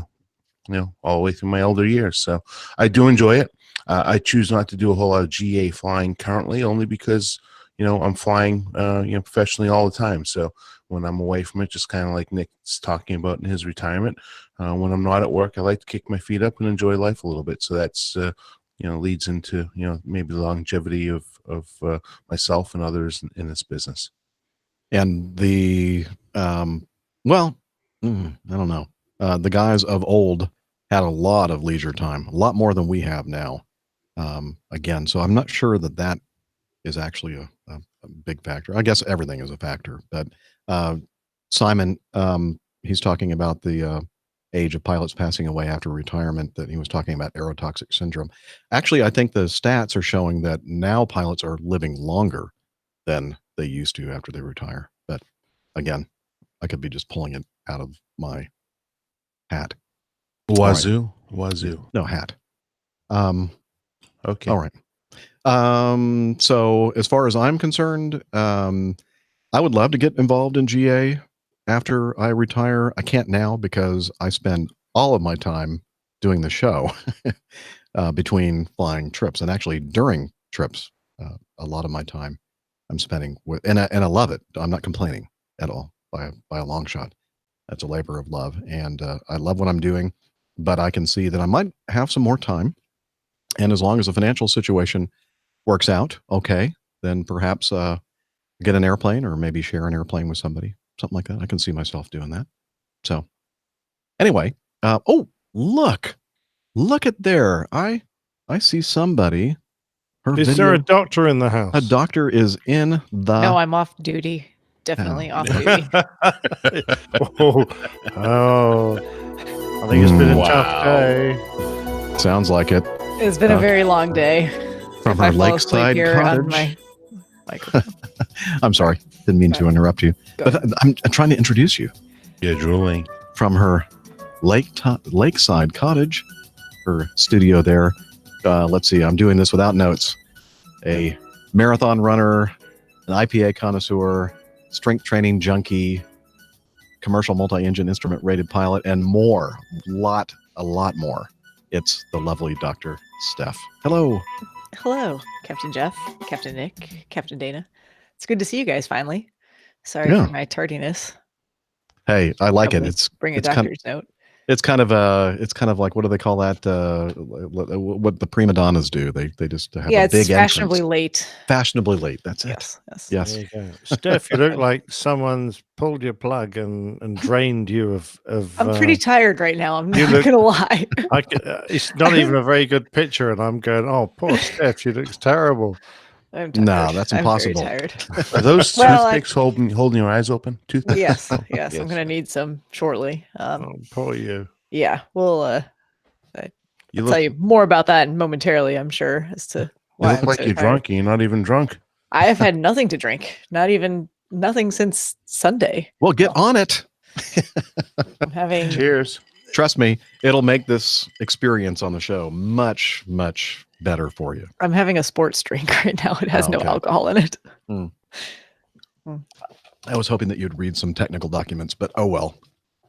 all the way through my elder years. So I do enjoy it. I choose not to do a whole lot of GA flying currently, only because I'm flying professionally all the time. So when I'm away from it, just kind of like Nick's talking about in his retirement, when I'm not at work, I like to kick my feet up and enjoy life a little bit. So that's leads into maybe the longevity of myself and others in this business. And the I don't know. The guys of old had a lot of leisure time, a lot more than we have now. Again, so I'm not sure that is actually a big factor. I guess everything is a factor, but Simon, he's talking about the age of pilots passing away after retirement, that he was talking about aerotoxic syndrome. Actually, I think the stats are showing that now pilots are living longer than they used to after they retire. But again, I could be just pulling it out of my hat. Wazoo. No, hat. Okay. All right. So as far as I'm concerned, I would love to get involved in GA after I retire. I can't now because I spend all of my time doing the show between flying trips, and actually during trips, a lot of my time I'm spending with, and I love it. I'm not complaining at all by a long shot. That's a labor of love, and I love what I'm doing, but I can see that I might have some more time. And as long as the financial situation works out, okay, then perhaps get an airplane, or maybe share an airplane with somebody, something like that. I can see myself doing that. So anyway, oh, look at there. I see somebody. Is there a doctor in the house? A doctor is in the... No, I'm off duty. Definitely off duty. Oh, I think it's been a tough day. Sounds like it. It's been a very long day. From her lakeside cottage. I'm sorry, didn't mean to interrupt you, but I'm trying to introduce you. Yeah, drooling. From her lakeside cottage, her studio there. Let's see, I'm doing this without notes. A marathon runner, an IPA connoisseur, strength training junkie, commercial multi-engine instrument rated pilot, and more. A lot more. It's the lovely Dr. Steph. Hello. Hello, Captain Jeff, Captain Nick, Captain Dana. It's good to see you guys finally. Sorry for my tardiness. Hey, I like it. It's bring a doctor's note. It's kind of like, what do they call that? What the prima donnas do? They just have a big fashionably entrance. late. Fashionably late. That's it. Yes. There you go. Steph, you look like someone's pulled your plug and drained you of. I'm pretty tired right now. I'm not gonna lie. It's not even a very good picture, and I'm going, oh, poor Steph, she looks terrible. I'm tired. No, that's impossible. I'm very tired. Are those toothpicks holding your eyes open? Toothpicks? Yes. I'm going to need some shortly. Poor you. Yeah, we'll I'll tell you more about that momentarily, I'm sure, as to why you look like you're drunk and you're not even drunk. I have had nothing to drink. Nothing since Sunday. Well, get on it. I'm having... Cheers. Trust me, it'll make this experience on the show much, much better for you. I'm having a sports drink right now. It has no alcohol in it. I was hoping that you'd read some technical documents, but oh well.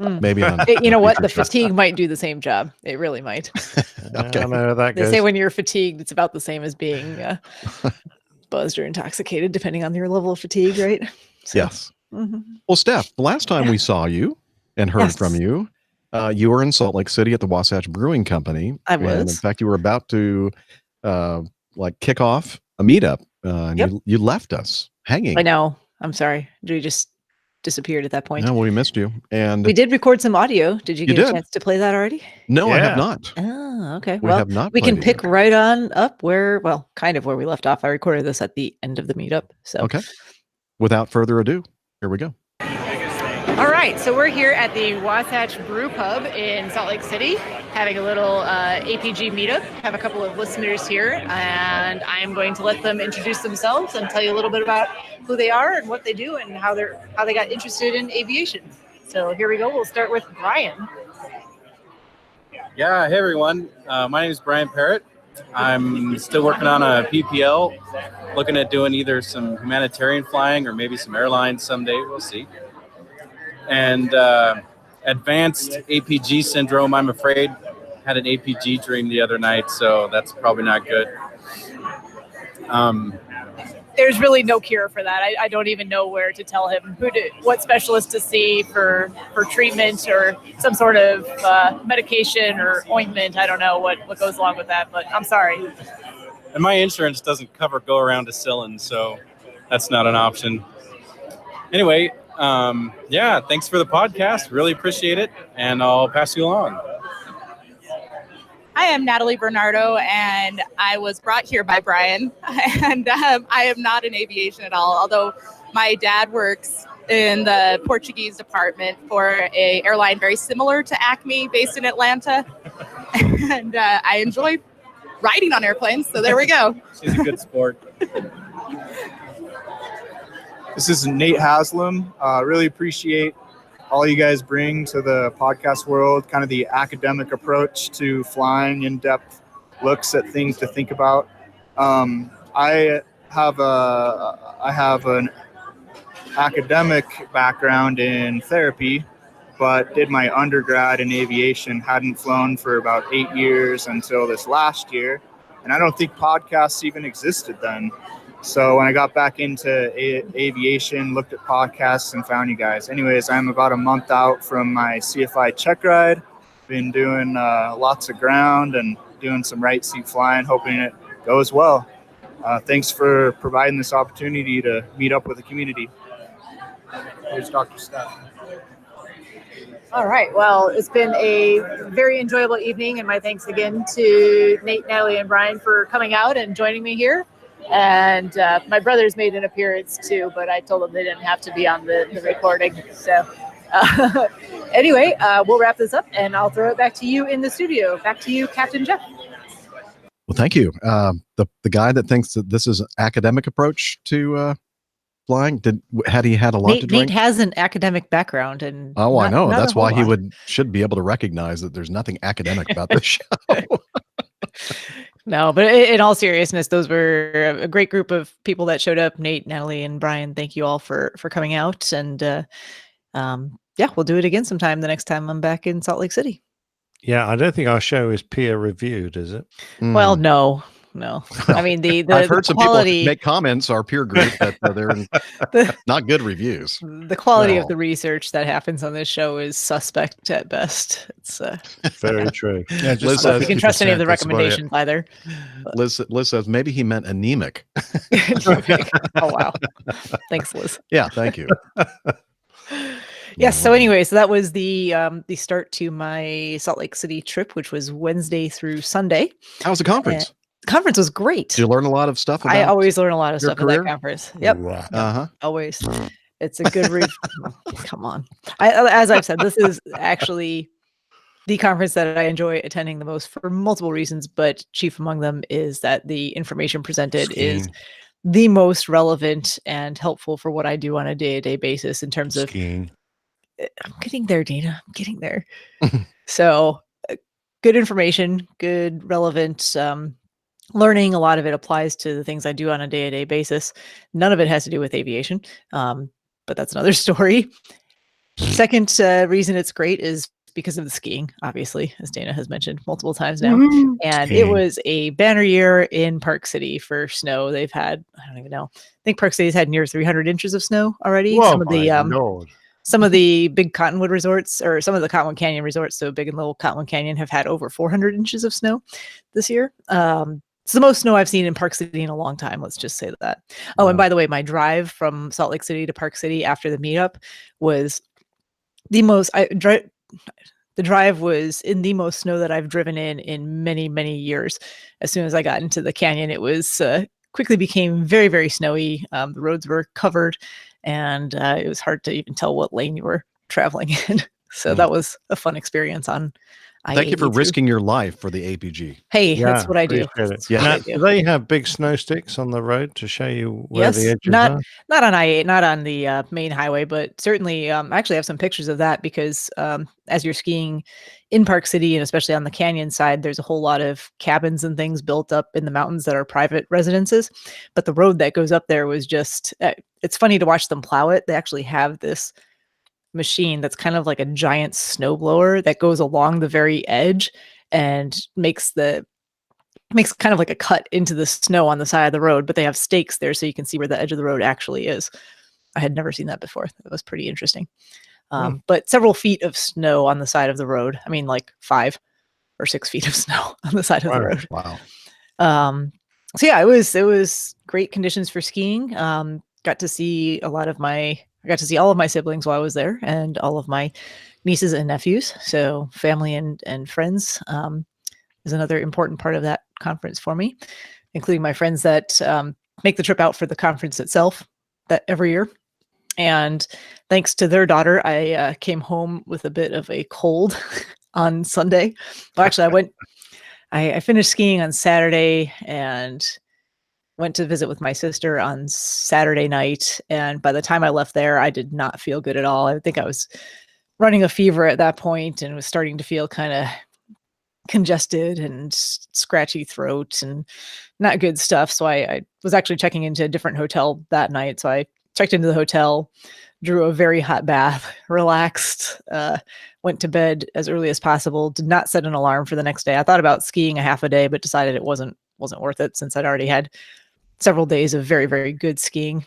Maybe on you know what? The fatigue might do the same job. It really might. Okay. I know that they say when you're fatigued, it's about the same as being buzzed or intoxicated, depending on your level of fatigue, right? So, yes. Well, Steph, the last time we saw you and heard from you, you were in Salt Lake City at the Wasatch Brewing Company. I was. And in fact, you were about to kick off a meetup, and you left us hanging. I know. I'm sorry. We just disappeared at that point. No, we missed you. And we did record some audio. Did you get a chance to play that already? No, I have not. Oh, okay. We have not. We can pick right on up kind of where we left off. I recorded this at the end of the meetup. So okay. without further ado, here we go. All right, so we're here at the Wasatch Brew Pub in Salt Lake City, having a little APG meetup. Have a couple of listeners here, and I am going to let them introduce themselves and tell you a little bit about who they are and what they do and how they got interested in aviation. So here we go. We'll start with Brian. Yeah, hey everyone. My name is Brian Parrott. I'm still working on a PPL, looking at doing either some humanitarian flying or maybe some airlines someday. We'll see. And advanced APG syndrome, I'm afraid. Had an APG dream the other night, so that's probably not good. There's really no cure for that. I don't even know where to tell him what specialist to see for treatment or some sort of medication or ointment. I don't know what goes along with that, but I'm sorry. And my insurance doesn't cover go around to Cillin, so that's not an option. Anyway, yeah, thanks for the podcast. Really appreciate it, and I'll pass you along. I am Natalie Bernardo, and I was brought here by Brian. And I am not in aviation at all, although my dad works in the Portuguese department for a airline very similar to Acme, based in Atlanta. And I enjoy riding on airplanes, so there we go. She's a good sport. This is Nate Haslam. Really appreciate all you guys bring to the podcast world, kind of the academic approach to flying, in-depth looks at things to think about. I have an academic background in therapy, but did my undergrad in aviation, hadn't flown for about 8 years until this last year. And I don't think podcasts even existed then. So when I got back into aviation, looked at podcasts and found you guys. Anyways, I'm about a month out from my CFI check ride. Been doing lots of ground and doing some right seat flying, hoping it goes well. Thanks for providing this opportunity to meet up with the community. Here's Dr. Steph. All right. Well, it's been a very enjoyable evening, and my thanks again to Nate, Natalie, and Brian for coming out and joining me here. And my brothers made an appearance too, but I told them they didn't have to be on the recording. So anyway, we'll wrap this up, and I'll throw it back to you in the studio. Back to you, Captain Jeff. Well, thank you. The guy that thinks that this is an academic approach to flying, had he had a lot to drink? Nate has an academic background, and I know. That's why he should be able to recognize that there's nothing academic about this show. No, but in all seriousness, those were a great group of people that showed up. Nate, Natalie, and Brian, thank you all for coming out. And yeah, we'll do it again sometime the next time I'm back in Salt Lake City. Yeah, I don't think our show is peer reviewed, is it? Well, no. I mean, I've heard some quality, people make comments, our peer group, that they're not good reviews. The quality of the research that happens on this show is suspect at best. It's very true. Yeah, Liz says, you can trust any of the recommendations either. Liz says maybe he meant anemic. Oh, wow. Thanks, Liz. Yeah, thank you. Yes. So anyway, so that was the start to my Salt Lake City trip, which was Wednesday through Sunday. How was the conference? Conference was great. Did you learn a lot of stuff? I always learn a lot of stuff career? at that conference. Yep. Always. It's a good come on. As I've said, this is actually the conference that I enjoy attending the most for multiple reasons, but chief among them is that the information presented is the most relevant and helpful for what I do on a day-to-day basis in terms of I'm getting there, Dana. I'm getting there. So good information, good, relevant learning. A lot of it applies to the things I do on a day-to-day basis. None of it has to do with aviation, but that's another story. Second reason it's great is because of the skiing, obviously, as Dana has mentioned multiple times now. And it was a banner year in Park City for snow. They've had, I don't even know, I think Park City's had near 300 inches of snow already. Whoa, some of the big Cottonwood resorts, or some of the Cottonwood Canyon resorts, so Big and Little Cottonwood Canyon, have had over 400 inches of snow this year. It's the most snow I've seen in Park City in a long time. Let's just say that. Oh, and by the way, my drive from Salt Lake City to Park City after the meetup was the most. The drive was in the most snow that I've driven in many, many years. As soon as I got into the canyon, it was quickly became very, very snowy. The roads were covered, and it was hard to even tell what lane you were traveling in. So that was a fun experience on Thank you for I-82. risking your life for the APG. Hey, that's what I do. Appreciate it. Now, do they have big snow sticks on the road to show you where the Yes, edges are? not on I-8, not on the main highway, but certainly I actually have some pictures of that because as you're skiing in Park City and especially on the canyon side, there's a whole lot of cabins and things built up in the mountains that are private residences. But the road that goes up there was just, it's funny to watch them plow it. They actually have this machine that's kind of like a giant snowblower that goes along the very edge and makes kind of like a cut into the snow on the side of the road, but they have stakes there so you can see where the edge of the road actually is. I had never seen that before. That was pretty interesting. But several feet of snow on the side of the road. I mean, like 5 or 6 feet of snow on the side of the road. Wow. So yeah, it was great conditions for skiing. Got to see I got to see all of my siblings while I was there and all of my nieces and nephews. So family and friends is another important part of that conference for me, including my friends that make the trip out for the conference itself that every year. And thanks to their daughter, I came home with a bit of a cold on Sunday. Well, actually, I finished skiing on Saturday and went to visit with my sister on Saturday night. And by the time I left there, I did not feel good at all. I think I was running a fever at that point and was starting to feel kind of congested and scratchy throat and not good stuff. So I was actually checking into a different hotel that night. So I checked into the hotel, drew a very hot bath, relaxed, went to bed as early as possible, did not set an alarm for the next day. I thought about skiing a half a day, but decided it wasn't worth it since I'd already had several days of very, very good skiing.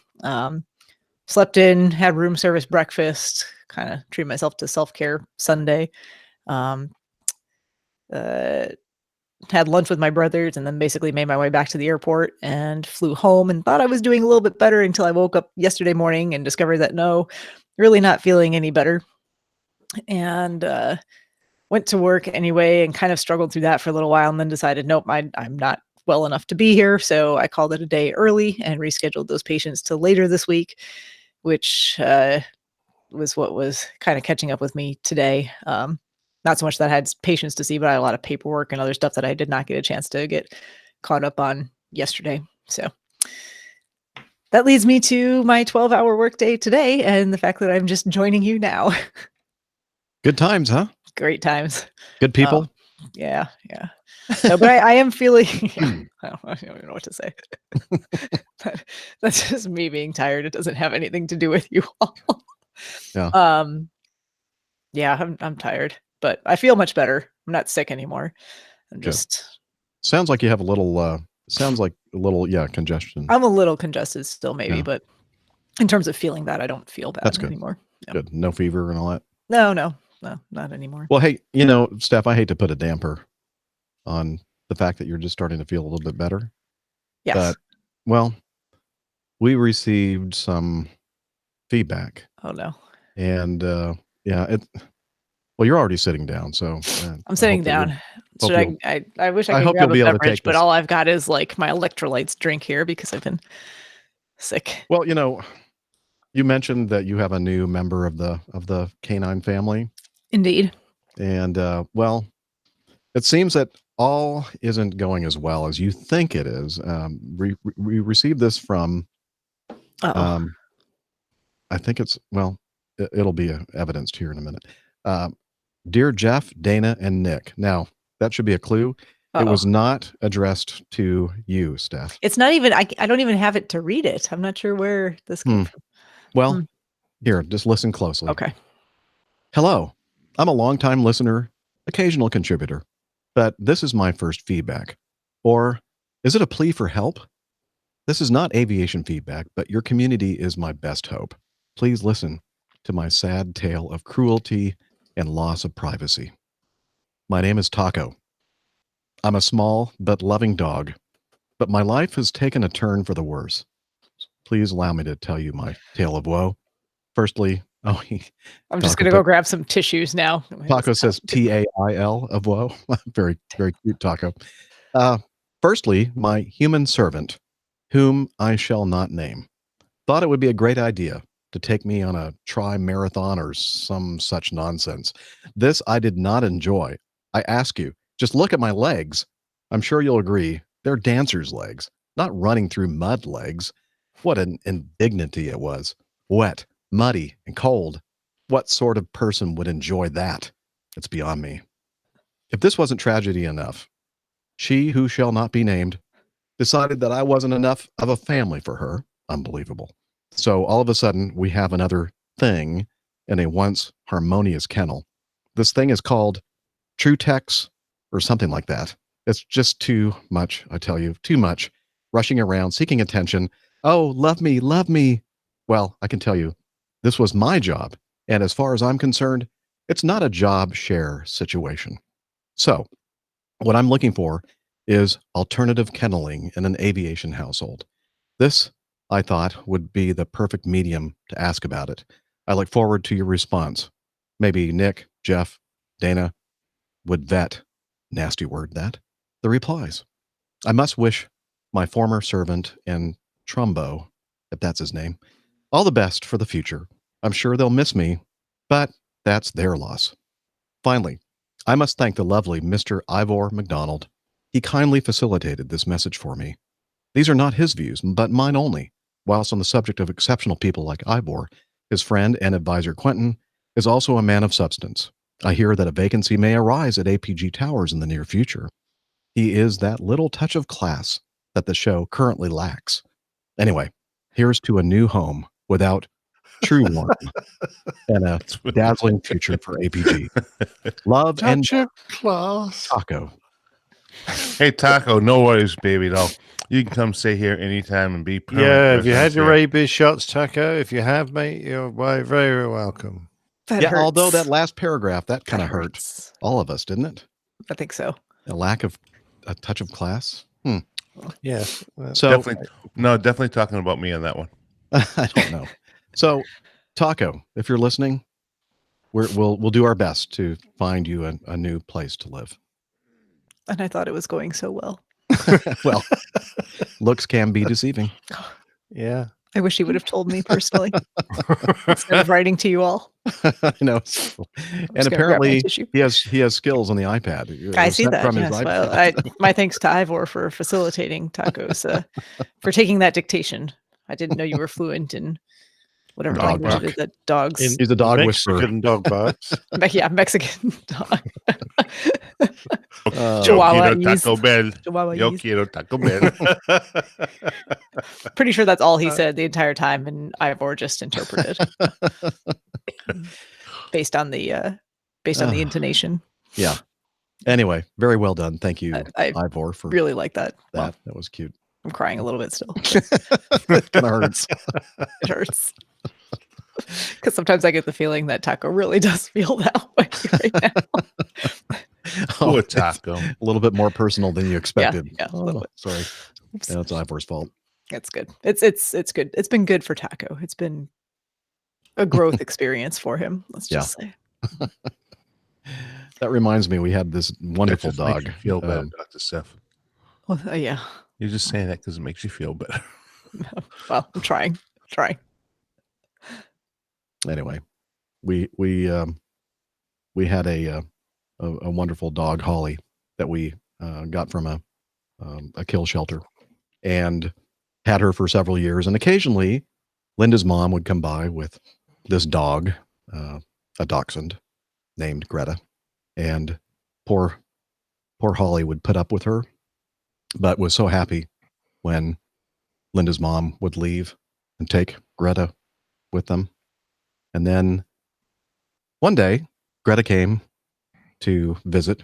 Slept in, had room service breakfast, kind of treated myself to self-care Sunday. Had lunch with my brothers and then basically made my way back to the airport and flew home and thought I was doing a little bit better until I woke up yesterday morning and discovered that no, really not feeling any better. And went to work anyway and kind of struggled through that for a little while and then decided, nope, I'm not well enough to be here. So I called it a day early and rescheduled those patients to later this week, which was what was kind of catching up with me today. Not so much that I had patients to see, but I had a lot of paperwork and other stuff that I did not get a chance to get caught up on yesterday. So that leads me to my 12-hour workday today and the fact that I'm just joining you now. Good times, huh? Great times. Good people. Yeah. No, but I am feeling, I don't even know what to say. That's just me being tired. It doesn't have anything to do with you all. Yeah. I'm tired, but I feel much better. I'm not sick anymore. I'm just. Sounds like you have a little, congestion. I'm a little congested still, maybe, Yeah. but in terms of feeling that, I don't feel bad That's good. anymore. Yeah. Good. No fever and all that. No, not anymore. Well, hey, Steph, I hate to put a damper on the fact that you're just starting to feel a little bit better. Yes. But, well, we received some feedback. Oh no. And you're already sitting down, so I'm sitting down. I wish I could grab a beverage, but all I've got is like my electrolytes drink here because I've been sick. Well, you mentioned that you have a new member of the canine family. Indeed. And it seems that all isn't going as well as you think it is. We received this from, I think it'll be evidenced here in a minute. Dear Jeff, Dana, and Nick. Now, that should be a clue. It was not addressed to you, Steph. It's not even, I don't even have it to read it. I'm not sure where this came from. Well, here, just listen closely. Okay. Hello. I'm a longtime listener, occasional contributor, but this is my first feedback. Or is it a plea for help? This is not aviation feedback, but your community is my best hope. Please listen to my sad tale of cruelty and loss of privacy. My name is Taco. I'm a small but loving dog, but my life has taken a turn for the worse. Please allow me to tell you my tale of woe. Firstly, I'm just going to go grab some tissues now. Taco says TAIL of woe. Very, very cute, Taco. Firstly, my human servant whom I shall not name, thought it would be a great idea to take me on a tri-marathon or some such nonsense. This I did not enjoy. I ask you, just look at my legs. I'm sure you'll agree, they're dancer's legs, not running through mud legs. What an indignity it was. Wet, muddy, and cold. What sort of person would enjoy that? It's beyond me. If this wasn't tragedy enough, she who shall not be named decided that I wasn't enough of a family for her. Unbelievable. So all of a sudden, we have another thing in a once harmonious kennel. This thing is called True Tex or something like that. It's just too much, I tell you, too much. Rushing around, seeking attention. Oh, love me, love me. Well, I can tell you, this was my job. And as far as I'm concerned, it's not a job share situation. So what I'm looking for is alternative kenneling in an aviation household. This, I thought, would be the perfect medium to ask about it. I look forward to your response. Maybe Nick, Jeff, Dana would vet, nasty word that, the replies. I must wish my former servant in Trumbo, if that's his name, all the best for the future. I'm sure they'll miss me, but that's their loss. Finally, I must thank the lovely Mr. Ivor McDonald. He kindly facilitated this message for me. These are not his views, but mine only. Whilst on the subject of exceptional people like Ivor, his friend and advisor Quentin is also a man of substance. I hear that a vacancy may arise at APG Towers in the near future. He is that little touch of class that the show currently lacks. Anyway, here's to a new home without true warmth and a dazzling future for APG. Love Touch and of class. Taco. Hey, Taco, no worries, baby doll. You can come stay here anytime and be permanent. Yeah, if you had residents your here. rabies shots, Taco, if you have, mate, you're very, very welcome. That Yeah, hurts. although that last paragraph, that kind of hurt hurts. all of us, didn't it? I think so. A lack of a touch of class. Yes. So Definitely talking about me on that one. I don't know. So, Taco, if you're listening, we'll do our best to find you a new place to live. And I thought it was going so well. Well, looks can be deceiving. Yeah. I wish he would have told me personally instead of writing to you all. I know. And just gonna grab my apparently tissue. he has skills on the iPad. It I was see sent that. from his Yes. iPad. Well, my thanks to Ivor for facilitating Tacos, for taking that dictation. I didn't know you were fluent in whatever Dog language bark. it is that dogs. He's a dog whisperer. Mexican dog barks. Yeah, Mexican dog. Yo Chihuahua. quiero Taco Bell. Chihuahua. Yo quiero Taco Bell. Pretty sure that's all he said the entire time, and Ivor just interpreted based on the intonation. Yeah. Anyway, very well done. Thank you, I Ivor, for really like that. that. That was cute. I'm crying a little bit still. It kind of hurts. It hurts. Because sometimes I get the feeling that Taco really does feel that way right now. Poor Taco. A little bit more personal than you expected. Yeah, a little bit. Sorry. Yeah, it's Ivor's fault. It's good. It's good. It's been good for Taco. It's been a growth experience for him. Let's just say. That reminds me, we had this wonderful That just makes dog. you feel better, Dr. Steph. Well, yeah. You're just saying that because it makes you feel better. Well, I'm trying. Anyway, we had a wonderful dog, Holly, that we got from a kill shelter, and had her for several years. And occasionally, Linda's mom would come by with this dog, a dachshund named Greta, and poor Holly would put up with her, but was so happy when Linda's mom would leave and take Greta with them. And then one day, Greta came to visit,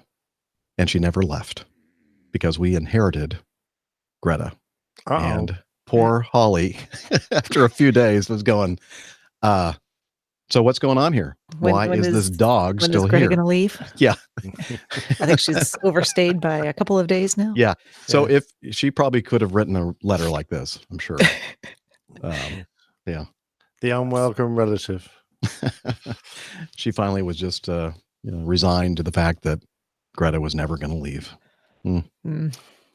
and she never left because we inherited Greta. Uh-oh. And poor Holly, after a few days, was going, so what's going on here? Why is this dog still Greta here? going to leave? Yeah. I think she's overstayed by a couple of days now. Yeah. So if she probably could have written a letter like this, I'm sure. Yeah. The unwelcome relative. She finally was just resigned to the fact that Greta was never going to leave.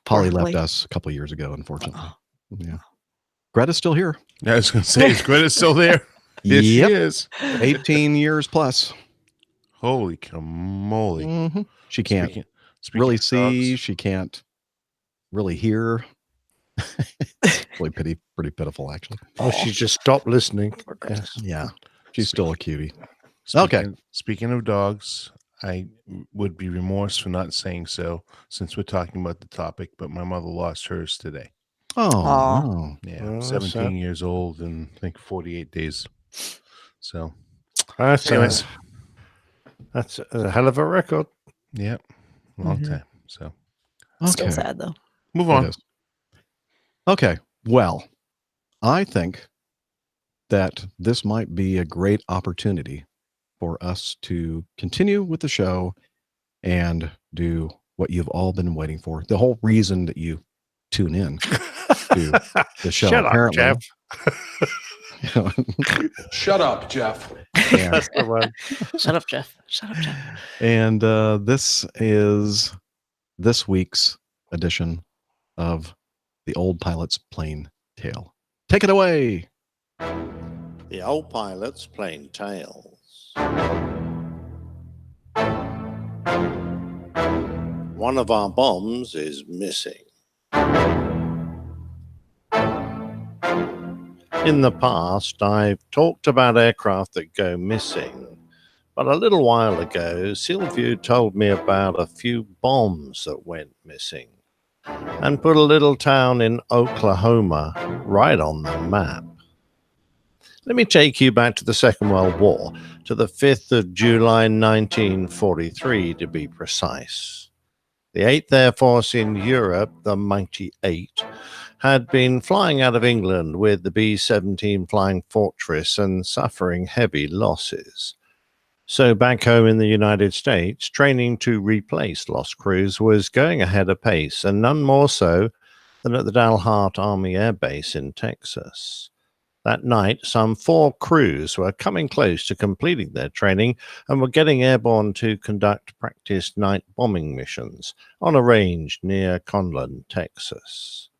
Polly left us a couple of years ago, unfortunately. Yeah. Greta's still here. I was going to say, is Greta still there? Yes, Yep. she is. 18 years plus. Holy camole. Mm-hmm. She can't Speaking really of see. dogs. She can't really hear. Really pretty pitiful, actually. Oh, she just stopped listening. Yes. Yeah. She's still a cutie. Okay. Speaking of dogs, I would be remorse for not saying so since we're talking about the topic, but my mother lost hers today. Oh, no. Yeah, Oh, that's 17 sad. years old and I think 48 days. So, That's anyways. That's a hell of a record. Yeah, long time. So, Still sad though. Move It on. is. Okay. Well, I think that this might be a great opportunity for us to continue with the show and do what you've all been waiting for. The whole reason that you tune in to the show. Shut apparently. up, Jeff. Shut up, Jeff. Yeah. That's the one. Shut up, Jeff. Shut up, Jeff. And this is this week's edition of the Old Pilot's Plain Tale. Take it away. The Old Pilot's Plain Tales. One of our bombs is missing. In the past, I've talked about aircraft that go missing, but a little while ago, Sylvia told me about a few bombs that went missing and put a little town in Oklahoma right on the map. Let me take you back to the Second World War, to the 5th of July 1943 to be precise. The 8th Air Force in Europe, the Mighty Eight, had been flying out of England with the B-17 Flying Fortress and suffering heavy losses. So back home in the United States, training to replace lost crews was going ahead apace, and none more so than at the Dalhart Army Air Base in Texas. That night, some 4 crews were coming close to completing their training and were getting airborne to conduct practice night bombing missions on a range near Conlon, Texas.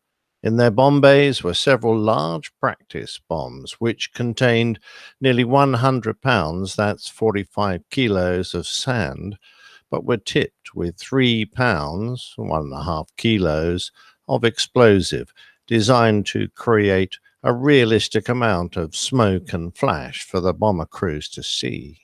In their bomb bays were several large practice bombs, which contained nearly 100 pounds, that's 45 kilos of sand, but were tipped with 3 pounds, 1.5 kilos, of explosive designed to create a realistic amount of smoke and flash for the bomber crews to see.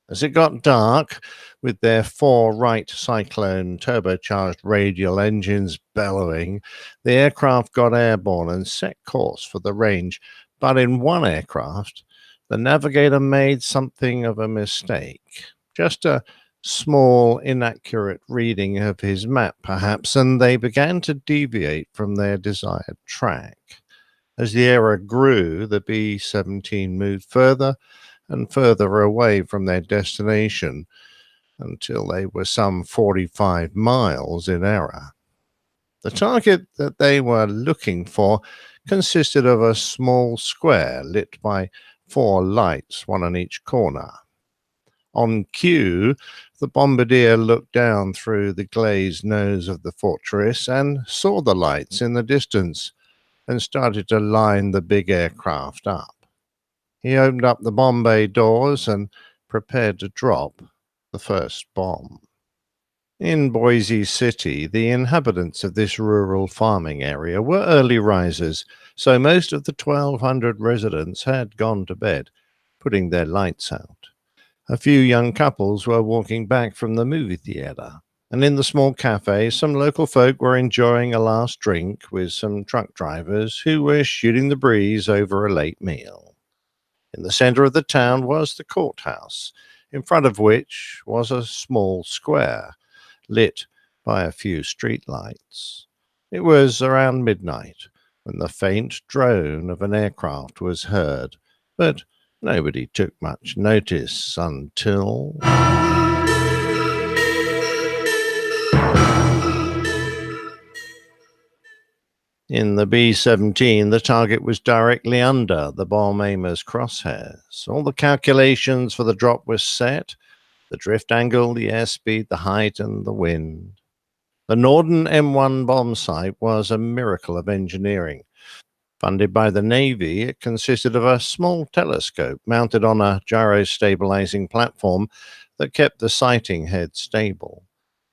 As it got dark, with their 4 Wright Cyclone turbocharged radial engines bellowing, the aircraft got airborne and set course for the range. But in one aircraft, the navigator made something of a mistake. Just a small, inaccurate reading of his map, perhaps, and they began to deviate from their desired track. As the error grew, the B-17 moved further and further away from their destination until they were some 45 miles in error. The target that they were looking for consisted of a small square lit by 4 lights, one on each corner. On cue, the bombardier looked down through the glazed nose of the fortress and saw the lights in the distance and started to line the big aircraft up. He opened up the bomb bay doors and prepared to drop the first bomb. In Boise City, the inhabitants of this rural farming area were early risers, so most of the 1,200 residents had gone to bed, putting their lights out. A few young couples were walking back from the movie theater, and in the small cafe, some local folk were enjoying a last drink with some truck drivers who were shooting the breeze over a late meal. In the center of the town was the courthouse, in front of which was a small square, lit by a few street lights. It was around midnight when the faint drone of an aircraft was heard, but nobody took much notice until... In the B-17, the target was directly under the bomb aimer's crosshairs. All the calculations for the drop were set, the drift angle, the airspeed, the height, and the wind. The Norden M1 bomb site was a miracle of engineering. Funded by the Navy, it consisted of a small telescope mounted on a gyro-stabilizing platform that kept the sighting head stable.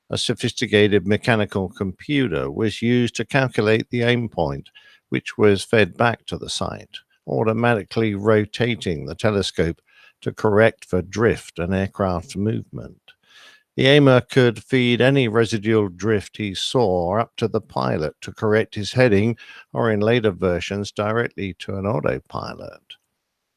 A sophisticated mechanical computer was used to calculate the aim point, which was fed back to the sight, automatically rotating the telescope to correct for drift and aircraft movement. The aimer could feed any residual drift he saw up to the pilot to correct his heading, or in later versions, directly to an autopilot.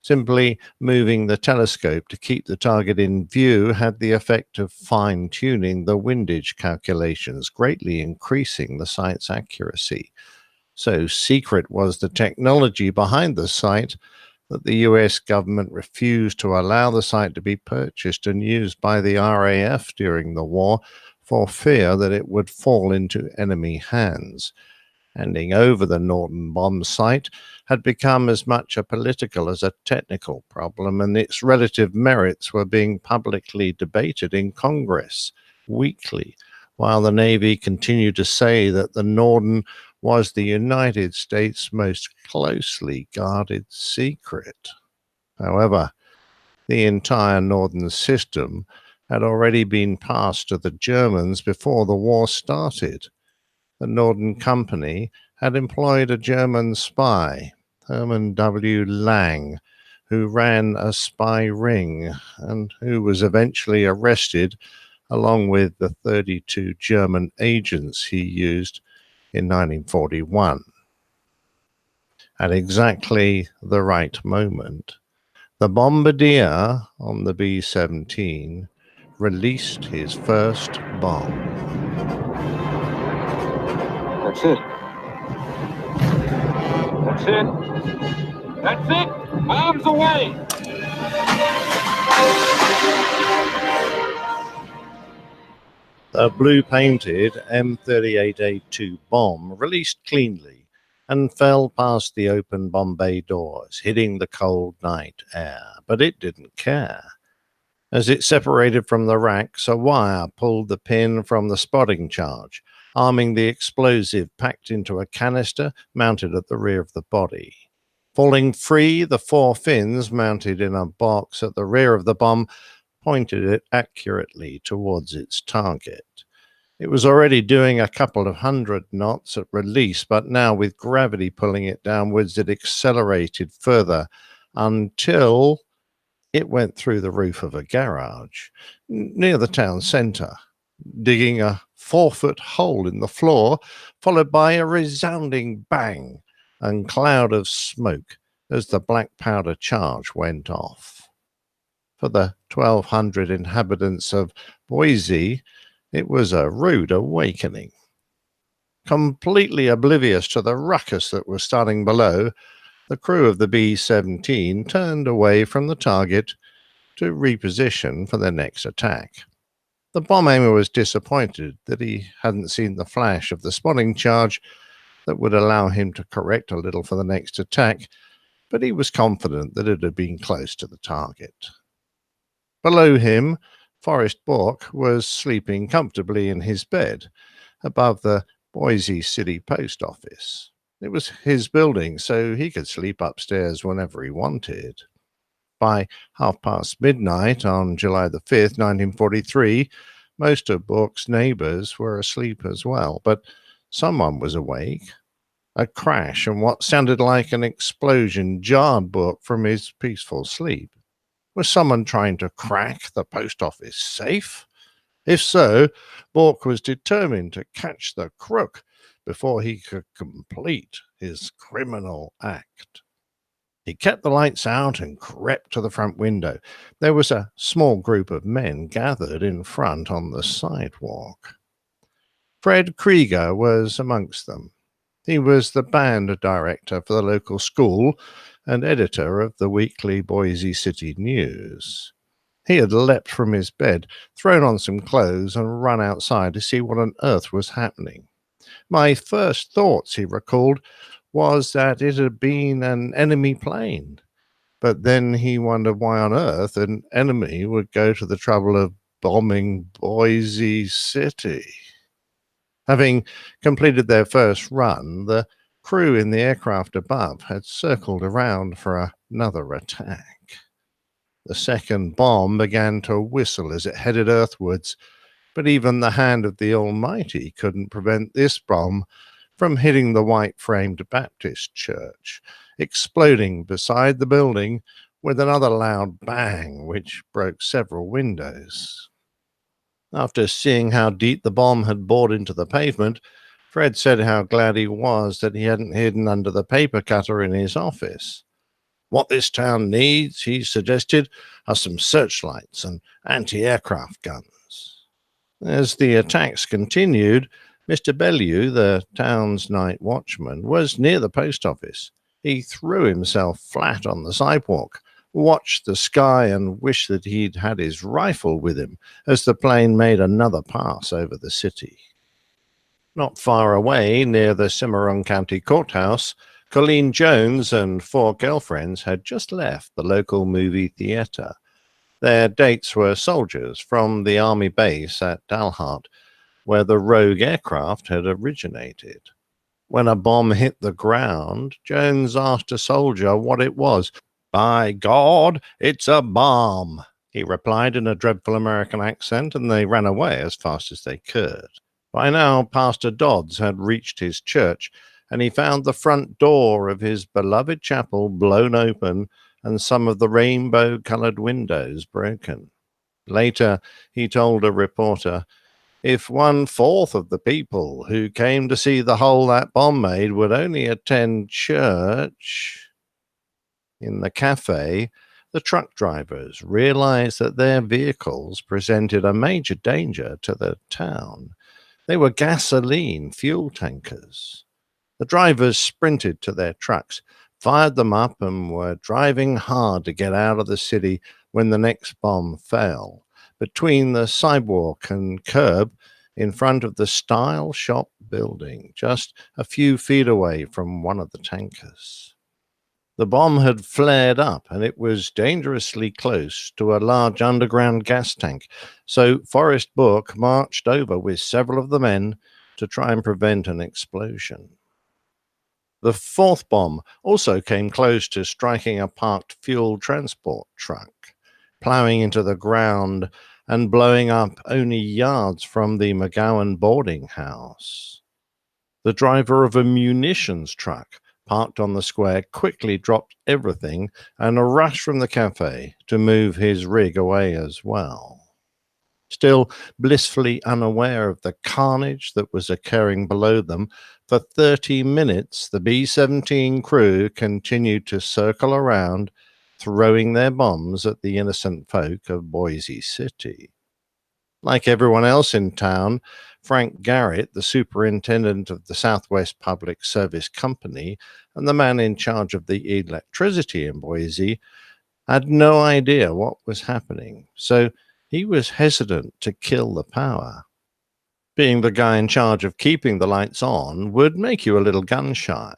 Simply moving the telescope to keep the target in view had the effect of fine-tuning the windage calculations, greatly increasing the sight's accuracy. So secret was the technology behind the sight that the US government refused to allow the sight to be purchased and used by the RAF during the war for fear that it would fall into enemy hands. Handing over the Norden bomb sight had become as much a political as a technical problem, and its relative merits were being publicly debated in Congress weekly, while the Navy continued to say that the Norden was the United States' most closely guarded secret. However, the entire Norden system had already been passed to the Germans before the war started. The Norden Company had employed a German spy, Hermann W. Lang, who ran a spy ring and who was eventually arrested along with the 32 German agents he used in 1941. At exactly the right moment, the bombardier on the B-17 released his first bomb. That's it. That's it. That's it. Bombs away. The blue-painted M38A2 bomb released cleanly and fell past the open bomb bay doors, hitting the cold night air. But it didn't care. As it separated from the racks, a wire pulled the pin from the spotting charge, arming the explosive packed into a canister mounted at the rear of the body. Falling free, the 4 fins mounted in a box at the rear of the bomb pointed it accurately towards its target. It was already doing a couple of 100 knots at release, but now with gravity pulling it downwards, it accelerated further until it went through the roof of a garage near the town centre, digging a 4-foot hole in the floor, followed by a resounding bang and cloud of smoke as the black powder charge went off. For the 1,200 inhabitants of Boise, it was a rude awakening. Completely oblivious to the ruckus that was starting below, the crew of the B-17 turned away from the target to reposition for their next attack. The bomb aimer was disappointed that he hadn't seen the flash of the spotting charge that would allow him to correct a little for the next attack, but he was confident that it had been close to the target. Below him, Forrest Bork was sleeping comfortably in his bed above the Boise City post office. It was his building, so he could sleep upstairs whenever he wanted. By midnight on July the 5th, 1943, most of Bork's neighbors were asleep as well, but someone was awake. A crash and what sounded like an explosion jarred Bork from his peaceful sleep. Was someone trying to crack the post office safe? If so, Bork was determined to catch the crook before he could complete his criminal act. He kept the lights out and crept to the front window. There was a small group of men gathered in front on the sidewalk. Fred Krieger was amongst them. He was the band director for the local school and editor of the weekly Boise City News. He had leapt from his bed, thrown on some clothes, and run outside to see what on earth was happening. My first thoughts, he recalled, was that it had been an enemy plane. But then he wondered why on earth an enemy would go to the trouble of bombing Boise City. Having completed their first run, the Crew in the aircraft above had circled around for another attack. The second bomb began to whistle as it headed earthwards, but even the hand of the Almighty couldn't prevent this bomb from hitting the white-framed Baptist church, exploding beside the building with another loud bang which broke several windows. After seeing how deep the bomb had bored into the pavement, Fred said how glad he was that he hadn't hidden under the paper cutter in his office. What this town needs, he suggested, are some searchlights and anti-aircraft guns. As the attacks continued, Mr. Bellew, the town's night watchman, was near the post office. He threw himself flat on the sidewalk, watched the sky, and wished that he'd had his rifle with him as the plane made another pass over the city. Not far away, near the Cimarron County Courthouse, Colleen Jones and 4 girlfriends had just left the local movie theater. Their dates were soldiers from the Army base at Dalhart, where the rogue aircraft had originated. When a bomb hit the ground, Jones asked a soldier what it was. "By God, it's a bomb," he replied in a dreadful American accent, and they ran away as fast as they could. By now, Pastor Dodds had reached his church, and he found the front door of his beloved chapel blown open and some of the rainbow-colored windows broken. Later, he told a reporter, "If 1/4 of the people who came to see the hole that bomb made would only attend church..." In the cafe, the truck drivers realized that their vehicles presented a major danger to the town. They were gasoline fuel tankers. The drivers sprinted to their trucks, fired them up, and were driving hard to get out of the city when the next bomb fell, between the sidewalk and curb in front of the Style Shop building, just a few feet away from one of the tankers. The bomb had flared up, and it was dangerously close to a large underground gas tank, so Forrest Book marched over with several of the men to try and prevent an explosion. The fourth bomb also came close to striking a parked fuel transport truck, plowing into the ground and blowing up only yards from the McGowan boarding house. The driver of a munitions truck parked on the square quickly dropped everything and rushed from the cafe to move his rig away as well. Still blissfully unaware of the carnage that was occurring below them, for 30 minutes the B-17 crew continued to circle around, throwing their bombs at the innocent folk of Boise City. Like everyone else in town, Frank Garrett, the superintendent of the Southwest Public Service Company and the man in charge of the electricity in Boise, had no idea what was happening, so he was hesitant to kill the power. Being the guy in charge of keeping the lights on would make you a little gun-shy.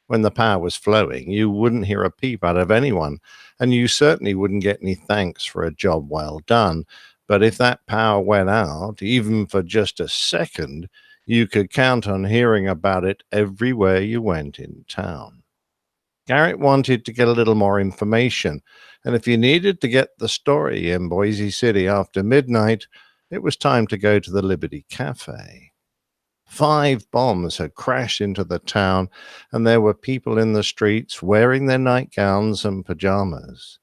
When the power was flowing, you wouldn't hear a peep out of anyone, and you certainly wouldn't get any thanks for a job well done. But if that power went out, even for just a second, you could count on hearing about it everywhere you went in town. Garrett wanted to get a little more information, and if you needed to get the story in Boise City after midnight, it was time to go to the Liberty Cafe. 5 bombs had crashed into the town, and there were people in the streets wearing their nightgowns and pajamas.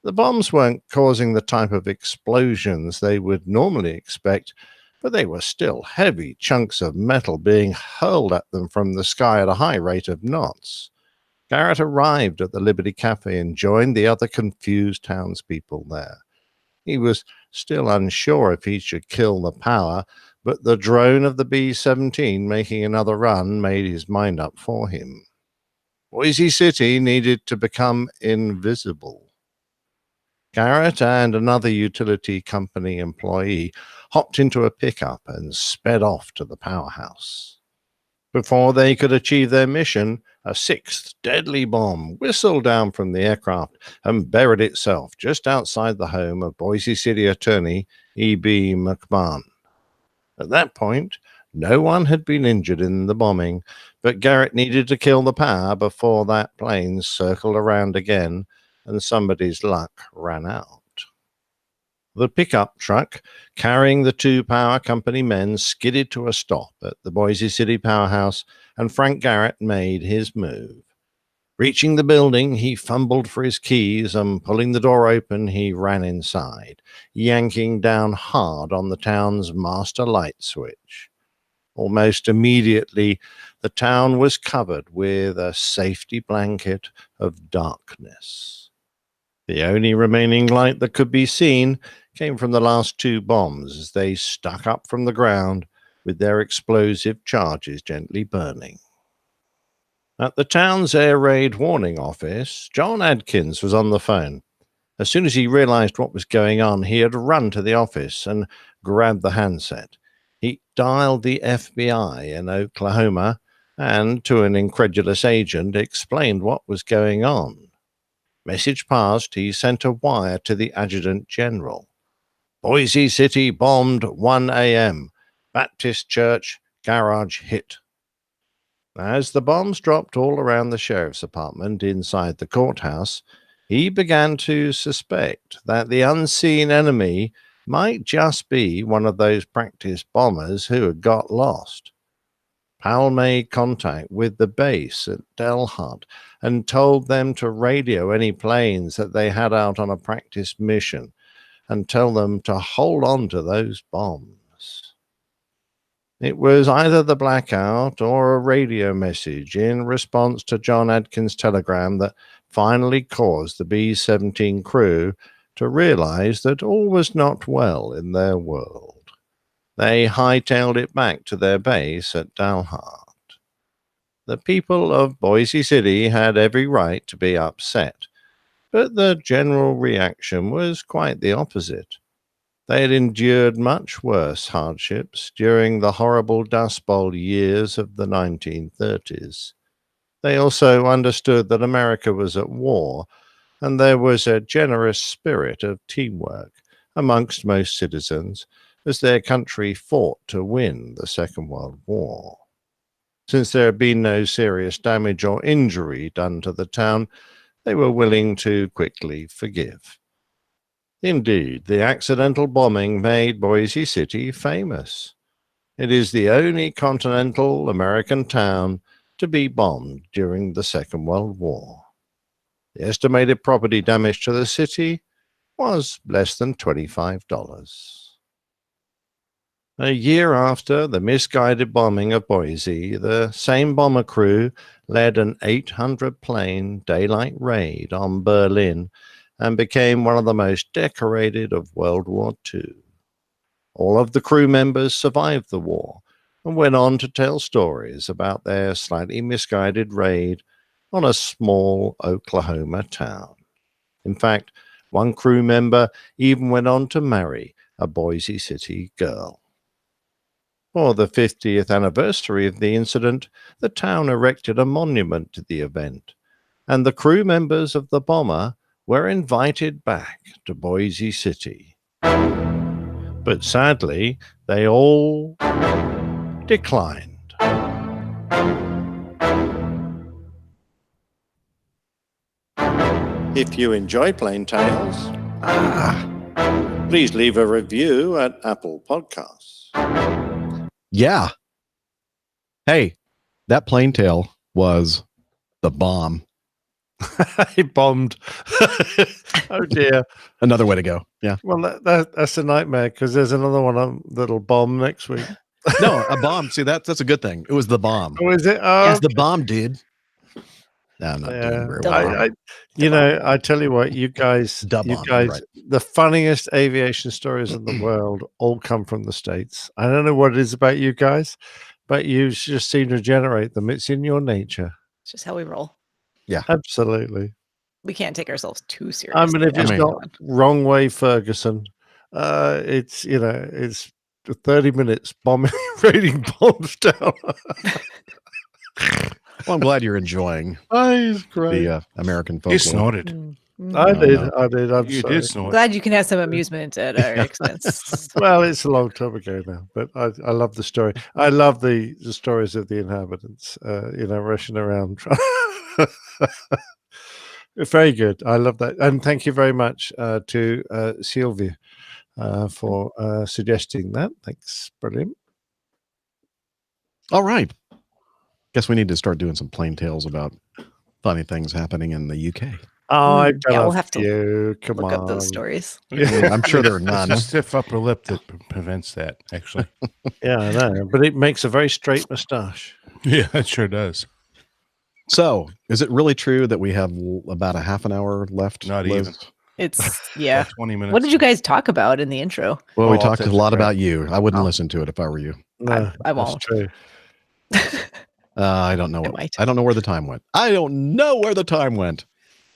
The bombs weren't causing the type of explosions they would normally expect, but they were still heavy chunks of metal being hurled at them from the sky at a high rate of knots. Garrett arrived at the Liberty Cafe and joined the other confused townspeople there. He was still unsure if he should kill the power, but the drone of the B-17 making another run made his mind up for him. Boise City needed to become invisible. Garrett and another utility company employee hopped into a pickup and sped off to the powerhouse. Before they could achieve their mission, a 6th deadly bomb whistled down from the aircraft and buried itself just outside the home of Boise City Attorney E.B. McMahon. At that point, No one had been injured in the bombing, but Garrett needed to kill the power before that plane circled around again and somebody's luck ran out. The pickup truck carrying the 2 power company men skidded to a stop at the Boise City powerhouse, and Frank Garrett made his move. Reaching the building, he fumbled for his keys, and pulling the door open, he ran inside, yanking down hard on the town's master light switch. Almost immediately, the town was covered with a safety blanket of darkness. The only remaining light that could be seen came from the last 2 bombs as they stuck up from the ground with their explosive charges gently burning. At the town's air raid warning office, John Adkins was on the phone. As soon as he realized what was going on, he had run to the office and grabbed the handset. He dialed the FBI in Oklahoma and, to an incredulous agent, explained what was going on. Message passed, he sent a wire to the adjutant general. Boise City bombed 1 a.m. Baptist Church garage hit. As the bombs dropped all around the sheriff's apartment inside the courthouse, he began to suspect that the unseen enemy might just be one of those practice bombers who had got lost. Powell made contact with the base at Delhart and told them to radio any planes that they had out on a practice mission and tell them to hold on to those bombs. It was either the blackout or a radio message in response to John Adkins' telegram that finally caused the B-17 crew to realize that all was not well in their world. They hightailed it back to their base at Dalhart. The people of Boise City had every right to be upset, but the general reaction was quite the opposite. They had endured much worse hardships during the horrible Dust Bowl years of the 1930s. They also understood that America was at war, and there was a generous spirit of teamwork amongst most citizens as their country fought to win the Second World War. Since there had been no serious damage or injury done to the town, they were willing to quickly forgive. Indeed, the accidental bombing made Boise City famous. It is the only continental American town to be bombed during the Second World War. The estimated property damage to the city was less than $25. A year after the misguided bombing of Boise, the same bomber crew led an 800-plane daylight raid on Berlin and became one of the most decorated of World War II. All of the crew members survived the war and went on to tell stories about their slightly misguided raid on a small Oklahoma town. In fact, one crew member even went on to marry a Boise City girl. For the 50th anniversary of the incident, the town erected a monument to the event, and the crew members of the bomber were invited back to Boise City. But sadly, they all declined. If you enjoy Plain Tales, please leave a review at Apple Podcasts. Yeah. Hey, that plane tail was the bomb. He bombed. Oh dear. Another way to go. Yeah. Well, that's a nightmare because there's another one that'll bomb next week. No, a bomb. See, that's a good thing. It was the bomb. Oh, is it? Yes, the bomb, dude. No, I'm not doing very well. I tell you what, you guys, right. The funniest aviation stories in the world all come from the States. I don't know what it is about you guys, but you just seem to generate them. It's in your nature. It's just how we roll. Yeah, absolutely. We can't take ourselves too seriously. I mean, if it's not Wrong Way Ferguson, it's 30 minutes bombing, raining bombs down. Well, I'm glad you're enjoying he's great. the American folklore. He snorted. I did. no. I did. I'm You sorry. did snort. Glad you can have some amusement at our expense. Well, it's a long time ago now, but I love the story. I love the stories of the inhabitants, rushing around. Very good. I love that. And thank you very much to Sylvia for suggesting that. Thanks. Brilliant. All right. Guess we need to start doing some plain tales about funny things happening in the UK. Oh, I've got we'll a have to few. Come look on. up those stories. I'm sure there are It's none. a stiff upper lip that prevents that, actually. Yeah, I know. But it makes a very straight moustache. Yeah, it sure does. So, is it really true that we have about a half an hour left? Not Liz? even. It's yeah. About 20 minutes. What did you guys talk about in the intro? Well, we all talked a types of lot crap. about you. I wouldn't Oh. listen to it if I were you. No, I that's won't. true. I don't know. might. I don't know where the time went. I don't know where the time went.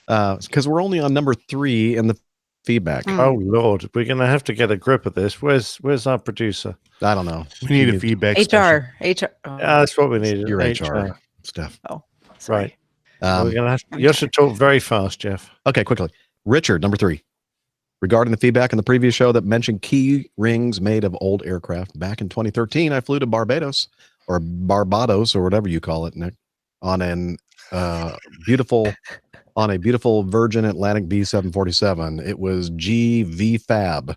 Because we're only on number 3 in the feedback. Oh Lord, we're gonna have to get a grip of this. Where's our producer? I don't know. We need a feedback HR. special. HR. Yeah, that's what we need. Your HR stuff. Oh, sorry. Right. We're gonna have to, you have to talk very fast, Jeff. Okay, quickly. Richard, number 3. Regarding the feedback in the previous show that mentioned key rings made of old aircraft, back in 2013, I flew to Barbados or whatever you call it, Nick, on a beautiful Virgin Atlantic B747. It was GV Fab,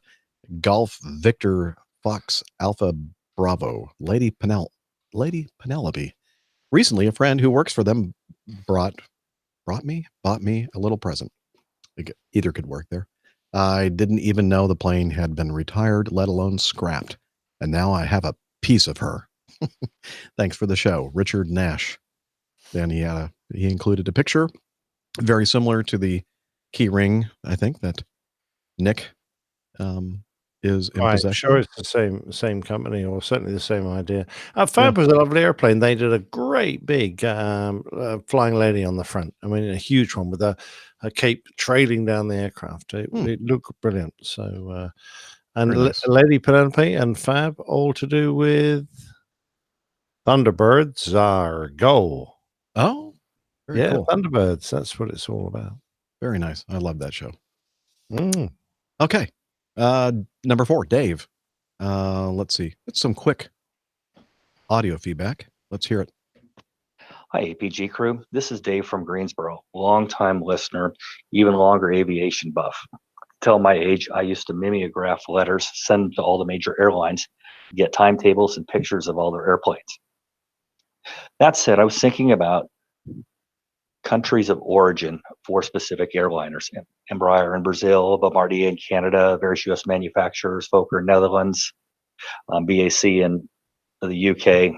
Golf Victor Fox Alpha Bravo, Lady Penelope. Recently, a friend who works for them bought me a little present. Either could work there. I didn't even know the plane had been retired, let alone scrapped. And now I have a piece of her. Thanks for the show, Richard Nash. Then he included a picture very similar to the key ring, I think, that Nick is in possession. I'm sure it's the same company, or certainly the same idea. Fab was a lovely airplane. They did a great big flying lady on the front. I mean, a huge one with a cape trailing down the aircraft. It looked brilliant. So, and nice. Lady Penelope and Fab, all to do with Thunderbirds are go. Oh, very cool. Thunderbirds. That's what it's all about. Very nice. I love that show. Okay. Number 4, Dave. Let's see. It's some quick audio feedback. Let's hear it. Hi, APG crew. This is Dave from Greensboro, longtime listener, even longer aviation buff. Tell my age, I used to mimeograph letters, send them to all the major airlines, get timetables and pictures of all their airplanes. That said, I was thinking about countries of origin for specific airliners. Embraer in Brazil, Bombardier in Canada, various US manufacturers, Fokker in Netherlands, BAC in the UK,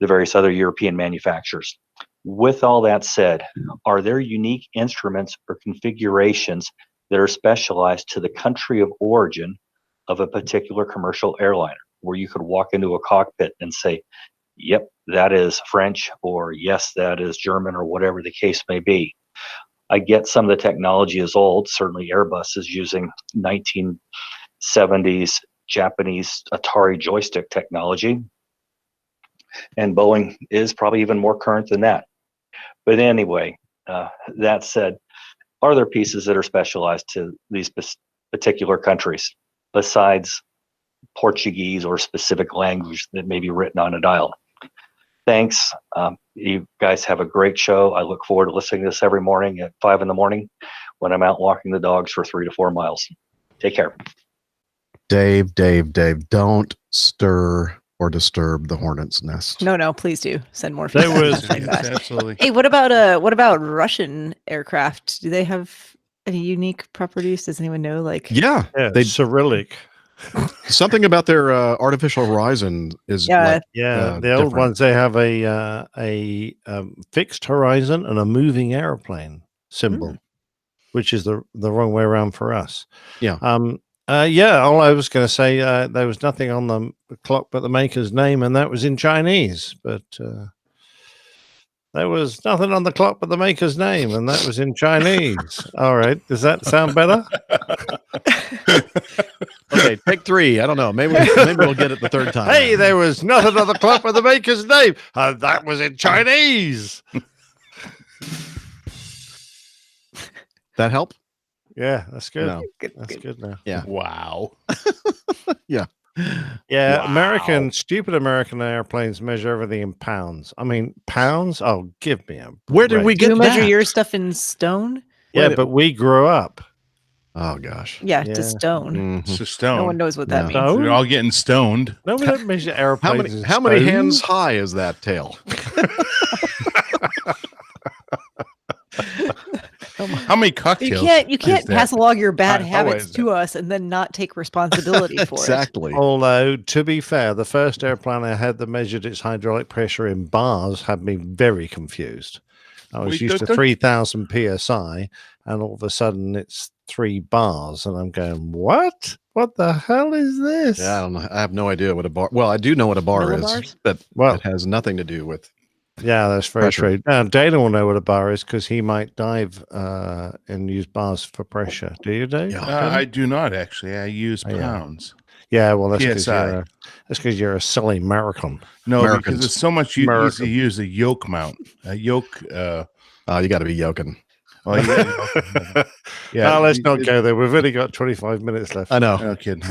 the various other European manufacturers. With all that said, are there unique instruments or configurations that are specialized to the country of origin of a particular commercial airliner, where you could walk into a cockpit and say, yep, that is French, or yes, that is German, or whatever the case may be? I get some of the technology is old. Certainly Airbus is using 1970s Japanese Atari joystick technology. And Boeing is probably even more current than that. But anyway, that said, are there pieces that are specialized to these particular countries besides Portuguese or specific language that may be written on a dial? Thanks. You guys have a great show. I look forward to listening to this every morning at 5 in the morning when I'm out walking the dogs for 3 to 4 miles. Take care. Dave, don't stir or disturb the hornet's nest. No, please do send more. There was absolutely. Hey, what about Russian aircraft? Do they have any unique properties? Does anyone know? Yeah, they Cyrillic. Something about their artificial horizon is the different. old ones. They have a fixed horizon and a moving airplane symbol, which is the wrong way around for us. Yeah. All I was going to say, there was nothing on the clock but the maker's name, and that was in Chinese. But there was nothing on the clock but the maker's name, and that was in Chinese. All right. Does that sound better? Okay, take 3. I don't know. Maybe we'll get it the third time. Hey, there was nothing on the clock but the maker's name. That was in Chinese. That help? Yeah, that's good. No. That's good now. Yeah. Wow. Yeah. Yeah, stupid American airplanes measure everything in pounds. I mean, pounds? Oh, give me a Where did we break. Do get you measure that? your stuff in stone? Yeah, but we grew up. Oh gosh. Yeah, to stone. Mhm. So stone. No one knows what that Yeah. means. We're all getting stoned. No, we don't measure airplanes in How many stone. hands high is that tail? How many cocktails? You can't is that? pass along your bad How habits is to us and then not take responsibility for it. Exactly. Although, to be fair, the first airplane I had that measured its hydraulic pressure in bars had me very confused. I was used to 3,000 psi, and all of a sudden it's 3 bars, and I'm going, what? What the hell is this? Yeah, I don't know. I have no idea what a bar. Well, I do know what a bar is, Millibars? but Well- it has nothing to do with. Yeah, that's very Pressure. true. Now, Dana will know what a bar is because he might dive and use bars for pressure. Do you, Dave? I do not actually. I use Oh, yeah. pounds. Yeah, well, that's because PSI. you're a silly American. No, Americans. because it's so much easier to American. use a yoke mount. A yoke. Oh, you got to be yoking. Well, Yeah, let's not go there. We've only got 25 minutes left. I know. No kidding.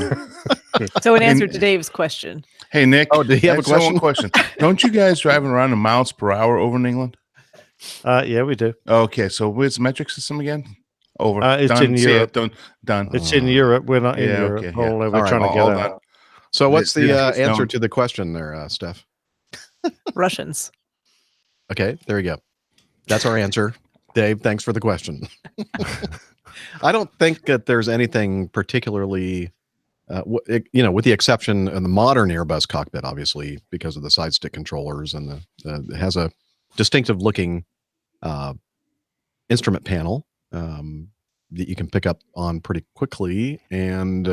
So in answer to Dave's question, Hey, Nick. Oh, did he have a I just have one question? Don't you guys driving around in miles per hour over in England? Yeah, we do. Okay, so where's the metric system again? Over. It's Done. in See Europe. it. Done. It's in Europe. We're not in Yeah, Europe. okay, yeah. Although we're All right, trying to get all out. done. So, what's the It's answer known. to the question there, Steph? Russians. Okay, there you go. That's our answer. Dave, thanks for the question. I don't think that there's anything particularly, with the exception of the modern Airbus cockpit, obviously, because of the side stick controllers and it has a distinctive looking instrument panel that you can pick up on pretty quickly. And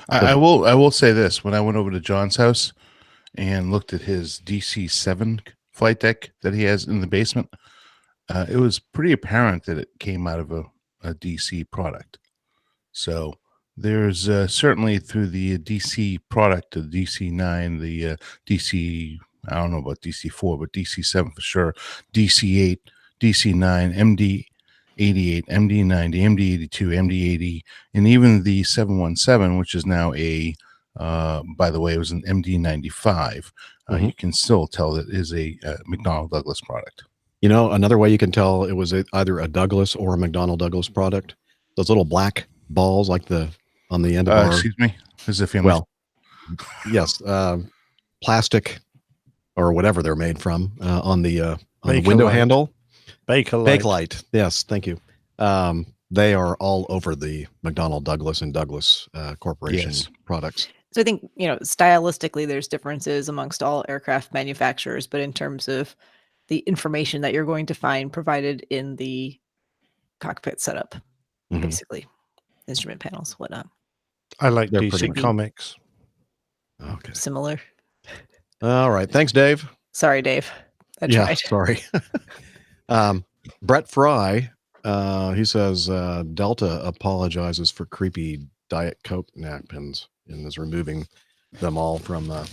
I will say this: when I went over to John's house and looked at his DC-7 flight deck that he has in the basement, it was pretty apparent that it came out of a DC product. So there's certainly through the DC product, the DC-9, the DC, I don't know about DC-4, but DC-7 for sure, DC-8, DC-9, MD-88, MD-90, MD-82, MD-80, and even the 717, which is now by the way, it was an MD-95. You can still tell that it is a McDonnell Douglas product. another way you can tell it was either a Douglas or a McDonnell Douglas product. Those little black balls, like on the end of our. Excuse me. This is a family. Well, yes, plastic or whatever they're made from on the window handle. Bakelite. Yes, thank you. They are all over the McDonnell Douglas and Douglas Corporation products. So I think, stylistically, there's differences amongst all aircraft manufacturers, but in terms of the information that you're going to find provided in the cockpit setup, basically, instrument panels, whatnot. I like They're DC pretty- Comics. Okay. Similar. All right. Thanks, Dave. Sorry, Dave. I Yeah, tried. sorry. Brett Fry, he says Delta apologizes for creepy Diet Coke napkins and is removing them all from the.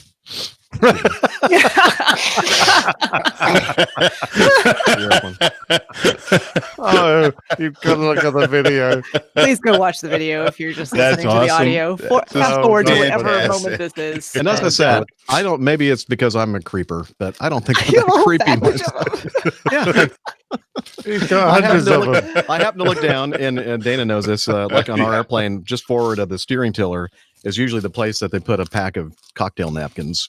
Oh, you've got to look at the video. Please go watch the video if you're just That's listening to the awesome. audio. That's Fast forward to whatever fantastic. moment this is. And as I said, I don't. Maybe it's because I'm a creeper, but I don't think I'm You're that all creepy fat. myself. Yeah. He's got hundreds of them. I happen to look down, and Dana knows this. Like on our airplane, just forward of the steering tiller is usually the place that they put a pack of cocktail napkins.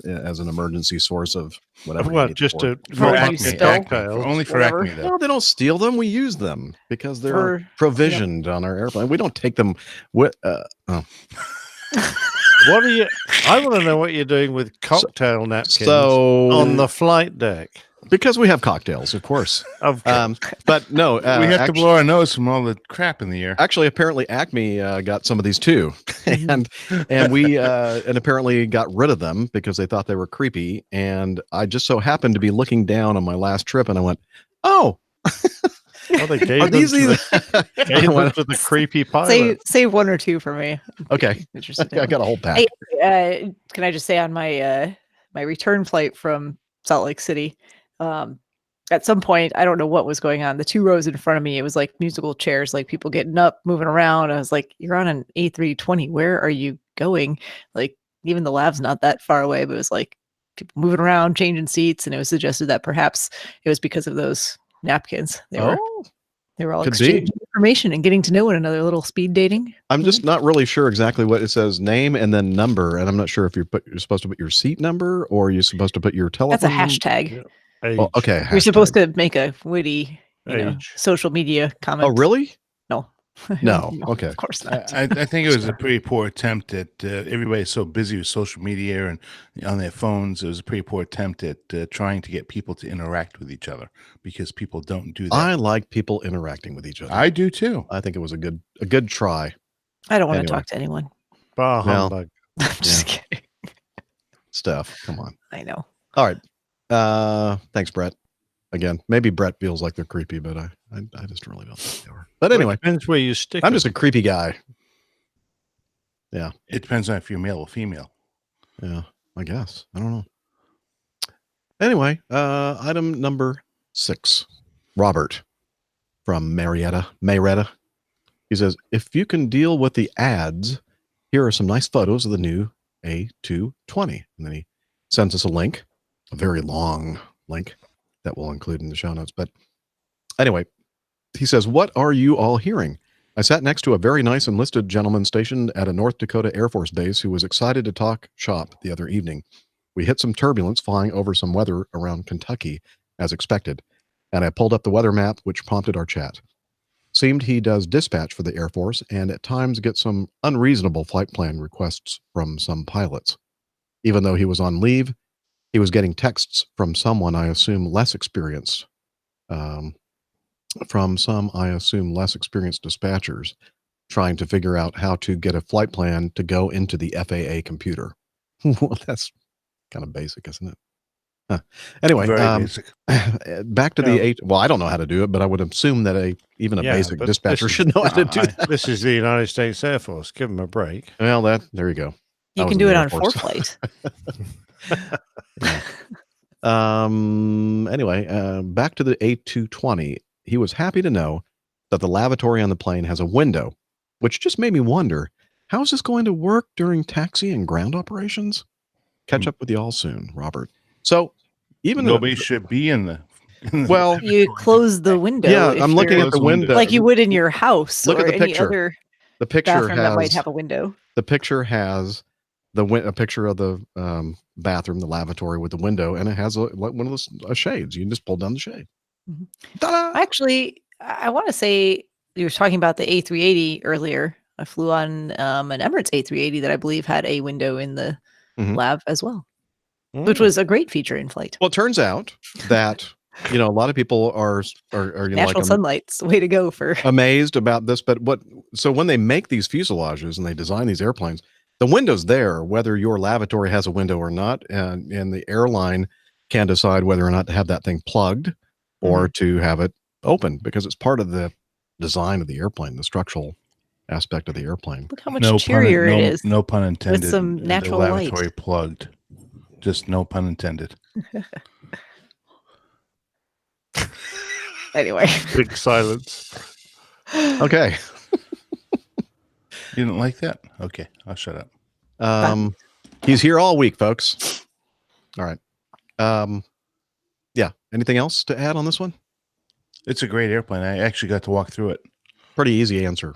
As an emergency source of whatever. you What, need just for. to For when you Acme, spill? Acme. Only for Whatever. Acme, though. No, they don't steal them. We use them because they're For- provisioned on our airplane. We don't take them. What are you? I want to know what you're doing with cocktail napkins on the flight deck. Because we have cocktails, of course. But no, we have to blow our nose from all the crap in the air. Actually, apparently Acme got some of these too, and we and apparently got rid of them because they thought they were creepy. And I just so happened to be looking down on my last trip, and I went, "Oh, Well, they gave are them these to the, gave them to the creepy pilot. Save one or two for me. okay." Interested. I got a whole pack. Hey, can I just say on my my return flight from Salt Lake City, at some point, I don't know what was going on. The 2 rows in front of me, it was like musical chairs, like people getting up, moving around. I was like, you're on an A320. Where are you going? Like, even the lab's not that far away, but it was like people moving around, changing seats. And it was suggested that perhaps it was because of those napkins. They were all exchanging information and getting to know one another, a little speed dating. I'm just not really sure exactly what it says, name and then number. And I'm not sure if you're supposed to put your seat number or you're supposed to put your telephone. That's a hashtag. Yeah. Oh, okay. You're supposed to make a witty, social media comment. Oh, really? No. No. Okay. Of course not. I think it was a pretty poor attempt at everybody's so busy with social media and on their phones. It was a pretty poor attempt at trying to get people to interact with each other because people don't do that. I like people interacting with each other. I do too. I think it was a good try. I don't want to talk to anyone. Bah humbug. I'm just kidding. Steph, come on. I know. All right. Thanks, Brett. Again, maybe Brett feels like they're creepy, but I just really don't think they are. But anyway, depends where you stick. I'm just a creepy guy. Yeah. It depends on if you're male or female. Yeah, I guess. I don't know. Anyway, item number 6. Robert from Marietta. He says, if you can deal with the ads, here are some nice photos of the new A220. And then he sends us a link, a very long link that we'll include in the show notes. But anyway, he says, what are you all hearing? I sat next to a very nice enlisted gentleman stationed at a North Dakota Air Force base who was excited to talk shop the other evening. We hit some turbulence flying over some weather around Kentucky, as expected, and I pulled up the weather map, which prompted our chat. Seemed he does dispatch for the Air Force and at times gets some unreasonable flight plan requests from some pilots. Even though he was on leave, he was getting texts from someone I assume less experienced, dispatchers trying to figure out how to get a flight plan to go into the FAA computer. Well, that's kind of basic, isn't it? Huh. Anyway, basic. Back to the 8. Well, I don't know how to do it, but I would assume that even a basic dispatcher should know how to do that. This is the United States Air Force. Give them a break. Well, there you go. You can do it on ForeFlight. Anyway, back to the A220. He was happy to know that the lavatory on the plane has a window, which just made me wonder, how is this going to work during taxi and ground operations? Catch up with you all soon, Robert. So even nobody should be in the well, you close the window. Yeah, I'm looking at the window like you would in your house. Look or at the any picture. Other the picture bathroom has that might have a window. The picture has a picture of the bathroom, the lavatory with the window, and it has one of those shades. You can just pull down the shade. Mm-hmm. Actually, I want to say you were talking about the A380 earlier. I flew on an Emirates A380 that I believe had a window in the lab as well, which was a great feature in flight. Well, it turns out that a lot of people are natural sunlight's the way to go for amazed about this. But so when they make these fuselages and they design these airplanes, the window's there, whether your lavatory has a window or not, and the airline can decide whether or not to have that thing plugged or to have it open because it's part of the design of the airplane, the structural aspect of the airplane. Look how much cheerier it is. No pun intended. With some natural the lavatory light. Plugged. Just no pun intended. Anyway. Big silence. Okay. You didn't like that? Okay, I'll shut up. He's here all week, folks. All right. Yeah. Anything else to add on this one? It's a great airplane. I actually got to walk through it. Pretty easy answer.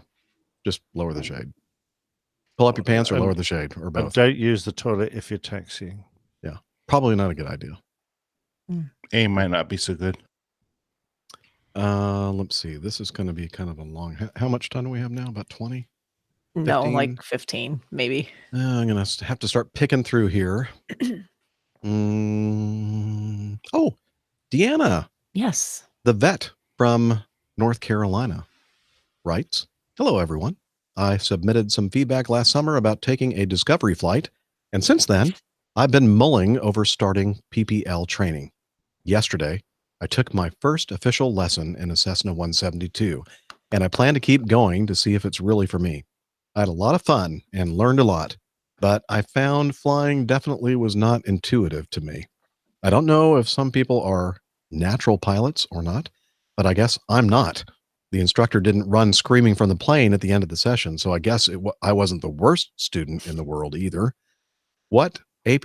Just lower the shade. Pull up your pants or lower the shade, or both. Don't use the toilet if you're taxiing. Yeah. Probably not a good idea. A might not be so good. Let's see. This is going to be kind of a long. How much time do we have now? About 20? No, 15? like 15, maybe. I'm going to have to start picking through here. Oh, Deanna. Yes. The vet from North Carolina writes, hello, everyone. I submitted some feedback last summer about taking a discovery flight, and since then, I've been mulling over starting PPL training. Yesterday, I took my first official lesson in a Cessna 172, and I plan to keep going to see if it's really for me. I had a lot of fun and learned a lot, but I found flying definitely was not intuitive to me. I don't know if some people are natural pilots or not, but I guess I'm not. The instructor didn't run screaming from the plane at the end of the session, so I guess I wasn't the worst student in the world either. What were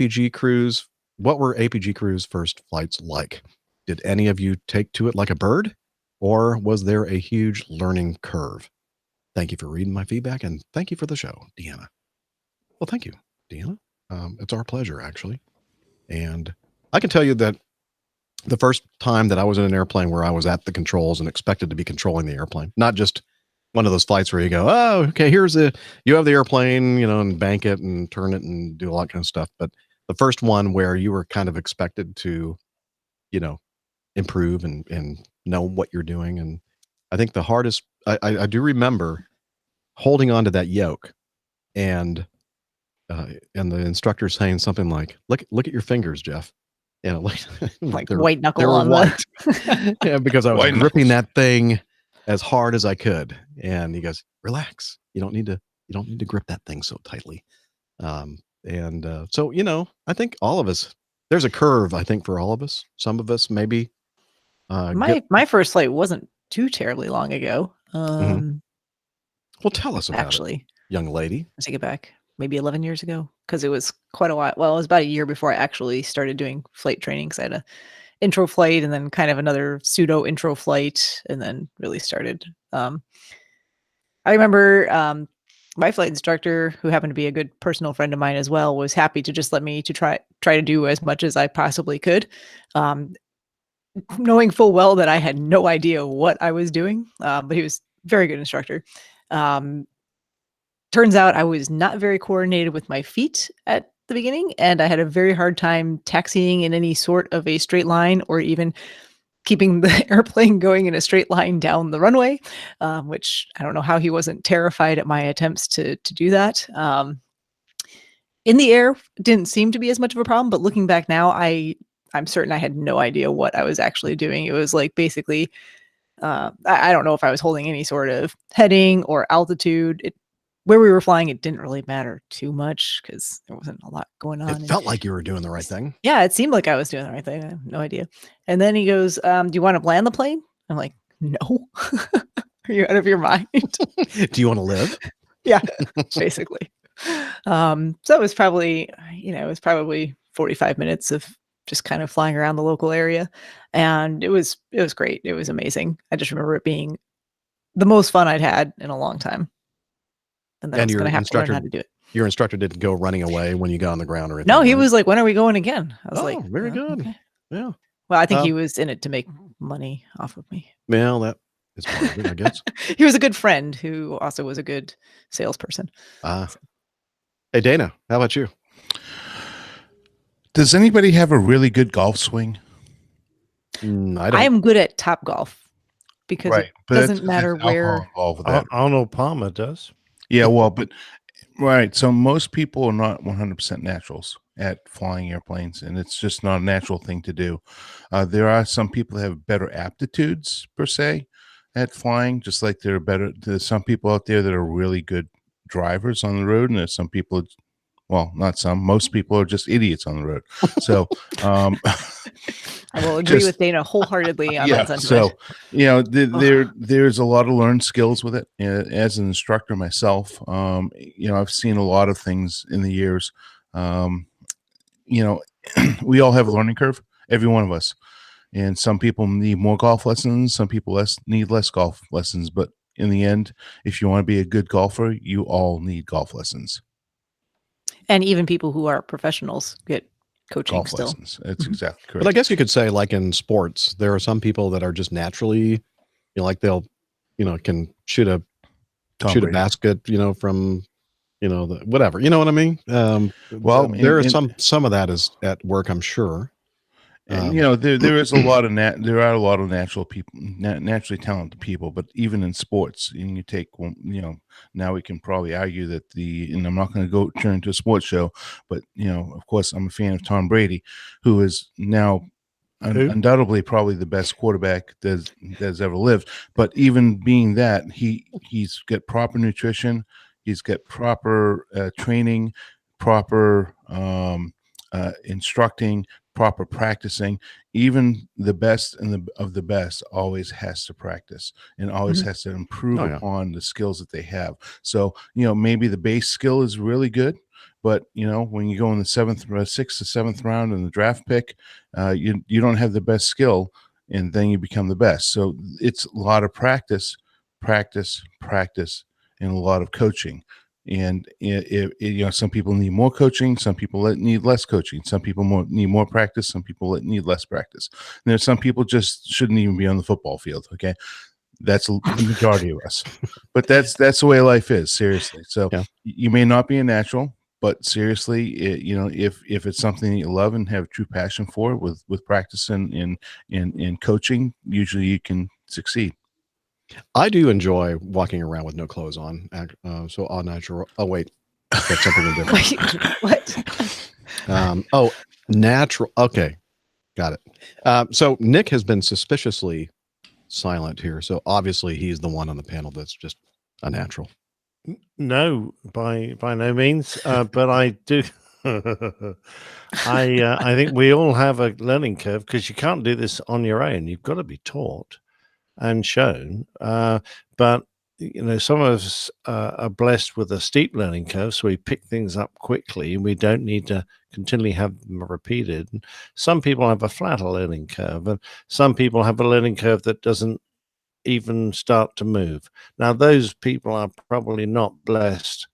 APG crew's first flights like? Did any of you take to it like a bird, or was there a huge learning curve? Thank you for reading my feedback, and thank you for the show, Deanna. Well, thank you, Deanna. It's our pleasure, actually. And I can tell you that the first time that I was in an airplane where I was at the controls and expected to be controlling the airplane, not just one of those flights where you go, oh, okay, you have the airplane, and bank it and turn it and do all that kind of stuff. But the first one where you were kind of expected to, improve and know what you're doing. And I think the hardest, I do remember holding on to that yoke and the instructor saying something like, look at your fingers, Jeff. Like white knuckle on white. Yeah, because I was gripping that thing as hard as I could. And he goes, relax. You don't need to grip that thing so tightly. So, I think all of us, there's a curve, I think, for all of us. Some of us maybe. My first flight wasn't too terribly long ago. Well, tell us about it, young lady. I take it back. Maybe 11 years ago, because it was quite a while. Well, it was about a year before I actually started doing flight training, because I had an intro flight and then kind of another pseudo intro flight, and then really started. I remember my flight instructor, who happened to be a good personal friend of mine as well, was happy to just let me to try to do as much as I possibly could, knowing full well that I had no idea what I was doing. But he was a very good instructor. Turns out I was not very coordinated with my feet at the beginning, and I had a very hard time taxiing in any sort of a straight line, or even keeping the airplane going in a straight line down the runway, which I don't know how he wasn't terrified at my attempts to do that. In the air, didn't seem to be as much of a problem, but looking back now, I'm certain I had no idea what I was actually doing. It was like basically, I don't know if I was holding any sort of heading or altitude. Where we were flying, it didn't really matter too much because there wasn't a lot going on. It felt like you were doing the right thing. Yeah, it seemed like I was doing the right thing. I have no idea. And then he goes, do you want to land the plane? I'm like, no. Are you out of your mind? Do you want to live? Yeah, basically. So it was probably, 45 minutes of just kind of flying around the local area. And it was great. It was amazing. I just remember it being the most fun I'd had in a long time. And then I was going to have to learn how to do it. Your instructor didn't go running away when you got on the ground or anything? No, he was like, when are we going again? I was like, very good. Okay. Yeah. Well, I think he was in it to make money off of me. Well, that is part of it, I guess. He was a good friend who also was a good salesperson. Hey, Dana, how about you? Does anybody have a really good golf swing? I am good at Top Golf because it doesn't matter where. Arnold Palmer does. Yeah, well, but right. So most people are not 100% naturals at flying airplanes, and it's just not a natural thing to do. There are some people that have better aptitudes per se at flying, just like there's some people out there that are really good drivers on the road, and there's some people, well, not some, most people are just idiots on the road. So I will agree with Dana wholeheartedly on that sentiment. So, there's a lot of learned skills with it. As an instructor myself, I've seen a lot of things in the years. We all have a learning curve, every one of us. And some people need more golf lessons. Some people need less golf lessons. But in the end, if you want to be a good golfer, you all need golf lessons. And even people who are professionals get coaching golf still. Lessons. That's exactly correct. But I guess you could say, like in sports, there are some people that are just naturally, like they'll, can shoot a basket, from, whatever. You know what I mean? Well, there is some of that is at work, I'm sure. And there is a lot of there are a lot of natural people, naturally talented people, but even in sports, and you take, now we can probably argue that and I'm not going to go turn into a sports show, but of course I'm a fan of Tom Brady, who is now undoubtedly probably the best quarterback that's ever lived. But even being that, he's got proper nutrition, he's got proper training, proper instructing, proper practicing. Even the best of the best always has to practice and always has to improve upon the skills that they have. So, maybe the base skill is really good, but when you go in the 6th to 7th round in the draft pick, you don't have the best skill, and then you become the best. So it's a lot of practice, and a lot of coaching. And some people need more coaching, some people need less coaching, some people need more practice, some people need less practice. And there's some people just shouldn't even be on the football field. Okay, that's the majority of us, but that's the way life is. Seriously, so you may not be a natural, but seriously, if it's something that you love and have true passion for, with practice and coaching, usually you can succeed. I do enjoy walking around with no clothes on. So all natural. Oh wait, that's something different. What? Natural. Okay, got it. So Nick has been suspiciously silent here. So obviously he's the one on the panel that's just a natural. No, by no means. But I do. I think we all have a learning curve, because you can't do this on your own. You've got to be taught and shown. But some of us are blessed with a steep learning curve, so we pick things up quickly and we don't need to continually have them repeated. And some people have a flatter learning curve, and some people have a learning curve that doesn't even start to move. Now, those people are probably not blessed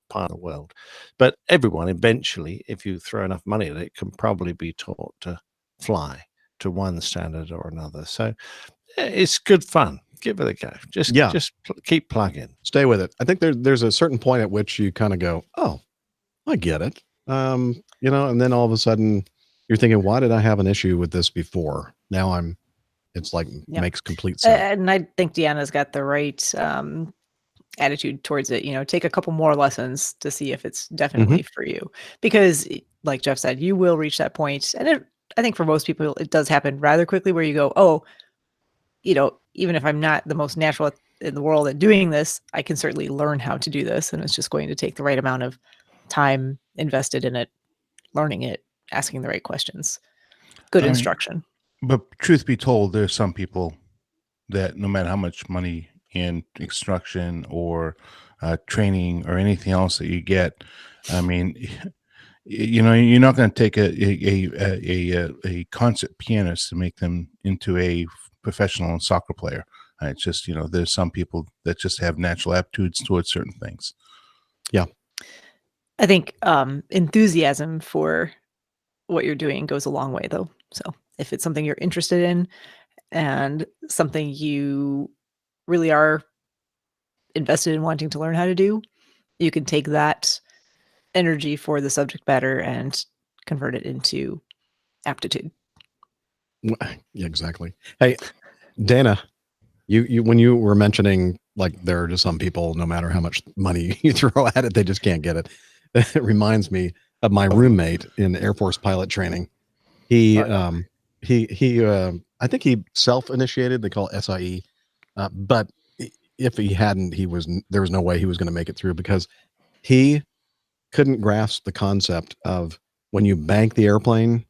part of the world, but everyone eventually, if you throw enough money at it, can probably be taught to fly to one standard or another. So it's good fun. Give it a go. Just keep plugging. Stay with it. I think there's a certain point at which you kind of go, oh, I get it. And then all of a sudden you're thinking, why did I have an issue with this before? Now it's like makes complete sense. And I think Deanna's got the right attitude towards it. Take a couple more lessons to see if it's definitely for you, because like Jeff said, you will reach that point. And I think for most people, it does happen rather quickly, where you go, oh, even if I'm not the most natural in the world at doing this, I can certainly learn how to do this. And it's just going to take the right amount of time invested in it, learning it, asking the right questions, good instruction. But truth be told, there's some people that no matter how much money and instruction or training or anything else that you get, I mean, you're not going to take a concert pianist to make them into a professional soccer player. It's just, there's some people that just have natural aptitudes towards certain things. Yeah. I think enthusiasm for what you're doing goes a long way, though. So if it's something you're interested in and something you really are invested in wanting to learn how to do, you can take that energy for the subject matter and convert it into aptitude. Yeah, exactly. Hey, Dana, you when you were mentioning, like, there are just some people, no matter how much money you throw at it, they just can't get it. It reminds me of my roommate in Air Force pilot training. He I think he self-initiated. They call it SIE, but if he hadn't, there was no way he was going to make it through, because he couldn't grasp the concept of when you bank the airplane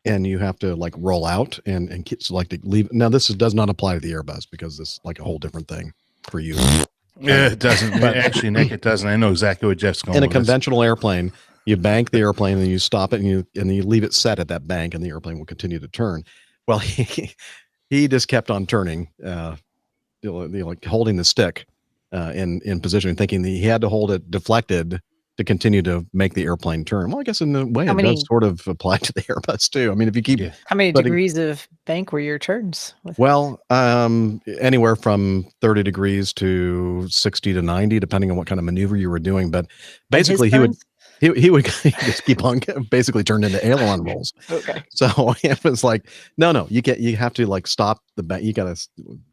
and you have to like roll out and select leave. Now this does not apply to the Airbus, because this is like a whole different thing for you. Yeah, it doesn't. But actually, Nick, it doesn't. I know exactly what Jeff's going. In a conventional airplane, you bank the airplane and you stop it and you leave it set at that bank, and the airplane will continue to turn. Well, he just kept on turning, like holding the stick in position, thinking that he had to hold it deflected to continue to make the airplane turn. Well, I guess in a way it does sort of apply to the Airbus too. I mean, if you keep how many degrees of bank were your turns? Well, anywhere from 30 degrees to 60 to 90, depending on what kind of maneuver you were doing. But basically, he would just keep on basically turned into aileron rolls. Okay. So it was like, no, you have to like stop the bank. You got to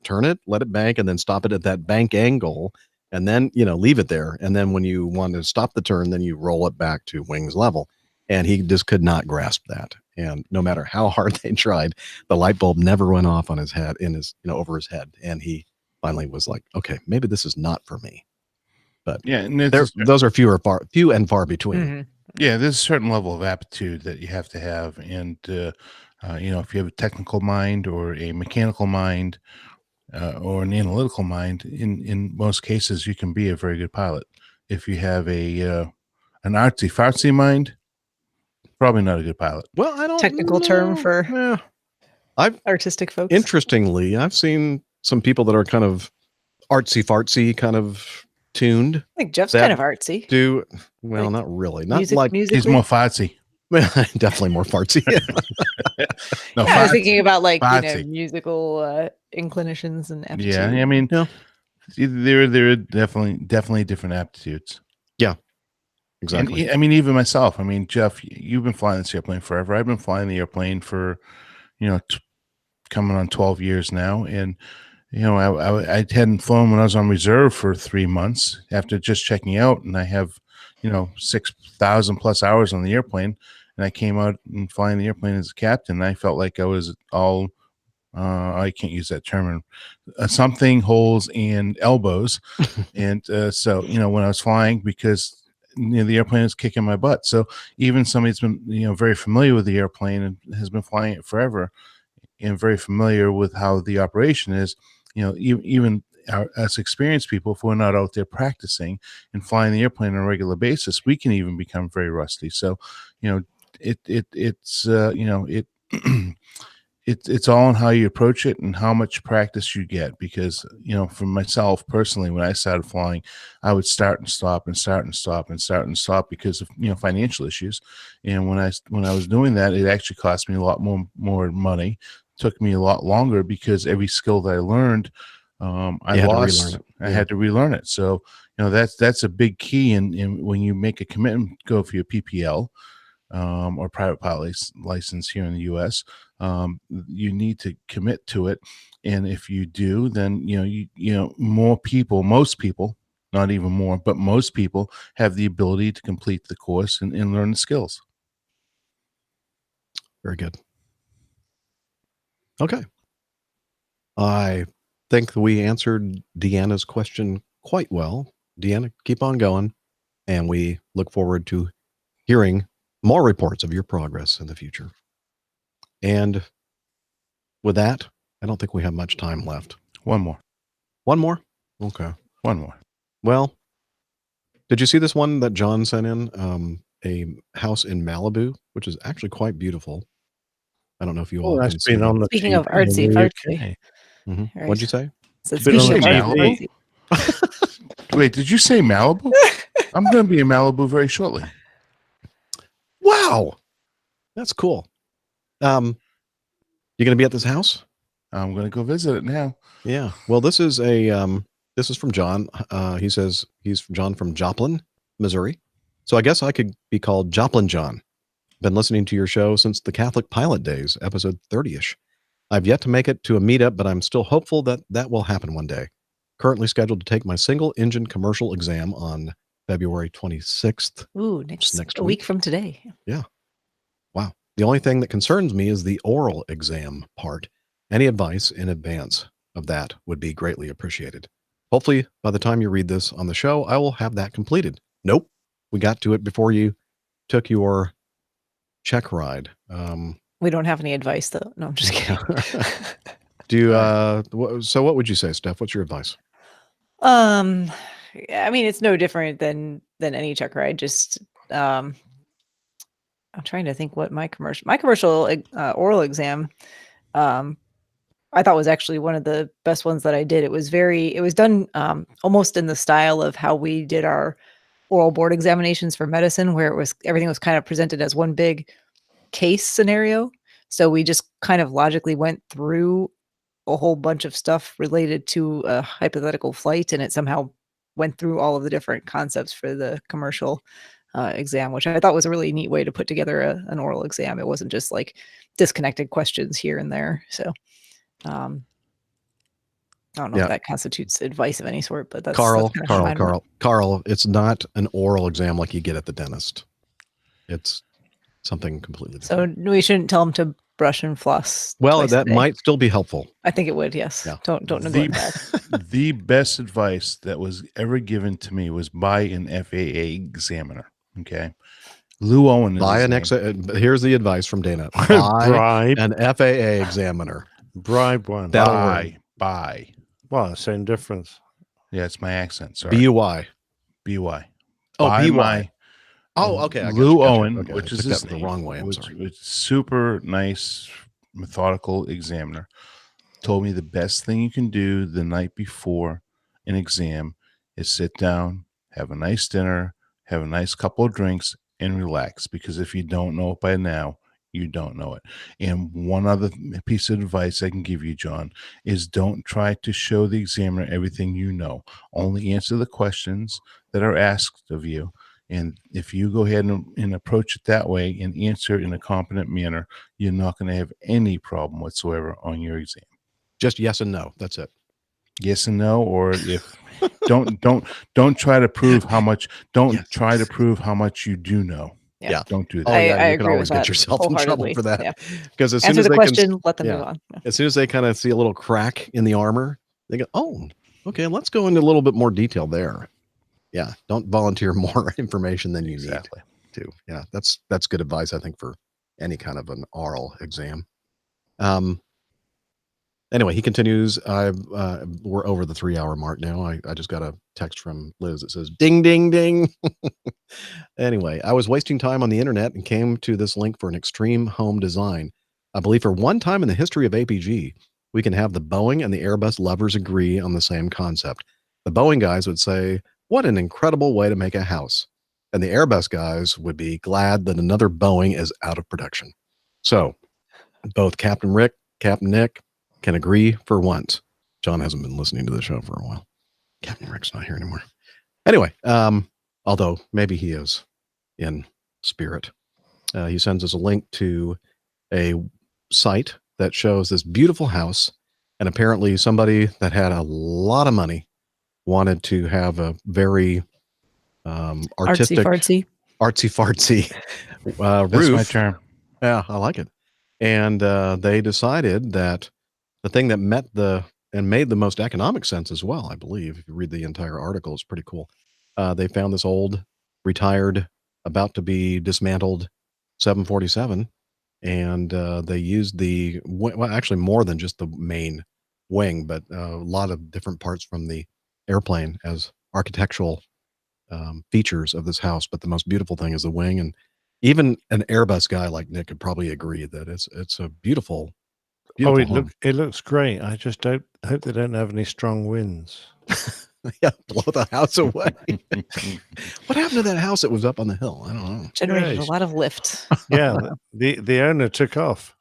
turn it, let it bank, and then stop it at that bank angle. And then, leave it there. And then when you want to stop the turn, then you roll it back to wings level. And he just could not grasp that. And no matter how hard they tried, the light bulb never went off on his head, over his head. And he finally was like, okay, maybe this is not for me. But yeah, and those are few and far between. Yeah, there's a certain level of aptitude that you have to have, and if you have a technical mind or a mechanical mind or an analytical mind, in most cases, you can be a very good pilot. If you have an artsy-fartsy mind, probably not a good pilot. Well, I don't Technical term for I've artistic folks. Interestingly, I've seen some people that are kind of artsy-fartsy, kind of tuned. I think Jeff's kind of artsy. Well, not really. Not music- like musically? He's more fartsy. Definitely more fartsy. No, I was thinking about fartsy. musical inclinations and aptitude. Yeah, I mean, there are definitely different aptitudes. Yeah, exactly. And, I mean, even myself. I mean, Jeff, you've been flying this airplane forever. I've been flying the airplane for, coming on 12 years now, and I hadn't flown when I was on reserve for 3 months after just checking out, and I have 6,000 plus hours on the airplane, and I came out and flying the airplane as a captain. I felt like I was all I can't use that term, something, holes and elbows. And so when I was flying, because the airplane is kicking my butt, so even somebody that's been very familiar with the airplane and has been flying it forever and very familiar with how the operation is, even us experienced people, if we're not out there practicing and flying the airplane on a regular basis, we can even become very rusty. So it's all on how you approach it and how much practice you get. Because for myself personally, when I started flying, I would start and stop and start and stop and start and stop because of financial issues. And when I was doing that, it actually cost me a lot more money. Took me a lot longer because every skill that I learned, I lost. I had to relearn it. So that's a big key in when you make a commitment, go for your PPL or private pilot license here in the U.S. You need to commit to it, and if you do, then most people, not even more, but most people have the ability to complete the course and learn the skills. Very good. Okay. I think that we answered Deanna's question quite well. Deanna, keep on going, and we look forward to hearing more reports of your progress in the future. And with that, I don't think we have much time left. One more. Okay. One more. Well, did you see this one that John sent in? A house in Malibu, which is actually quite beautiful. I don't know if you all can see it. Speaking of artsy fartsy. Mm-hmm. What'd you say? Speaking of Malibu? Wait, did you say Malibu? I'm going to be in Malibu very shortly. Wow, that's cool. You going to be at this house? I'm going to go visit it now. Yeah. Well, this is from John. He says he's John from Joplin, Missouri. So I guess I could be called Joplin John. Been listening to your show since the Catholic Pilot Days, episode 30-ish. I've yet to make it to a meetup, but I'm still hopeful that will happen one day. Currently scheduled to take my single engine commercial exam on February 26th. Ooh, next week from today. Yeah. Wow. The only thing that concerns me is the oral exam part. Any advice in advance of that would be greatly appreciated. Hopefully, by the time you read this on the show, I will have that completed. Nope. We got to it before you took your check ride. We don't have any advice, though. No, I'm just kidding. So what would you say, Steph? What's your advice? I mean, it's no different than any check ride. Just I'm trying to think what my commercial oral exam I thought was actually one of the best ones that I did. It was done almost in the style of how we did our oral board examinations for medicine, where everything was kind of presented as one big case scenario. So we just kind of logically went through a whole bunch of stuff related to a hypothetical flight, and it somehow went through all of the different concepts for the commercial exam, which I thought was a really neat way to put together an oral exam. It wasn't just like disconnected questions here and there. So I don't know if that constitutes advice of any sort, but that's Carl. That's It's not an oral exam like you get at the dentist. It's something completely different. So we shouldn't tell them to brush and floss. Well, that might still be helpful. I think it would. Yes. Yeah. Don't neglect that. The best advice that was ever given to me was buy an FAA examiner. Okay. Lou Owen is Buy his name. here's the advice from Dana. Buy Bribe. an FAA examiner. Bribe one. That'll Buy. Well, same difference. Yeah, it's my accent. Sorry. B-U-Y. B-Y. Oh, Buy B-Y. my Okay. I Lou gotcha. Owen, Okay, which I is took his that the name, wrong way. I'm sorry. which super nice, methodical examiner, told me the best thing you can do the night before an exam is sit down, have a nice dinner, have a nice couple of drinks, and relax. Because if you don't know it by now, you don't know it. And one other piece of advice I can give you, John, is don't try to show the examiner everything you know. Only answer the questions that are asked of you. And if you go ahead and approach it that way and answer it in a competent manner, you're not going to have any problem whatsoever on your exam. Just yes and no. That's it. Yes and no, or if don't try to prove how much. Try to prove how much you do know. Yeah. Don't do that. Oh yeah, I you can agree always with get that yourself in trouble wholeheartedly. for that. Yeah. Because as soon Answer as the they question, let them move on. Yeah. As soon as they kind of see a little crack in the armor, they go, "Oh, okay, let's go into a little bit more detail there." Yeah, don't volunteer more information than you need to. Yeah, that's good advice, I think, for any kind of an oral exam. Anyway, he continues. We're over the 3-hour mark now. I just got a text from Liz that says, "Ding, ding, ding." Anyway, I was wasting time on the internet and came to this link for an extreme home design. I believe for one time in the history of APG, we can have the Boeing and the Airbus lovers agree on the same concept. The Boeing guys would say, "What an incredible way to make a house." And the Airbus guys would be glad that another Boeing is out of production. So both Captain Rick, Captain Nick can agree for once. John hasn't been listening to the show for a while. Captain Rick's not here anymore. Anyway, although maybe he is in spirit. He sends us a link to a site that shows this beautiful house, and apparently somebody that had a lot of money wanted to have a very artistic, Artsy artsy-fartsy That's roof. my term. Yeah, I like it. And they decided that the thing that made the most economic sense as well, I believe, if you read the entire article, it's pretty cool. They found this old, retired, about to be dismantled 747, and they used actually more than just the main wing, but a lot of different parts from the airplane as architectural features of this house. But the most beautiful thing is the wing, and even an Airbus guy like Nick could probably agree that it's a beautiful. It looks great. I just hope they don't have any strong winds. Yeah, blow the house away. What happened to that house that was up on the hill? I don't know. Generated a lot of lift. Yeah, the owner took off.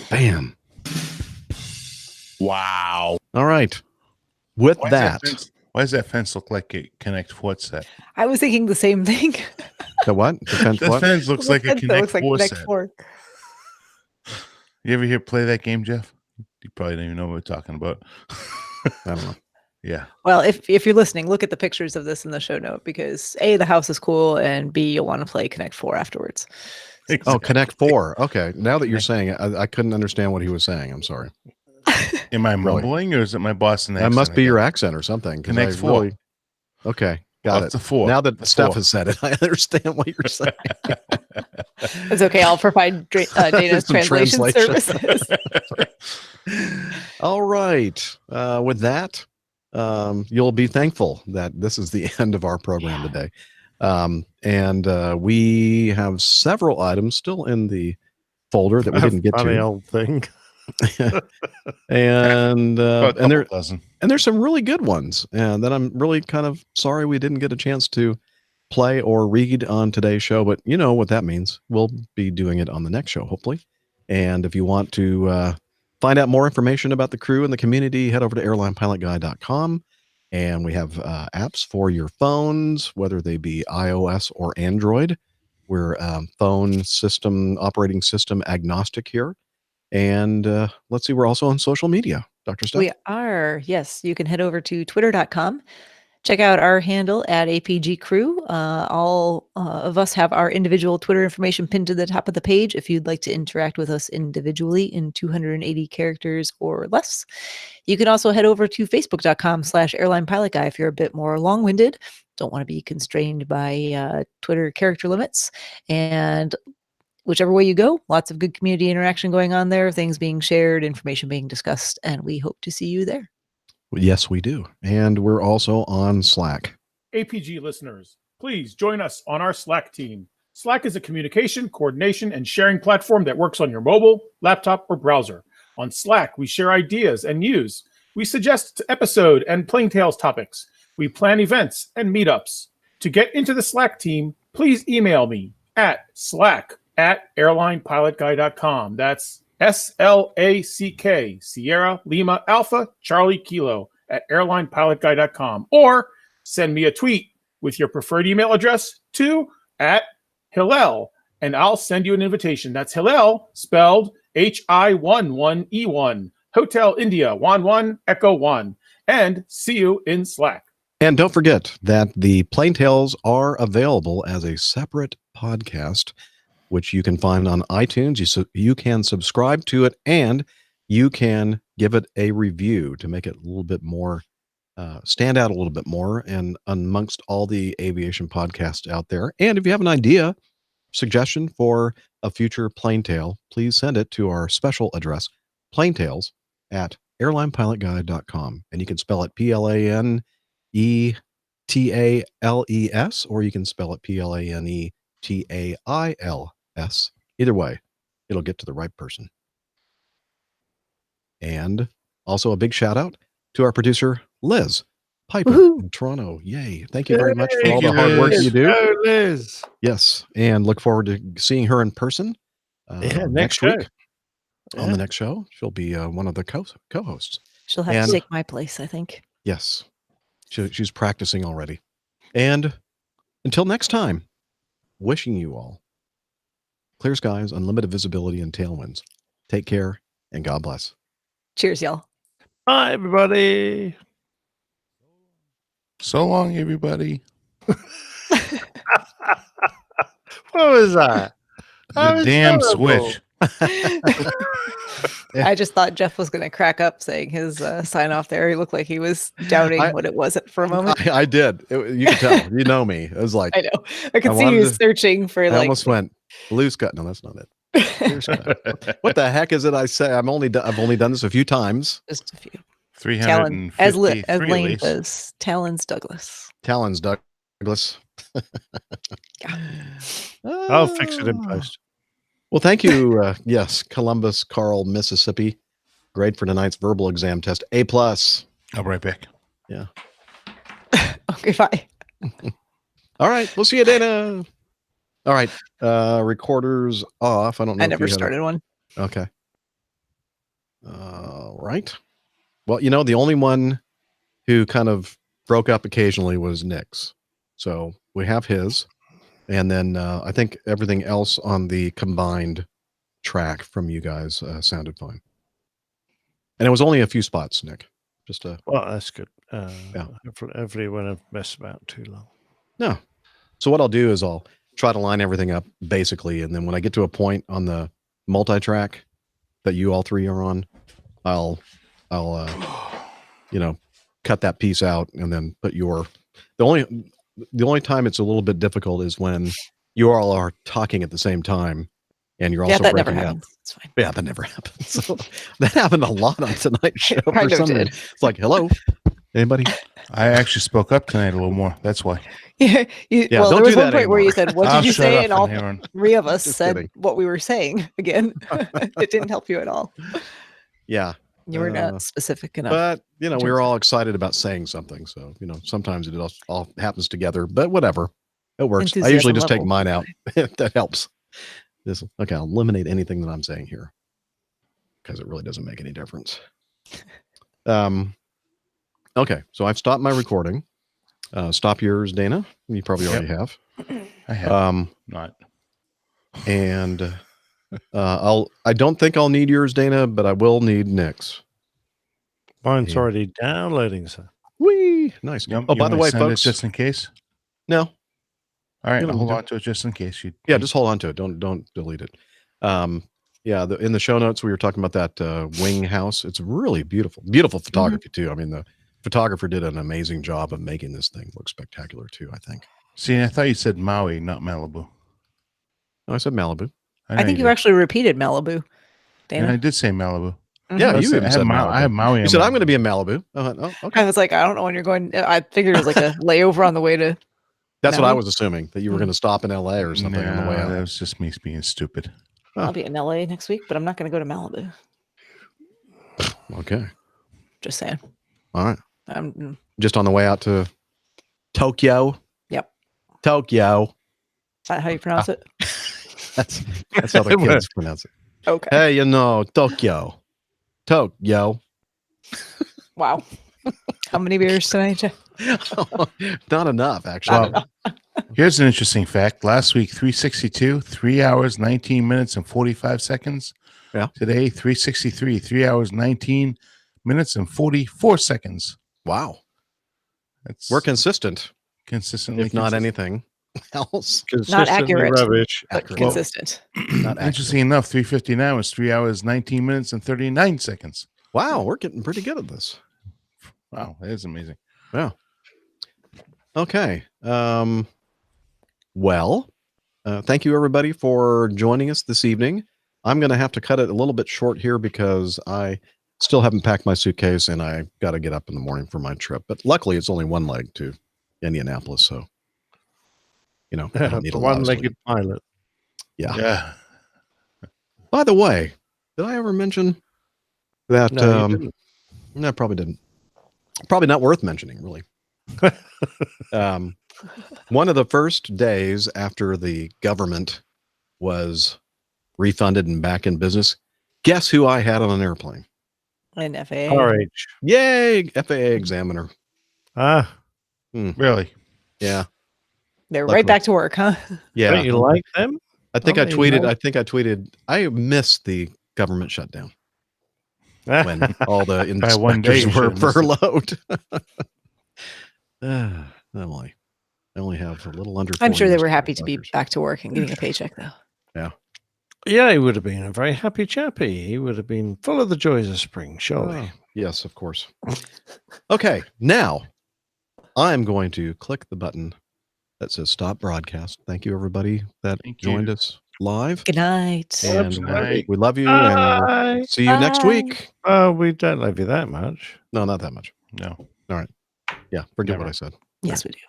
Bam. Wow. All right. With Why does that fence look like a Connect Four set? I was thinking the same thing. The what? The fence The what? fence looks like a Connect Four Connect set. 4. You ever play that game, Jeff? You probably don't even know what we're talking about. I don't know. Yeah. Well, if you're listening, look at the pictures of this in the show note, because A, the house is cool, and B, you'll want to play Connect 4 afterwards. Oh, Connect 4. Okay. Now that you're saying it, I couldn't understand what he was saying. I'm sorry. Am I mumbling or is it my Boston accent? That must be your accent or something. Connect 4. Okay. Got it. It's a 4. Now that Steph has said it, I understand what you're saying. It's okay. I'll provide Dana's translation services. All right. With that, you'll be thankful that this is the end of our program today. And we have several items still in the folder that we didn't get funny to. Old thing. And there's some really good ones, and that I'm really kind of sorry we didn't get a chance to play or read on today's show, but you know what that means. We'll be doing it on the next show, hopefully. And if you want to find out more information about the crew and the community, head over to airlinepilotguy.com. And we have apps for your phones, whether they be iOS or Android. We're phone system, operating system agnostic here. And let's see, we're also on social media. Dr. Steph? We are. Yes. You can head over to twitter.com Check out our handle at APG Crew. All of us have our individual Twitter information pinned to the top of the page if you'd like to interact with us individually in 280 characters or less. You can also head over to facebook.com/airline pilot guy if you're a bit more long-winded, don't want to be constrained by Twitter character limits. And whichever way you go, lots of good community interaction going on there, things being shared, information being discussed, and we hope to see you there. Yes, we do. And we're also on Slack. APG listeners, please join us on our Slack team. Slack is a communication, coordination, and sharing platform that works on your mobile, laptop, or browser. On Slack, we share ideas and news. We suggest episode and Plain Tales topics. We plan events and meetups. To get into the Slack team, please email me at slack@airlinepilotguy.com. That's SLACK, Sierra Lima Alpha Charlie Kilo @airlinepilotguy.com, or send me a tweet with your preferred email address to @Hillel, and I'll send you an invitation. That's Hillel spelled HI11E1, Hotel India 11 Echo 1, and see you in Slack. And don't forget that the Plain Tales are available as a separate podcast, which you can find on iTunes. You can subscribe to it, and you can give it a review to make it a little bit more, stand out a little bit more and amongst all the aviation podcasts out there. And if you have an idea, suggestion for a future Plain Tale, please send it to our special address, plaintales@airlinepilotguide.com. And you can spell it PLANETALES, or you can spell it PLANETAILS. Either way, it'll get to the right person. And also a big shout out to our producer, Liz Piper in Toronto. Yay. Thank you very much for all the hard work you do. Go, Liz. Yes. And look forward to seeing her in person next week. On the next show. She'll be one of the co-hosts. She'll have to take my place, I think. Yes. She's practicing already. And until next time, wishing you all clear skies, unlimited visibility, and tailwinds. Take care, and God bless. Cheers, y'all. Bye, everybody. So long, everybody. What was that? The damn switch. I just thought Jeff was going to crack up saying his sign off there. He looked like he was doubting what it was for a moment. I did. You can tell. You know me. It was like I know. I could see he was searching for I like. almost went loose cut. No, that's not it. What the heck is it? I say I've only done this a few times. Just a few. 350 as Lane does. Talons Douglas. Talons Douglas. I'll fix it in post. Well, thank you. Yes, Columbus, Carl, Mississippi. Grade for tonight's verbal exam test, A+. I'll be right back. Yeah. Okay, bye. All right, we'll see you, Dana. All right, recorders off. I don't know. I never started one. Okay. All right. Well, the only one who kind of broke up occasionally was Nick's. So we have his. And then I think everything else on the combined track from you guys sounded fine. And it was only a few spots, Nick. Well, that's good. Hopefully when I've messed about too long. No. So what I'll do is I'll try to line everything up basically. And then when I get to a point on the multi-track that you all three are on, I'll cut that piece out and then put the only time it's a little bit difficult is when you all are talking at the same time and you're also that breaking never up. happens. It's fine. Yeah, that never happens. So that happened a lot on tonight's show. Kind of did. It's like, hello, anybody? I actually spoke up tonight a little more. That's why. Yeah. Well, there was one point where you said, "What did you say?" And all Aaron. three of us Just said kidding. what we were saying again. It didn't help you at all. Yeah. You were not specific enough. But, we were all excited about saying something. So, sometimes it all happens together, but whatever. It works. I usually just take mine out. That helps. Okay, I'll eliminate anything that I'm saying here because it really doesn't make any difference. Okay, so I've stopped my recording. Stop yours, Dana. You probably already have. I have. Not. And I don't think I'll need yours, Dana, but I will need Nick's. Mine's already downloading, sir. Whee! Nice. You Oh, by the way, send it folks, just in case. No. All right, You don't hold do- on to it just in case you. Yeah, just hold on to it. Don't delete it. Yeah, in the show notes we were talking about that wing house. It's really beautiful photography too. I mean, the photographer did an amazing job of making this thing look spectacular too, I think. See, I thought you said Maui, not Malibu. No, I said Malibu. I think you actually repeated Malibu, Dana. And I did say Malibu. Yeah, you even said Malibu. I have Maui. You said I'm going to be in Malibu. Oh, okay. I was like, I don't know when you're going. I figured it was like a layover on the way to. That's what I Maui. was assuming, that you were going to stop in LA or something on the way out. That was just me being stupid. I'll be in LA next week, but I'm not going to go to Malibu. Okay. Just saying. All right. I'm Just on the way out to Tokyo. Yep. Tokyo. Is that how you pronounce it? That's how the kids pronounce it. Okay. Hey, Tokyo. Tokyo. Wow. How many beers tonight, Jeff? Not enough, actually. Here's an interesting fact. Last week, 362, 3 hours, 19 minutes, and 45 seconds. Yeah. Today, 363, 3 hours, 19 minutes, and 44 seconds. Wow. We're consistent. Consistently. If not anything else. Not accurate, rubbish. but consistent. Interesting enough, 350 now is 3 hours, 19 minutes, and 39 seconds. Wow, we're getting pretty good at this. Wow, that is amazing. Yeah. Okay. Well, thank you everybody for joining us this evening. I'm going to have to cut it a little bit short here because I still haven't packed my suitcase and I got to get up in the morning for my trip. But luckily, it's only one leg to Indianapolis, so I don't need a lot of sleep. One-legged pilot. Yeah. Yeah. By the way, did I ever mention that? No, you didn't. No, probably didn't. Probably not worth mentioning, really. One of the first days after the government was refunded and back in business, guess who I had on an airplane? An FAA. RH. Yay, FAA examiner. Really? Yeah. They're right back to work, huh? Yeah. Don't you like them? I think I Don't you tweeted. I missed the government shutdown when all the By one day, inspectors you were should've missed it. furloughed. I only have a little under. I'm 4 sure they years were to happy my to be doctors. back to work and getting a paycheck, though. Yeah. Yeah, he would have been a very happy chappy. He would have been full of the joys of spring, surely. Oh, yes, of course. Okay, now I'm going to click the button that says stop broadcast. Thank you, everybody that joined us live. Good night. And Good night. we love you and we'll see you next week. Oh, we don't love you that much. No, not that much. No. All right. Yeah, forget Never. what I said. Yes, we do.